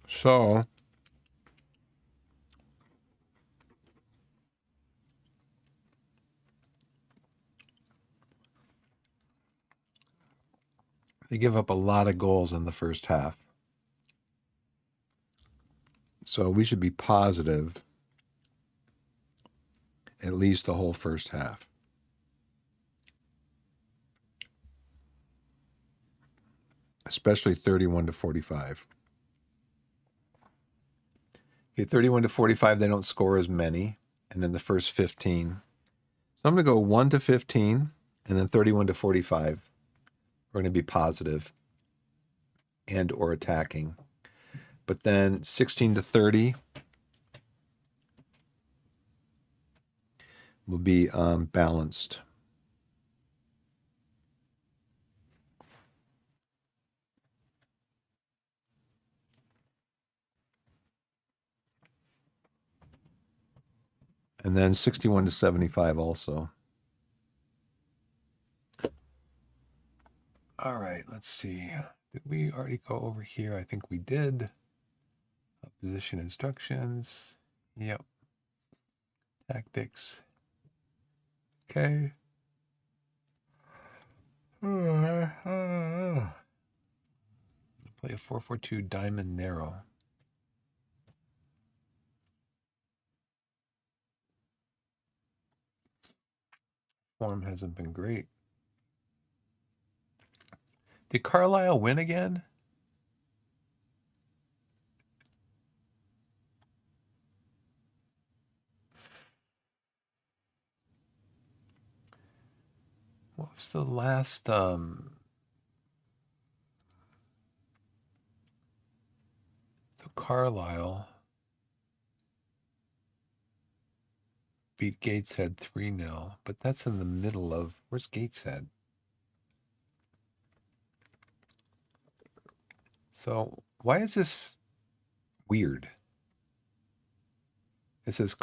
S1: So they give up a lot of goals in the first half. So we should be positive. at least the whole first half. Especially 31 to 45. Okay, 31 to 45, they don't score as many. And then the first 15. So I'm going to go 1 to 15, and then 31 to 45. We're going to be positive and or attacking. But then 16 to 30 will be balanced. And then 61 to 75 also. All right, let's see. Did we already go over here? I think we did. Position instructions. Yep. Tactics. Okay. Play a 4-4-2 diamond narrow. Form hasn't been great. Did Carlisle win again? What was the last so Carlisle beat Gateshead 3-0, but that's in the middle of, where's Gateshead? So why is this weird? It says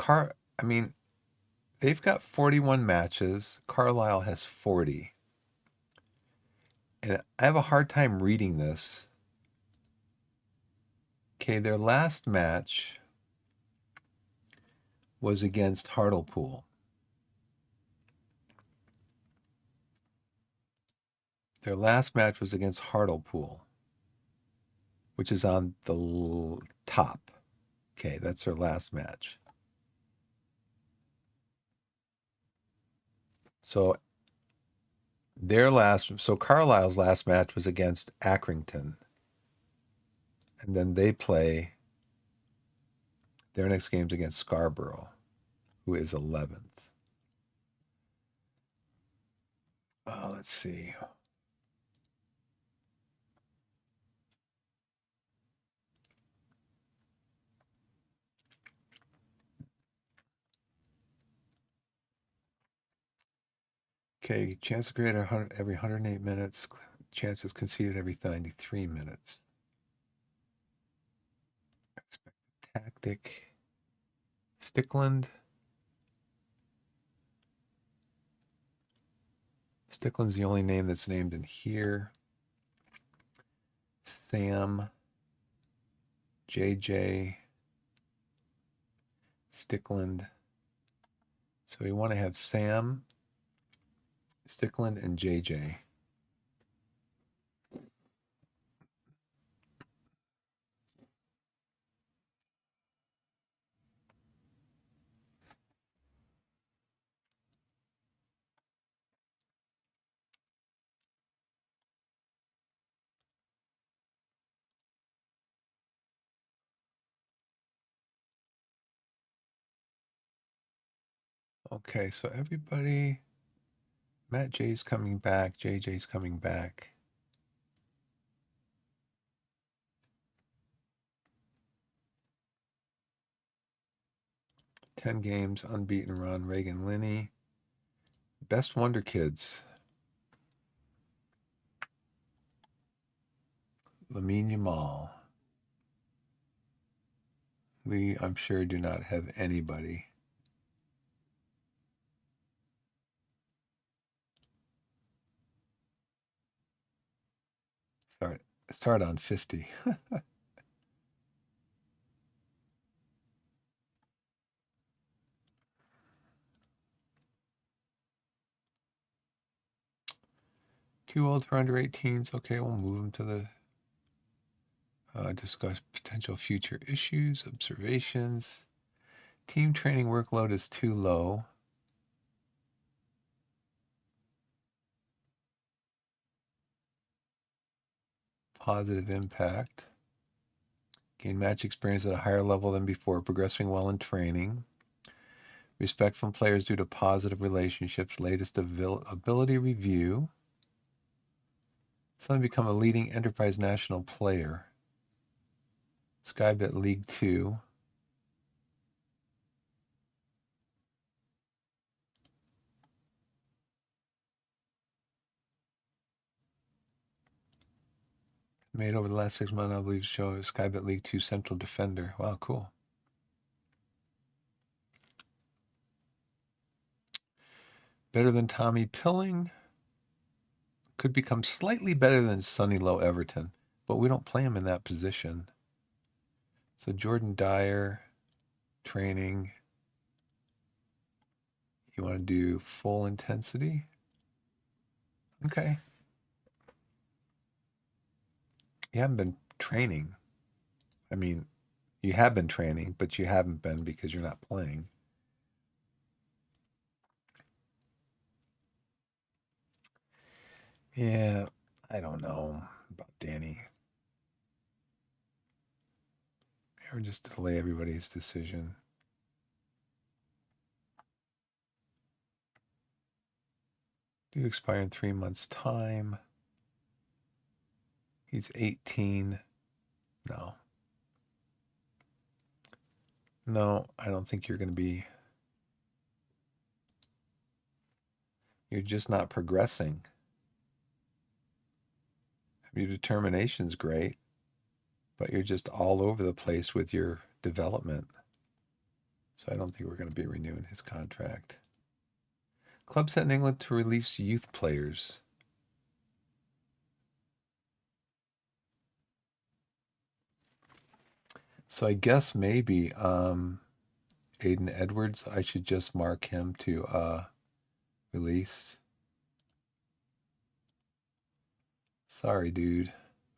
S1: they've got 41 matches. Carlisle has 40. And I have a hard time reading this. Okay, their last match was against Hartlepool. Their last match was against Hartlepool, which is on the top. Okay, that's their last match. So Carlisle's last match was against Accrington. And then they play their next game's against Scarborough, who is 11th. Let's see. Okay, chances created every 108 minutes. Chances conceded every 93 minutes. Expected tactic. Stickland. Stickland's the only name that's named in here. Sam. JJ. Stickland. So we want to have Sam, Stickland, and JJ. Okay, so everybody, Matt J's coming back, JJ's coming back. 10 games, unbeaten run, Reagan Linney. Best Wonder Kids. Lamine Yamal. We, I'm sure, do not have anybody. Start on 50. Too old for under 18s. Okay, we'll move them to the discuss potential future issues, observations. Team training workload is too low. Positive impact. Gain match experience at a higher level than before, progressing well in training. Respect from players due to positive relationships. Latest ability review. Suddenly become a leading enterprise national player. Skybet League 2. Made over the last 6 months, I believe, show Skybet League 2 central defender. Wow, cool. Better than Tommy Pilling. Could become slightly better than Sonny Low Everton, but we don't play him in that position. So Jordan Dyer, training. You want to do full intensity? Okay. You haven't been training. I mean, you have been training, but you haven't been because you're not playing. Yeah, I don't know about Danny. Or just delay everybody's decision. Due to expire in 3 months' time. He's 18. No. No, I don't think you're going to be. You're just not progressing. Your determination's great, but you're just all over the place with your development. So I don't think we're going to be renewing his contract. Club set in England to release youth players. So I guess maybe Aiden Edwards, I should just mark him to release. Sorry, dude.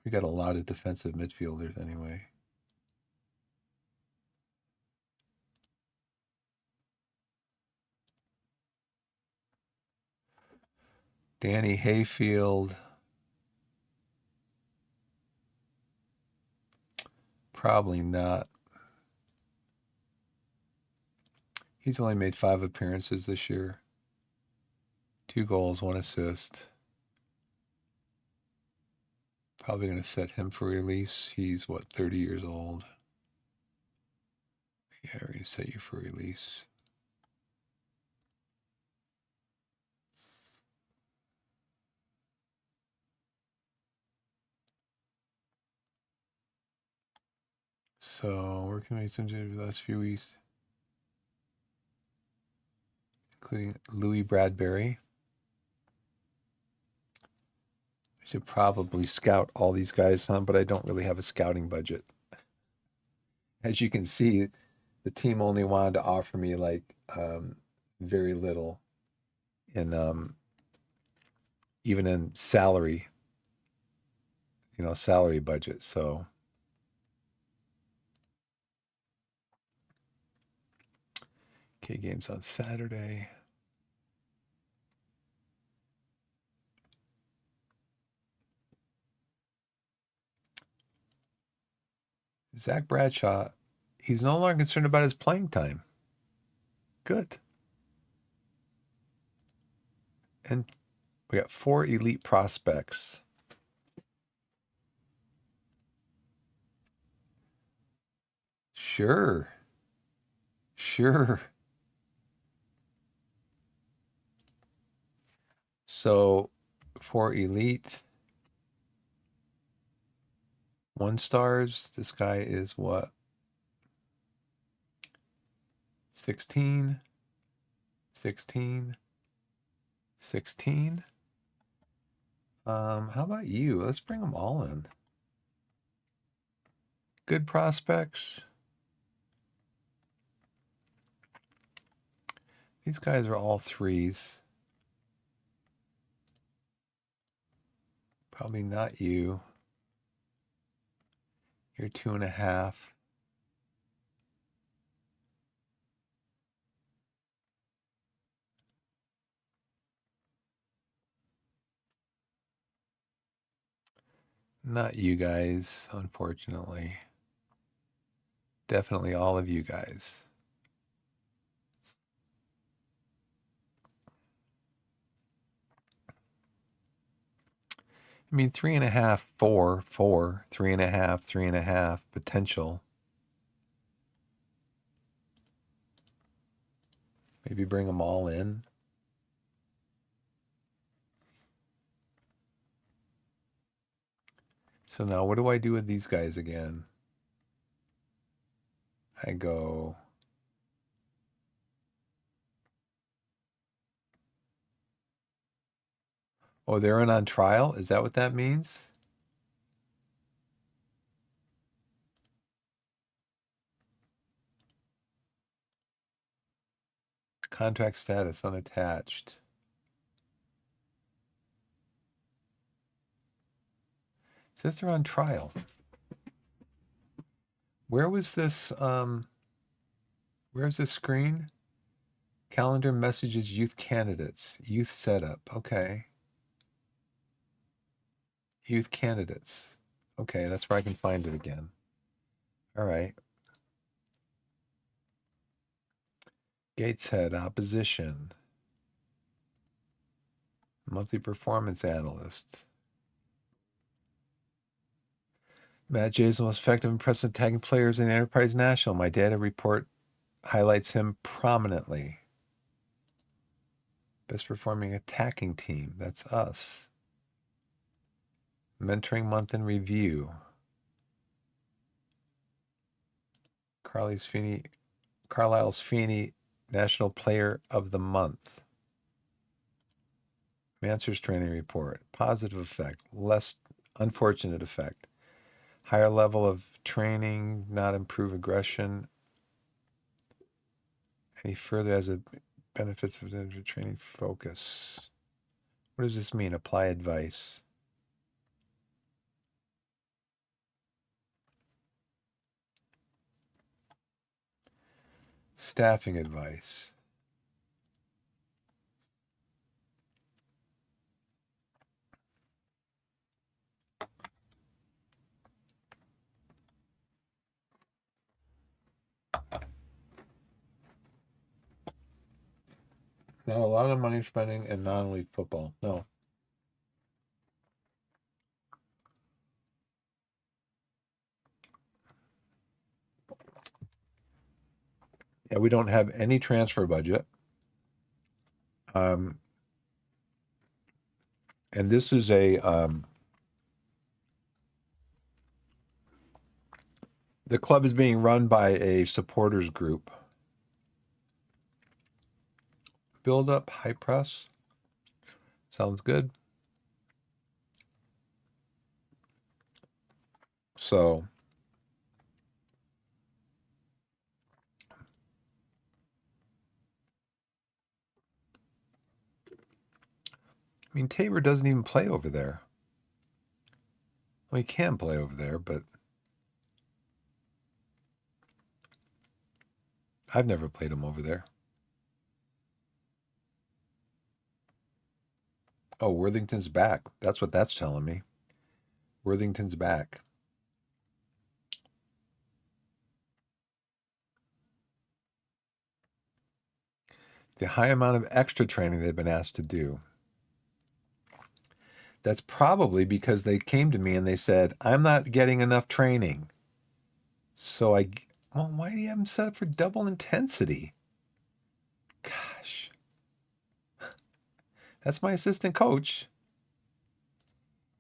S1: We got a lot of defensive midfielders anyway. Danny Hayfield. Probably not. He's only made 5 appearances this year. 2 goals, 1 assist. Probably going to set him for release. He's, 30 years old? Yeah, we're going to set you for release. So, working on some the last few weeks, including Louis Bradbury. I should probably scout all these guys, but I don't really have a scouting budget. As you can see, the team only wanted to offer me very little in even in salary, salary budget. So okay, games on Saturday. Zach Bradshaw, he's no longer concerned about his playing time. Good. And we got 4 elite prospects. Sure. So 4 elite 1 stars. This guy is what? 16. How about you? Let's bring them all in. Good prospects. These guys are all 3s. Probably not you. You're 2.5. Not you guys, unfortunately. Definitely all of you guys. I mean, 3.5, 4, 4, 3.5, 3.5, potential. Maybe bring them all in. So now what do I do with these guys again? I go... Oh, they're in on trial? Is that what that means? Contract status unattached. It says they're on trial. Where was this? Where's the screen? Calendar messages, youth candidates, youth setup. Okay. Youth candidates. Okay, that's where I can find it again. All right. Gateshead, opposition. Monthly performance analyst. Matt Jay is the most effective and impressive tagging players in the Enterprise National. My data report highlights him prominently. Best performing attacking team. That's us. Mentoring month in review. Carly's Feeney, Carlisle's Feeney National Player of the Month. Mansers training report. Positive effect. Less unfortunate effect. Higher level of training, not improve aggression. Any further as a benefits of training focus. What does this mean? Apply advice. Staffing advice. Not a lot of money spending in non-league football. No. Yeah, we don't have any transfer budget. And this is a the club is being run by a supporters group. Build up, high press. Sounds good. So I mean, Tabor doesn't even play over there. Well, he can play over there, but I've never played him over there. Oh, Worthington's back. That's what that's telling me. Worthington's back. The high amount of extra training they've been asked to do. That's probably because they came to me and they said, I'm not getting enough training. So well, why do you have them set up for double intensity? Gosh. That's my assistant coach.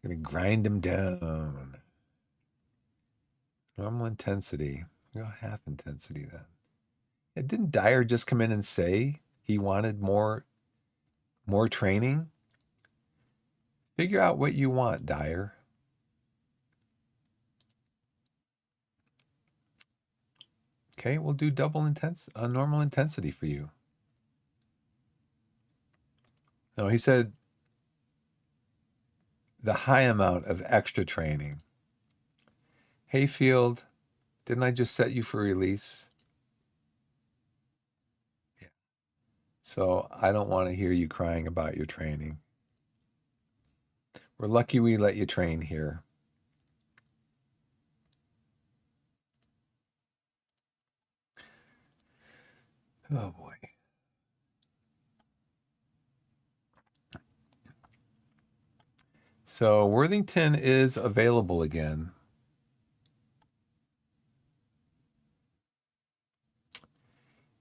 S1: I'm going to grind him down. Normal intensity. Go half intensity then. Yeah, didn't Dyer just come in and say he wanted more training? Figure out what you want, Dyer. Okay, we'll do normal intensity for you. No, he said the high amount of extra training. Hayfield, didn't I just set you for release? Yeah. So I don't want to hear you crying about your training. We're lucky we let you train here. Oh boy. So Worthington is available again.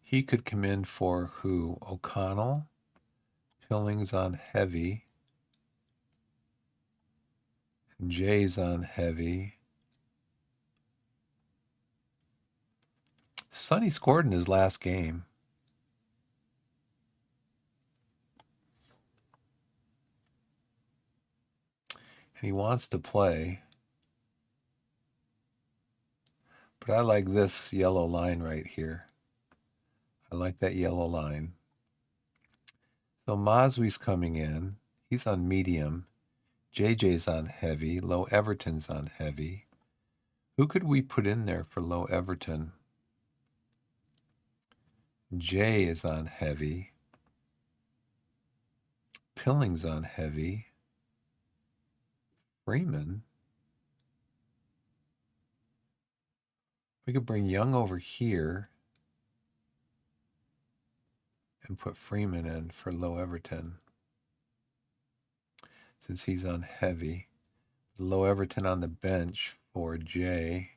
S1: He could come in for who? O'Connell. Fillings on heavy. Jay's on heavy. Sonny scored in his last game. And he wants to play. But I like this yellow line right here. I like that yellow line. So Maswi's coming in. He's on medium. JJ's on heavy. Low Everton's on heavy. Who could we put in there for Low Everton? Jay is on heavy. Pilling's on heavy. Freeman. We could bring Young over here and put Freeman in for Low Everton since he's on heavy. Low Everton on the bench for Jay.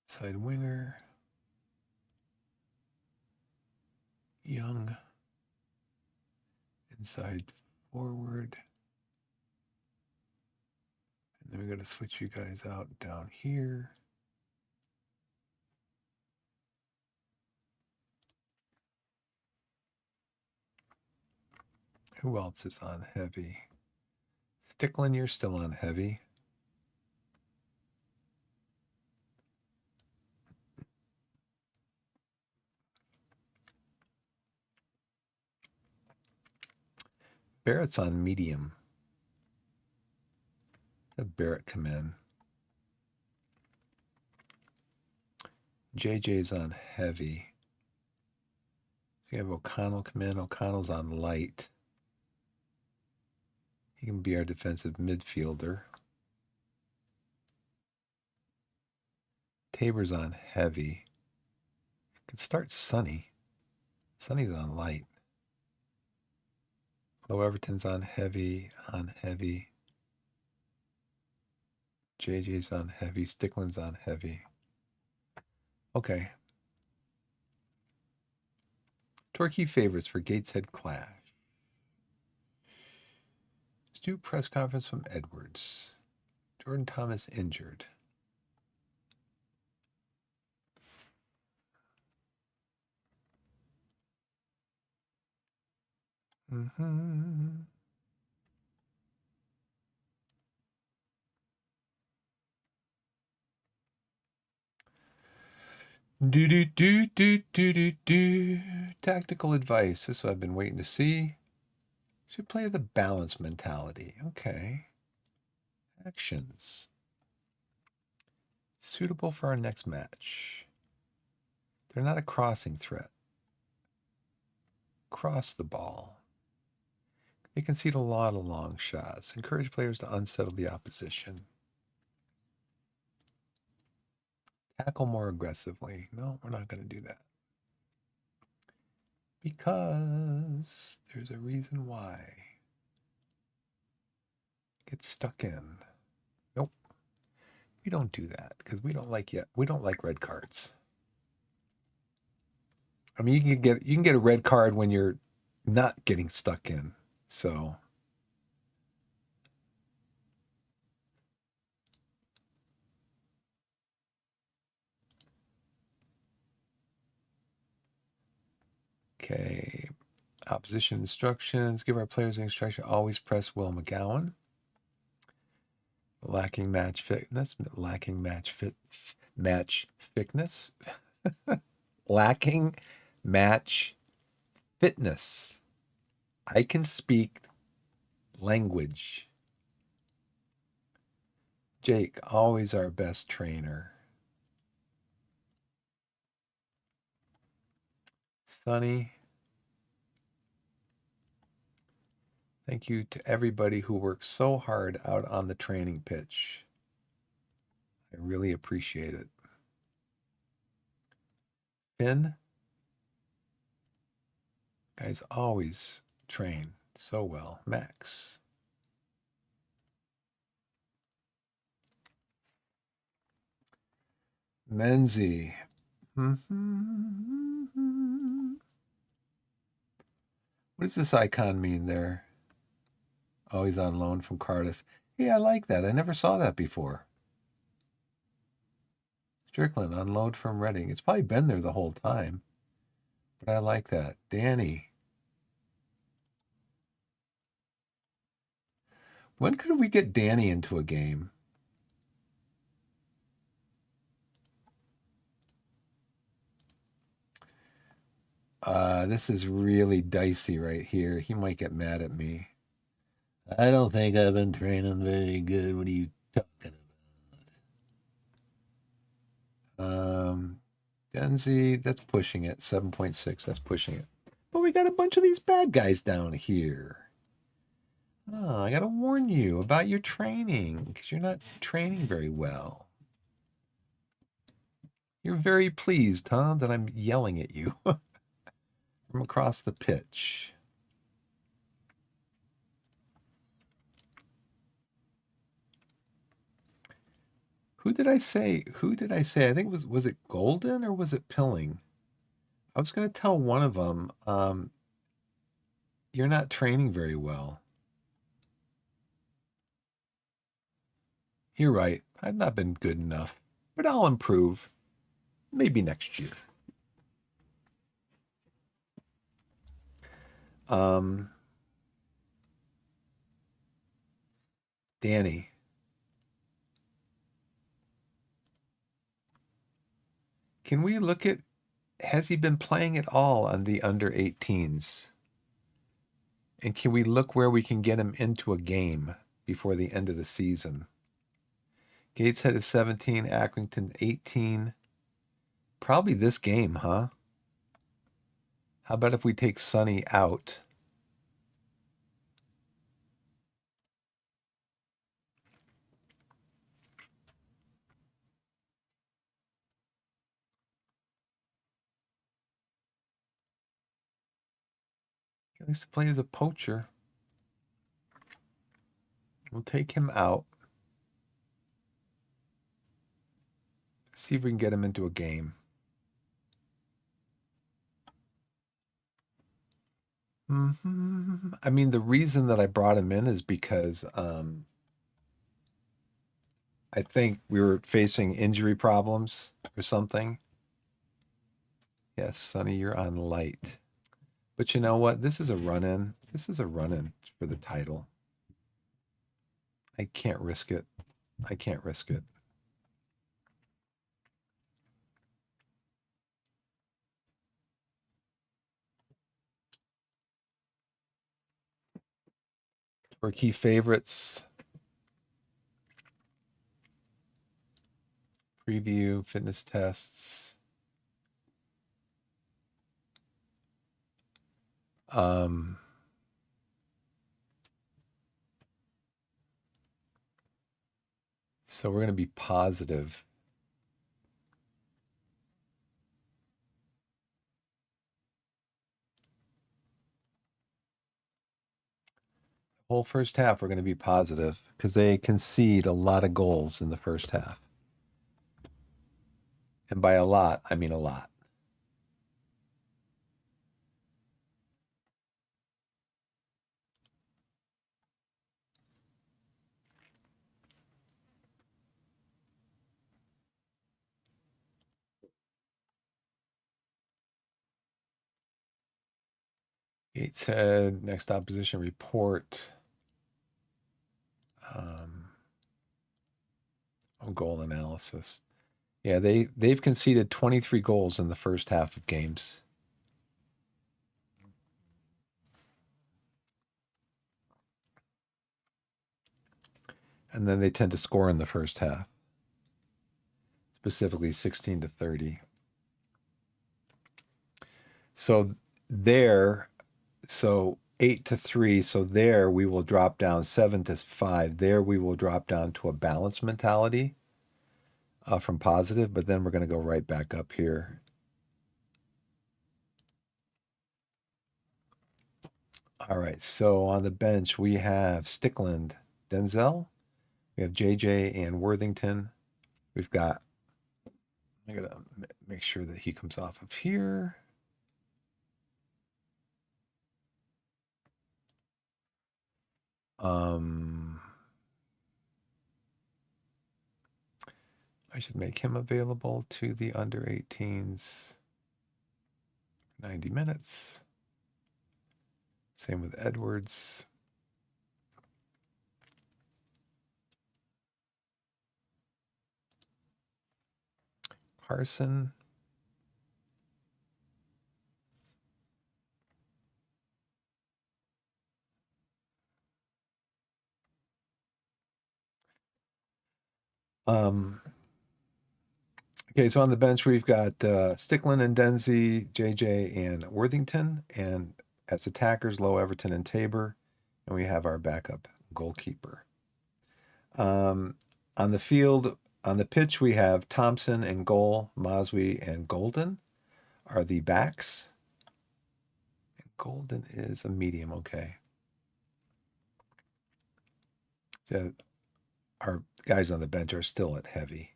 S1: Side winger. Young. Inside forward. And then we got to switch you guys out down here. Who else is on heavy? Sticklin, you're still on heavy. Barrett's on medium. Let Barrett come in. JJ's on heavy. So you have O'Connell come in. O'Connell's on light. He can be our defensive midfielder. Tabor's on heavy. Could start Sonny. Sonny's on light. Low Everton's on heavy. JJ's on heavy. Sticklin's on heavy. Okay. Torquay favorites for Gateshead clash. Stu press conference from Edwards. Jordan Thomas injured. Mm-hmm. Do. Tactical advice. This is what I've been waiting to see. Should play the balance mentality. Okay. Actions. Suitable for our next match. They're not a crossing threat. Cross the ball. They concede a lot of long shots. Encourage players to unsettle the opposition. Tackle more aggressively. No, we're not going to do that. Because there's a reason why. Get stuck in. Nope. We don't do that because we don't like red cards. I mean, you can get a red card when you're not getting stuck in. So okay. Opposition instructions. Give our players the instruction. Always press Will McGowan. Lacking match fitness. Lacking match fitness. Lacking match fitness. I can speak language. Jake, always our best trainer. Sonny. Thank you to everybody who works so hard out on the training pitch. I really appreciate it. Finn, guys always train so well. Max. Menzie. What does this icon mean there? Oh, he's on loan from Cardiff. Hey, I like that. I never saw that before. Strickland on loan from Reading. It's probably been there the whole time, but I like that. Danny. When could we get Danny into a game? This is really dicey right here. He might get mad at me. I don't think I've been training very good. What are you talking about? Denzi, that's pushing it. 7.6, that's pushing it. But we got a bunch of these bad guys down here. Oh, I gotta warn you about your training because you're not training very well. You're very pleased, huh, that I'm yelling at you from across the pitch. Who did I say? I think was it Golden or was it Pilling? I was going to tell one of them, you're not training very well. You're right. I've not been good enough, but I'll improve. Maybe next year. Danny. Can we look at, has he been playing at all on the under 18s? And can we look where we can get him into a game before the end of the season? Gateshead is 17, Accrington 18. Probably this game, huh? How about if we take Sonny out? He likes to play as a poacher. We'll take him out. See if we can get him into a game. I mean, the reason that I brought him in is because I think we were facing injury problems or something. Yes, Sonny, you're on light. But you know what? This is a run-in. This is a run-in for the title. I can't risk it. I can't risk it. For key favorites, preview, fitness tests. So we're going to be positive. Whole first half, we're going to be positive because they concede a lot of goals in the first half. And by a lot, I mean a lot. Gateshead, next opposition report. Goal analysis. Yeah, they've conceded 23 goals in the first half of games. And then they tend to score in the first half. Specifically 16 to 30. So 8-3. So there we will drop down 7-5. There we will drop down to a balanced mentality from positive, but then we're going to go right back up here. All right, so on the bench we have Stickland, Denzel, we have JJ and Worthington. We've got, I gotta make sure that he comes off of here. I should make him available to the under 18s. 90 minutes. Same with Edwards. Carson. Okay, so on the bench we've got Stickland and Denzi, JJ and Worthington, and as attackers, Low, Everton, and Tabor, and we have our backup goalkeeper. On the field, on the pitch, we have Thompson and goal, Maswi and Golden are the backs. And Golden is a medium, okay. So our guys on the bench are still at heavy.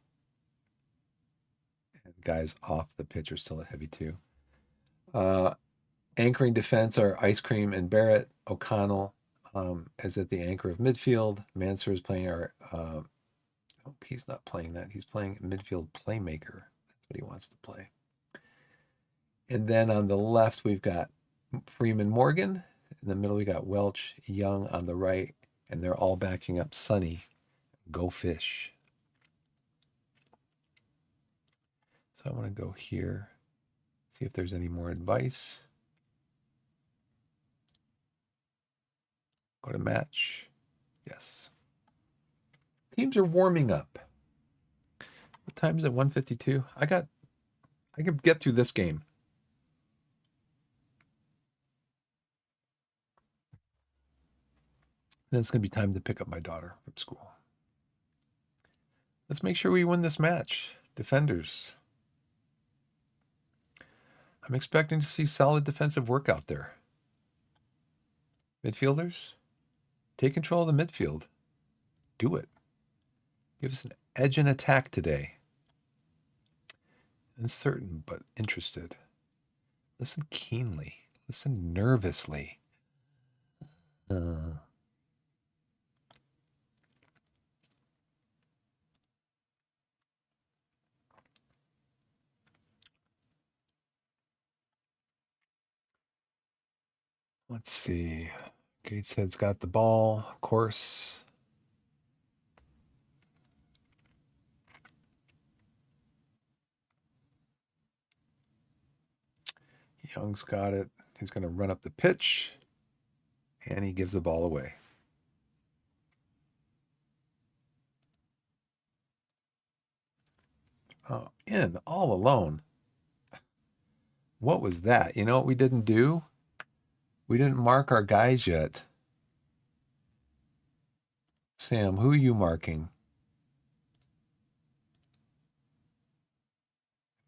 S1: And guys off the pitch are still at heavy too. Anchoring defense are Ice Cream and Barrett. O'Connell is at the anchor of midfield. Mansur is playing our. He's not playing that. He's playing midfield playmaker. That's what he wants to play. And then on the left, we've got Freeman Morgan. In the middle, we got Welch, Young on the right, and they're all backing up Sonny. Go Fish. So I want to go here, see if there's any more advice. Go to match. Yes. Teams are warming up. What time is it? 1:52. I can get through this game. Then it's going to be time to pick up my daughter from school. Let's make sure we win this match. Defenders. I'm expecting to see solid defensive work out there. Midfielders, take control of the midfield. Do it. Give us an edge in attack today. Uncertain but interested. Listen keenly. Listen nervously. Let's see. Gateshead's got the ball, of course. Young's got it. He's going to run up the pitch, and he gives the ball away. Oh, in all alone. What was that? You know what we didn't do? We didn't mark our guys yet. Sam, who are you marking?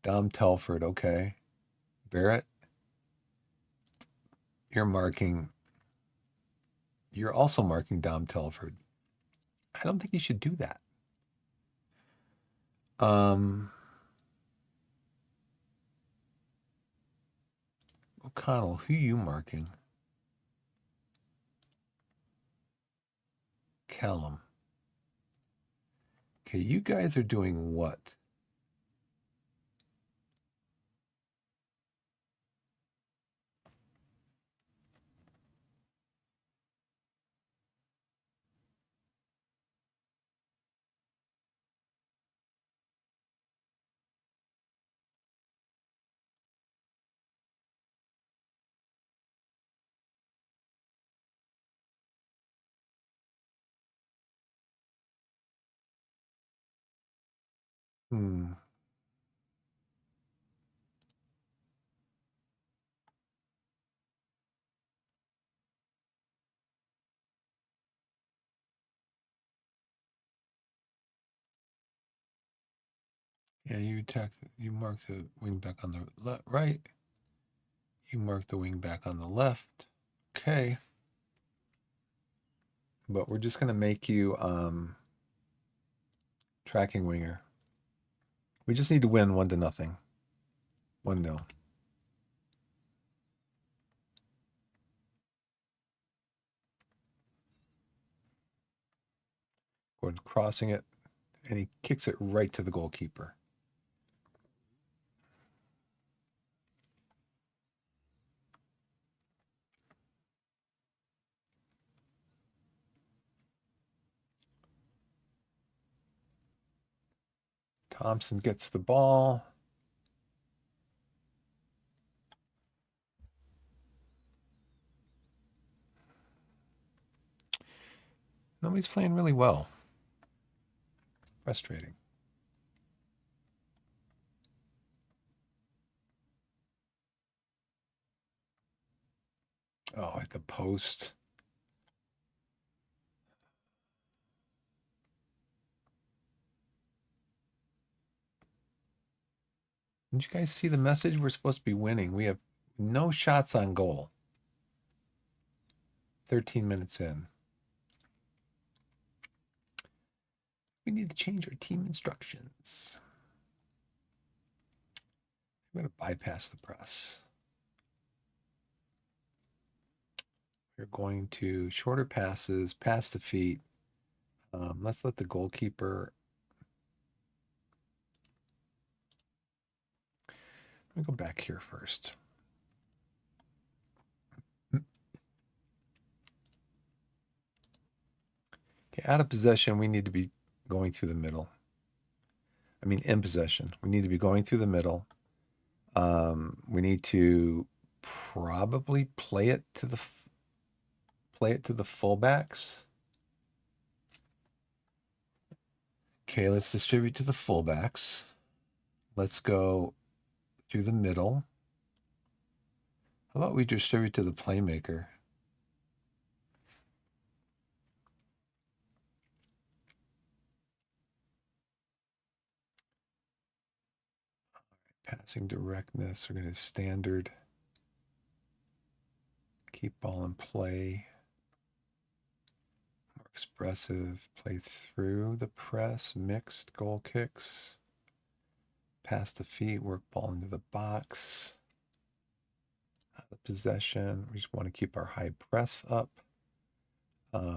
S1: Dom Telford, okay. Barrett, you're also marking Dom Telford. I don't think you should do that. O'Connell, who are you marking? Callum. Okay, you guys are doing what? Yeah, you mark the wing back on the right. You mark the wing back on the left. Okay. But we're just going to make you tracking winger. We just need to win 1-0. 1-0. Gordon crossing it, and he kicks it right to the goalkeeper. Thompson gets the ball. Nobody's playing really well. Frustrating. Oh, at the post. Did you guys see the message? We're supposed to be winning. We have no shots on goal. 13 minutes in. We need to change our team instructions. I'm going to bypass the press. We're going to shorter passes, pass the feet. Let's let the goalkeeper. Let me go back here first. Okay, out of possession, we need to be going through the middle. I mean, in possession, we need to be going through the middle. We need to probably play it to the fullbacks. Okay, let's distribute to the fullbacks. Let's go through the middle. How about we distribute to the playmaker? Passing directness, we're going to standard. Keep ball in play. More expressive. Play through the press. Mixed goal kicks. Pass the feet. Work ball into the box. Out of possession. We just want to keep our high press up. What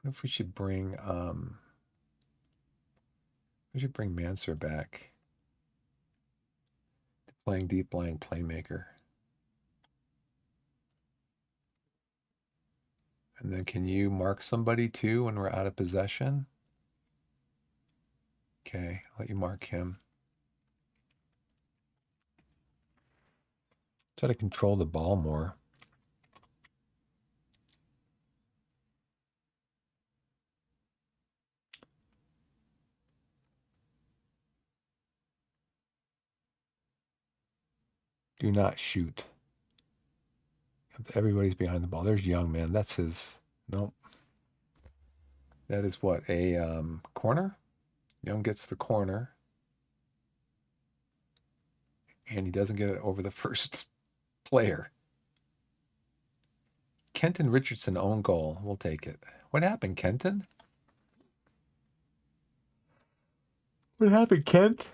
S1: if we should bring Mansur back to playing deep lying playmaker. And then can you mark somebody too when we're out of possession? Okay, I'll let you mark him. Try to control the ball more. Do not shoot. Everybody's behind the ball. There's Young, man. That's his. Nope. That is what? A corner? Young gets the corner. And he doesn't get it over the first player. Kenton Richardson own goal. We'll take it. What happened, Kenton? What happened, Kent?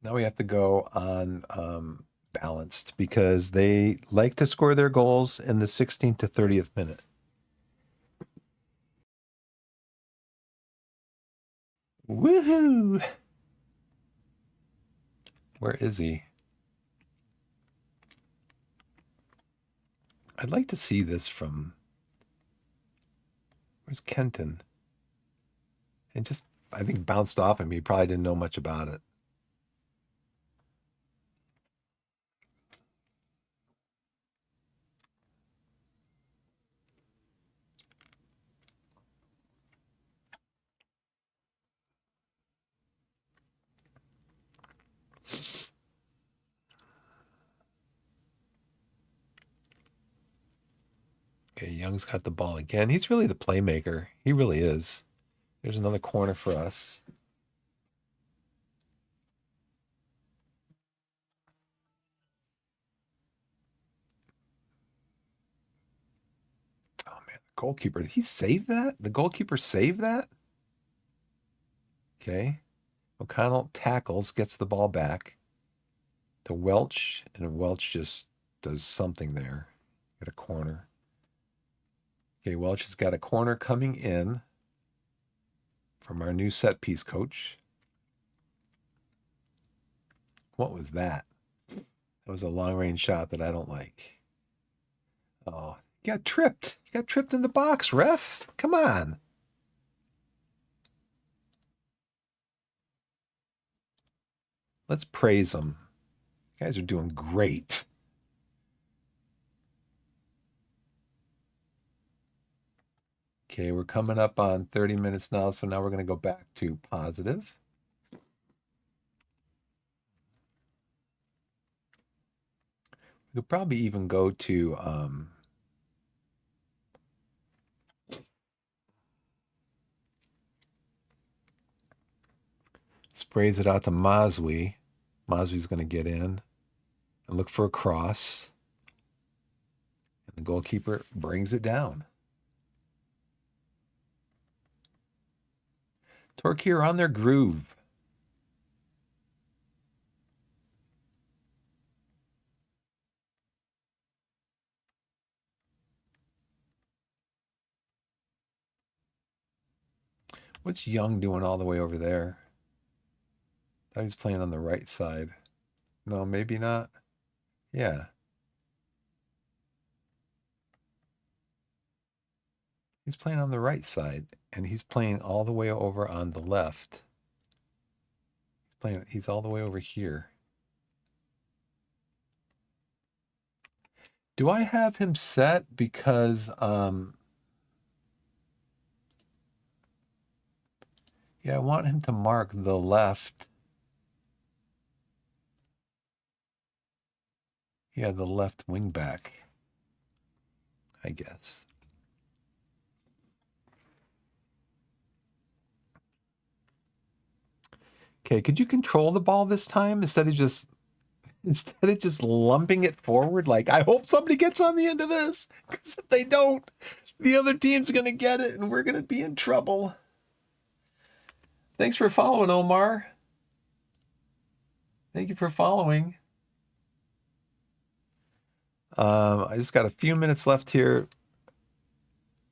S1: Now we have to go on balanced because they like to score their goals in the 16th to 30th minute. Woohoo! Where is he? I'd like to see this from. Where's Kenton? And just, I think, bounced off him. He probably didn't know much about it. Okay, Young's got the ball again. He's really the playmaker. He really is. There's another corner for us. Oh, man, the goalkeeper. Did he save that? The goalkeeper saved that? Okay. O'Connell tackles, gets the ball back to Welch, and Welch just does something there. Get a corner. Okay, Welch has got a corner coming in from our new set piece coach. What was that? That was a long range shot that I don't like. Oh, you got tripped. You got tripped in the box, ref. Come on. Let's praise them. You guys are doing great. Okay, we're coming up on 30 minutes now, so now we're going to go back to positive. We could probably even go to sprays it out to Maswi. Maswi's going to get in and look for a cross. And the goalkeeper brings it down. Torquay are on their groove. What's Young doing all the way over there? Thought he was playing on the right side. No, maybe not. Yeah. He's playing on the right side, and he's playing all the way over on the left. He's all the way over here. Do I have him set because yeah, I want him to mark the left. Yeah, the left wing back, I guess. Okay, could you control the ball this time instead of just lumping it forward? Like, I hope somebody gets on the end of this, because if they don't, the other team's going to get it and we're going to be in trouble. Thanks for following, Omar. Thank you for following. I just got a few minutes left here.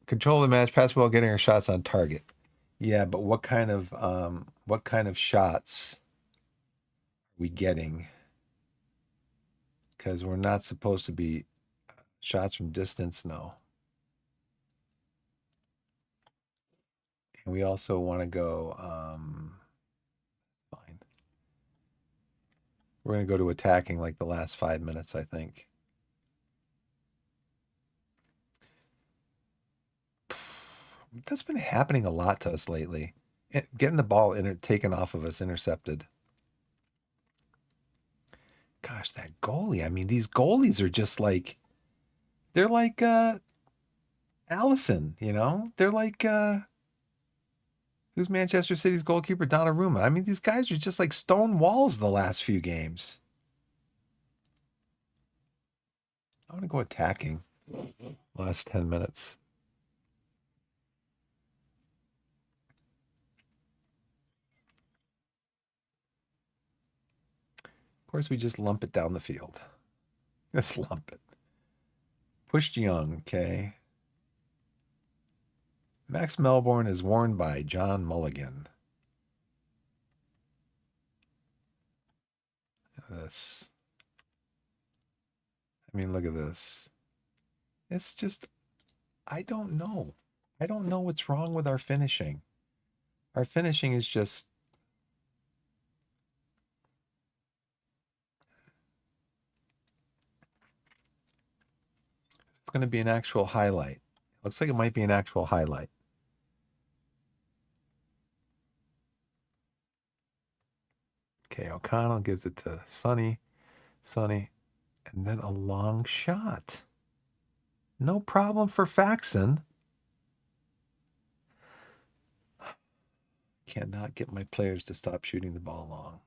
S1: Control the match, pass the ball, getting our shots on target. Yeah, but what kind of shots are we getting? Because we're not supposed to be shots from distance, no. And we also want to go fine. We're going to go to attacking like the last 5 minutes, I think. That's been happening a lot to us lately. Getting the ball taken off of us, intercepted. Gosh, that goalie. I mean, these goalies are just like, they're like Allison, you know? They're like who's Manchester City's goalkeeper? Donnarumma. I mean, these guys are just like stone walls the last few games. I want to go attacking. Last 10 minutes. Of course, we just lump it down the field. Just lump it. Pushed Young, okay. Max Melbourne is worn by John Mulligan. This. I mean, look at this. It's just, I don't know. I don't know what's wrong with our finishing. Our finishing is just, it's going to be an actual highlight. Looks like it might be an actual highlight. Okay, O'Connell gives it to Sonny, and then a long shot. No problem for Faxon. Cannot get my players to stop shooting the ball long.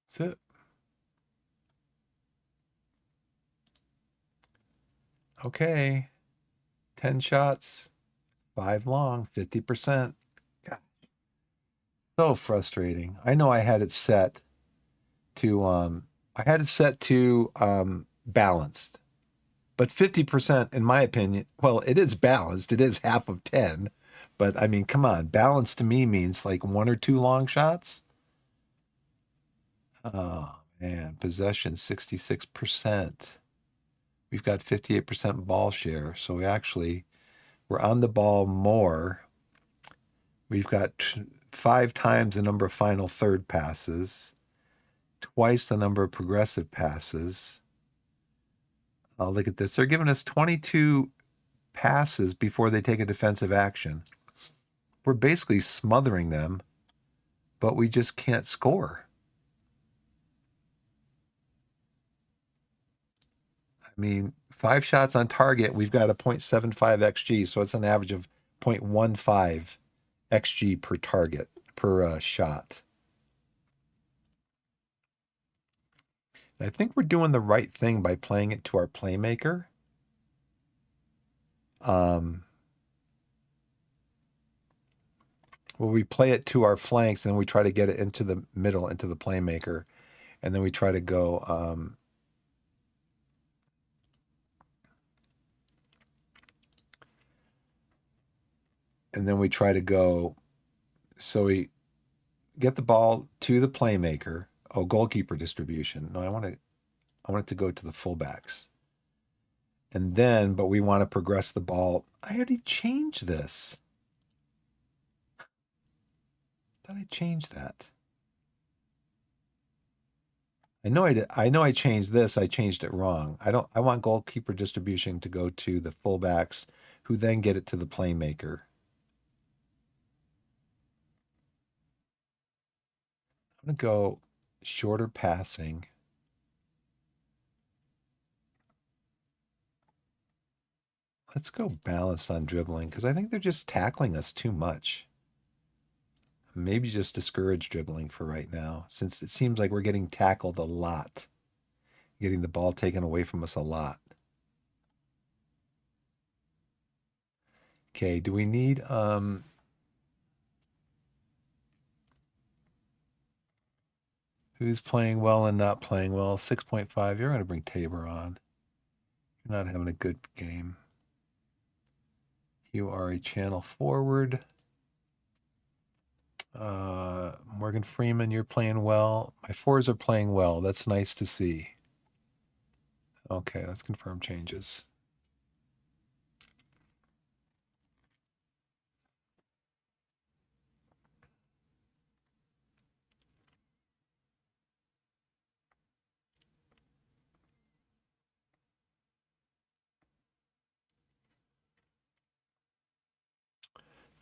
S1: That's it. Okay. 10 shots, 5 long, 50%. God, so frustrating. I know I had it set to balanced. But 50%, in my opinion, well, it is balanced. It is half of 10. But I mean, come on. Balanced to me means like 1 or 2 long shots. Oh, man. Possession, 66%. We've got 58% ball share. So we're on the ball more. We've got 5 times the number of final third passes, twice the number of progressive passes. Oh, look at this. They're giving us 22 passes before they take a defensive action. We're basically smothering them, but we just can't score. I mean, 5 shots on target, we've got a 0.75 xG, so it's an average of 0.15 xG per target, per shot. And I think we're doing the right thing by playing it to our playmaker. Well, we play it to our flanks, and then we try to get it into the middle, into the playmaker, and then we try to go so we get the ball to the playmaker. Oh, goalkeeper distribution. No, I want it to go to the fullbacks. And then, but we want to progress the ball. I already changed this. Thought I changed that. I know I did. I know I changed this. I changed it wrong. I want goalkeeper distribution to go to the fullbacks, who then get it to the playmaker. I'm going to go shorter passing. Let's go balanced on dribbling, because I think they're just tackling us too much. Maybe just discourage dribbling for right now, since it seems like we're getting tackled a lot. Getting the ball taken away from us a lot. Okay, do we need who's playing well and not playing well? 6.5. You're going to bring Tabor on. You're not having a good game. You are a channel forward. Morgan Freeman, you're playing well. My 4s are playing well. That's nice to see. Okay, let's confirm changes.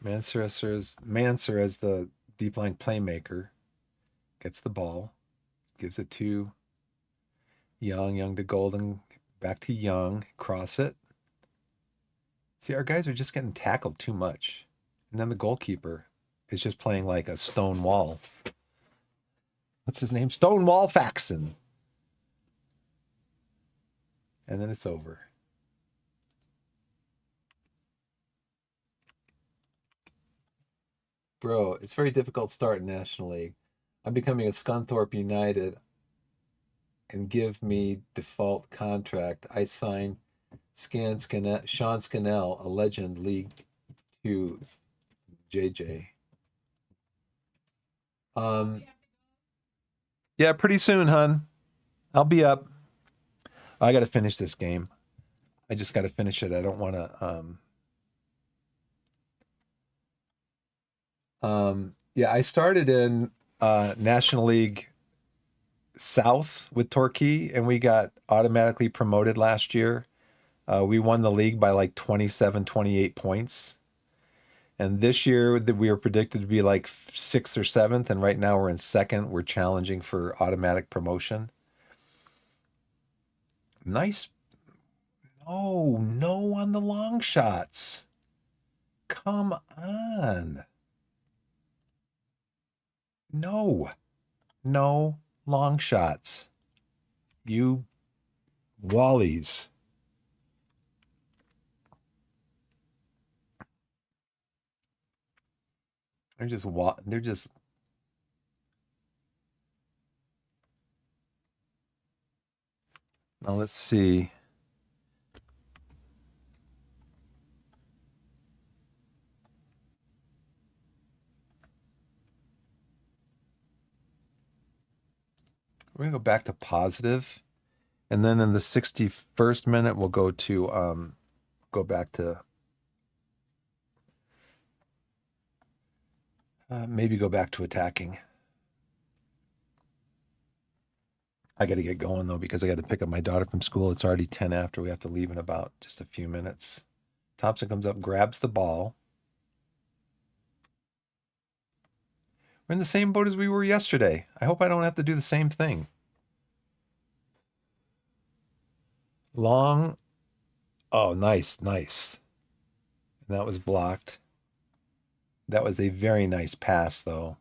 S1: Mansur as the deep line playmaker gets the ball, gives it to Young to Golden, back to Young, cross it. See, our guys are just getting tackled too much. And then the goalkeeper is just playing like a stone wall. What's his name? Stonewall Faxon. And then it's over. Bro, it's very difficult to start in National League. I'm becoming a Scunthorpe United, and give me default contract. I sign Sean Scannell, a legend, League 2 JJ. Yeah, pretty soon, hun. I'll be up. I got to finish this game. I just got to finish it. I don't want to yeah, I started in National League South with Torquay, and we got automatically promoted last year. We won the league by like 27, 28 points. And this year that we were predicted to be like sixth or seventh, and right now we're in second. We're challenging for automatic promotion. Nice. Oh, no on the long shots. Come on. No. No long shots. You Wallies. They're just now let's see. We're gonna go back to positive, and then in the 61st minute we'll go to go back to maybe go back to attacking. I got to get going though because I got to pick up my daughter from school. It's already 10 after. We have to leave in about just a few minutes. Thompson comes up, grabs the ball. We're in the same boat as we were yesterday. I hope I don't have to do the same thing. Long. Oh, nice, nice. And that was blocked. That was a very nice pass, though.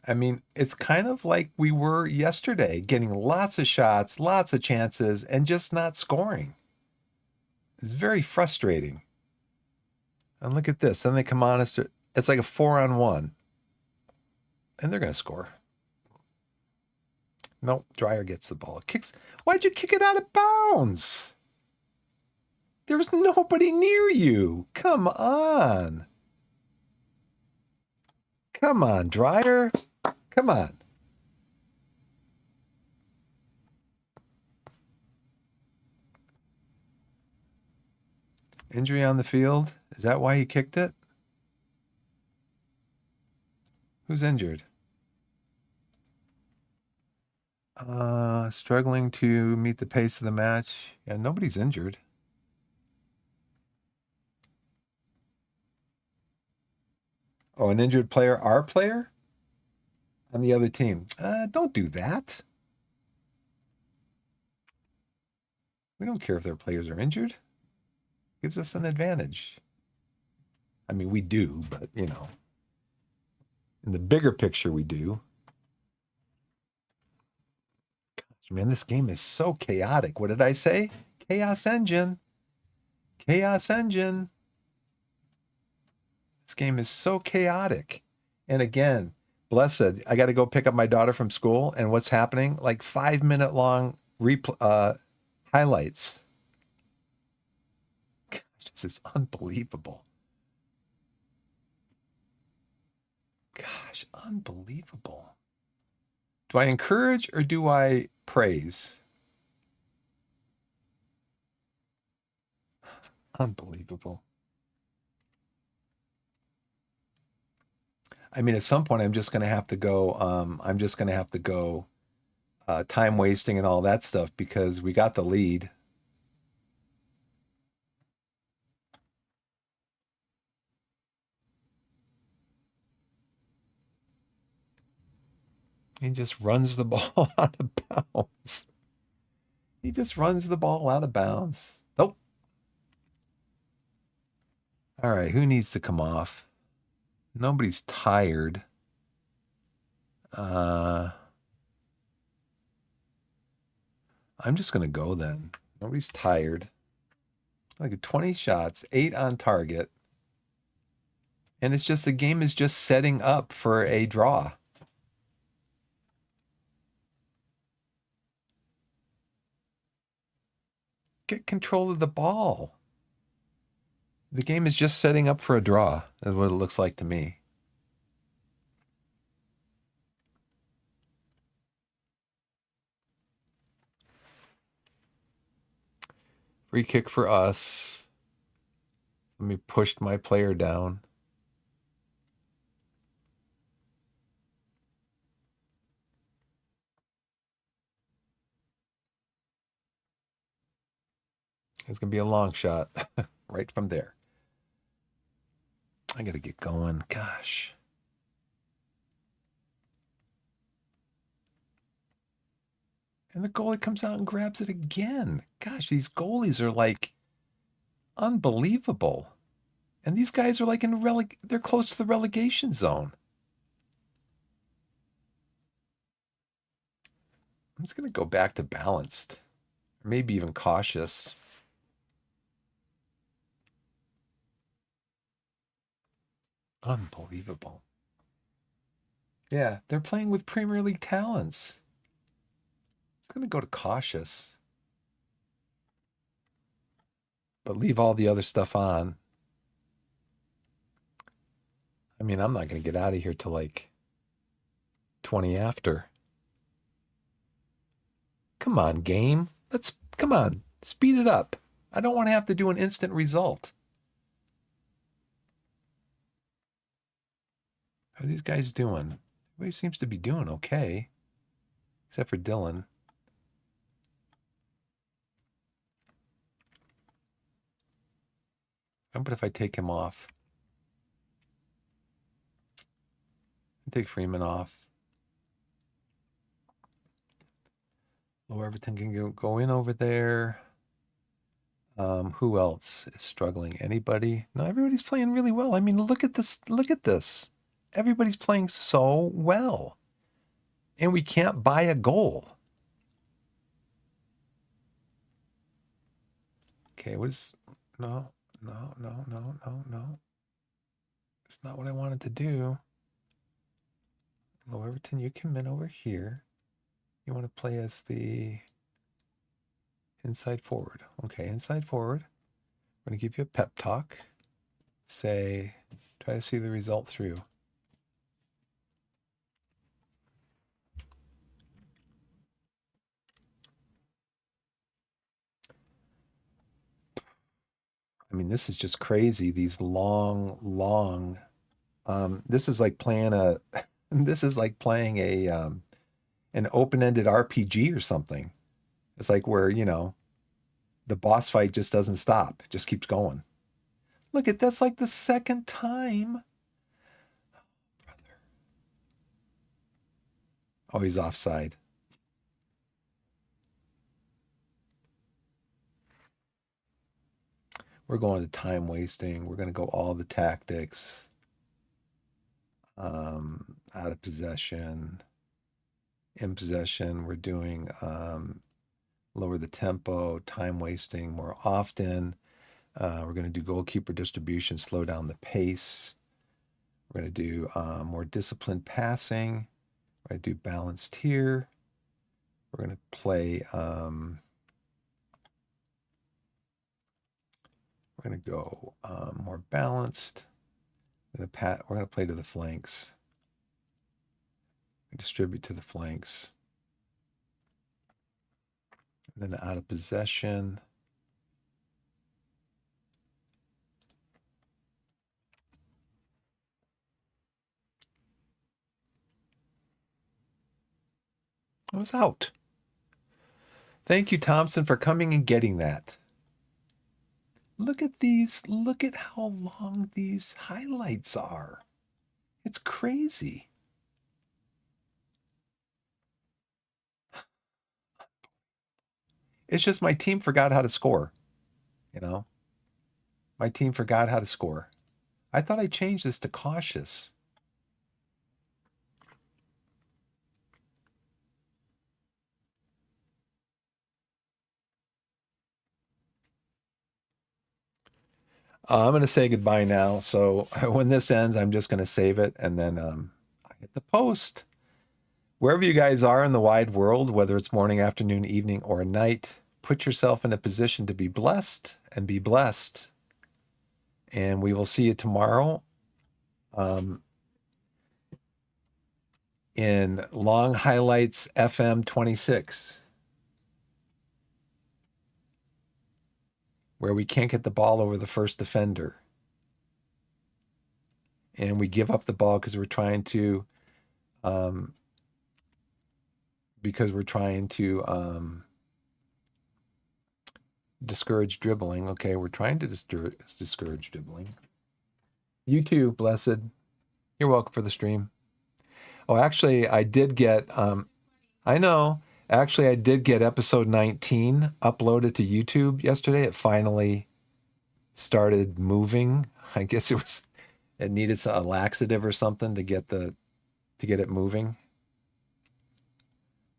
S1: I mean, it's kind of like we were yesterday, getting lots of shots, lots of chances, and just not scoring. It's very frustrating. And look at this. Then they come on. It's like a 4-on-1. And they're going to score. Nope. Dreyer gets the ball. Kicks. Why'd you kick it out of bounds? There was nobody near you. Come on. Come on, Dreyer. Come on. Injury on the field? Is that why he kicked it? Who's injured? Struggling to meet the pace of the match. Yeah, nobody's injured. Oh, an injured player, our player? On the other team. Don't do that. We don't care if their players are injured. Gives us an advantage. I mean, we do, but you know, in the bigger picture, we do. Gosh, man, this game is so chaotic. What did I say? Chaos engine. Chaos engine. This game is so chaotic. And again, blessed, I got to go pick up my daughter from school. And what's happening? Like 5-minute long highlights. Gosh, this is unbelievable. Gosh, unbelievable. Do I encourage or do I praise? Unbelievable. I mean, at some point, I'm just going to have to go. I'm just going to have to go time wasting and all that stuff because we got the lead. He just runs the ball out of bounds. He just runs the ball out of bounds. Nope. All right, who needs to come off? Nobody's tired. I'm just gonna go then. Nobody's tired. Like 20 shots, 8 on target. And it's just the game is just setting up for a draw. Get control of the ball. The game is just setting up for a draw, is what it looks like to me. Free kick for us. Let me push my player down. It's going to be a long shot right from there. I got to get going. Gosh. And the goalie comes out and grabs it again. Gosh, these goalies are like unbelievable. And these guys are like they're close to the relegation zone. I'm just going to go back to balanced, or maybe even cautious. Unbelievable. Yeah, they're playing with Premier League talents. It's going to go to cautious, but leave all the other stuff on. I mean, I'm not going to get out of here till like 20 after. Come on, game. Come on, speed it up. I don't want to have to do an instant result. How are these guys doing? Everybody seems to be doing okay, except for Dylan. How about if I take him off? Take Freeman off. Lower Everton can go in over there. Who else is struggling? Anybody? No, everybody's playing really well. I mean, look at this. Look at this. Everybody's playing so well. And we can't buy a goal. Okay, no. It's not what I wanted to do. Low Everton, you come in over here. You want to play as the inside forward. Okay, inside forward. I'm going to give you a pep talk. Say, try to see the result through. I mean, this is just crazy. These long, this is like playing a an open-ended RPG or something. It's like where, the boss fight just doesn't stop. It just keeps going. Look at that's like the second time. Brother. Oh, he's offside. We're going to time wasting. We're going to go all the tactics. Out of possession. In possession, we're doing lower the tempo, time wasting more often. We're going to do goalkeeper distribution, slow down the pace. We're going to do more disciplined passing. We're going to do balanced here. We're going to play. We're going to go more balanced. We're going to play to the flanks. Distribute to the flanks. And then out of possession. I was out. Thank you, Thompson, for coming and getting that. Look at these. Look at how long these highlights are. It's crazy. It's just my team forgot how to score. My team forgot how to score. I thought I changed this to cautious. I'm going to say goodbye now. So when this ends, I'm just going to save it and then I hit the post. Wherever you guys are in the wide world, whether it's morning, afternoon, evening, or night, put yourself in a position to be blessed and be blessed. And we will see you tomorrow in Long Highlights FM26, where we can't get the ball over the first defender. And we give up the ball because we're trying to discourage dribbling. Okay, we're trying to discourage dribbling. You too, blessed. You're welcome for the stream. Oh, actually, I did get, I know, actually, I did get episode 19 uploaded to YouTube yesterday. It finally started moving. I guess it needed a laxative or something to get it moving.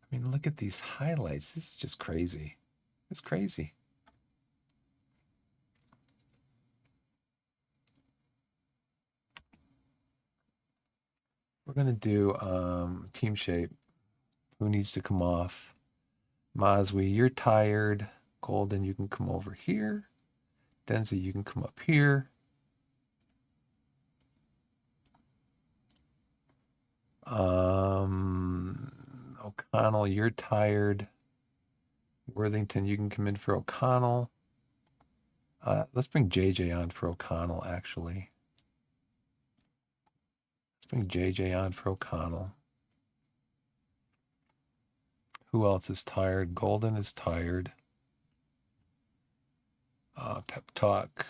S1: I mean, look at these highlights. This is just crazy. It's crazy. We're going to do team shape. Who needs to come off? Mazwi, you're tired. Golden, you can come over here. Denzi, you can come up here. O'Connell, you're tired. Worthington, you can come in for O'Connell. Let's bring JJ on for O'Connell, actually. Let's bring JJ on for O'Connell. Who else is tired? Golden is tired. Pep talk.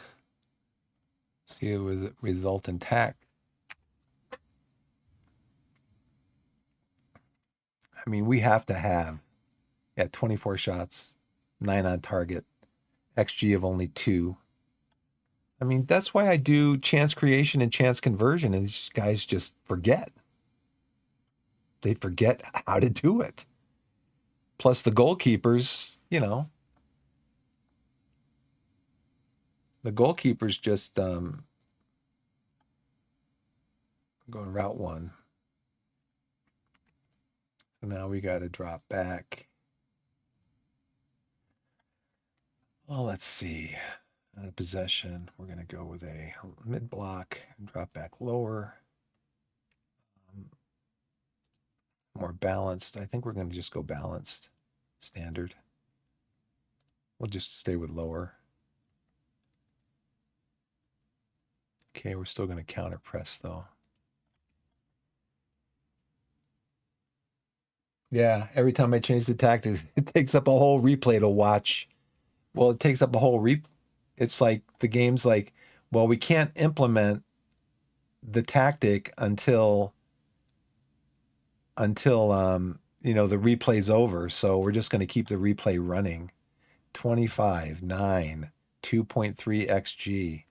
S1: See it with result intact. I mean, we have to have 24 shots, 9 on target, XG of only 2. I mean, that's why I do chance creation and chance conversion, and these guys just forget. They forget how to do it. Plus the goalkeepers, the goalkeepers just going route 1. So now we got to drop back. Well, let's see. Out of possession, we're going to go with a mid block and drop back lower. More balanced. I think we're going to just go balanced. Standard. We'll just stay with lower. Okay, we're still going to counter press though. Yeah, every time I change the tactics, it takes up a whole replay to watch. Well, it takes up a whole it's like the game's like, well, we can't implement the tactic until the replay's over. So we're just going to keep the replay running. 25, 9, 2.3 XG.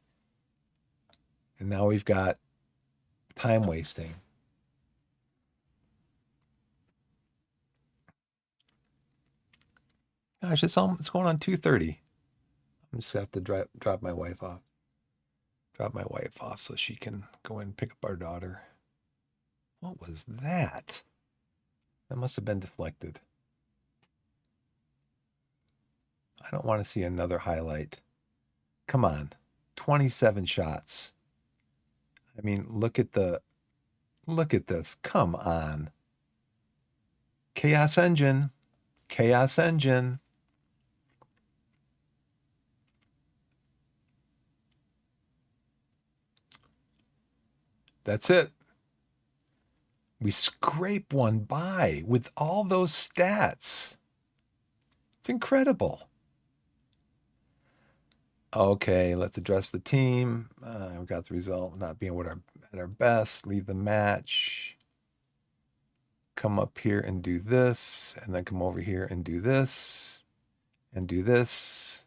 S1: And now we've got time wasting. Gosh, it's going on 2:30. I'm just have to drop my wife off. Drop my wife off so she can go in and pick up our daughter. What was that? That must have been deflected. I don't want to see another highlight. Come on. 27 shots. I mean, look at this. Come on. Chaos Engine. Chaos Engine. That's it. We scrape one by with all those stats. It's incredible. Okay, let's address the team. We got the result not being at our best. Leave the match. Come up here and do this, and then come over here and do this, and do this.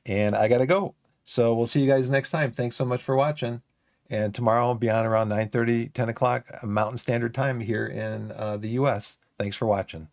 S1: And I gotta go. So we'll see you guys next time. Thanks so much for watching. And tomorrow I'll be on around 9:30, 10 o'clock Mountain Standard Time here in the US. Thanks for watching.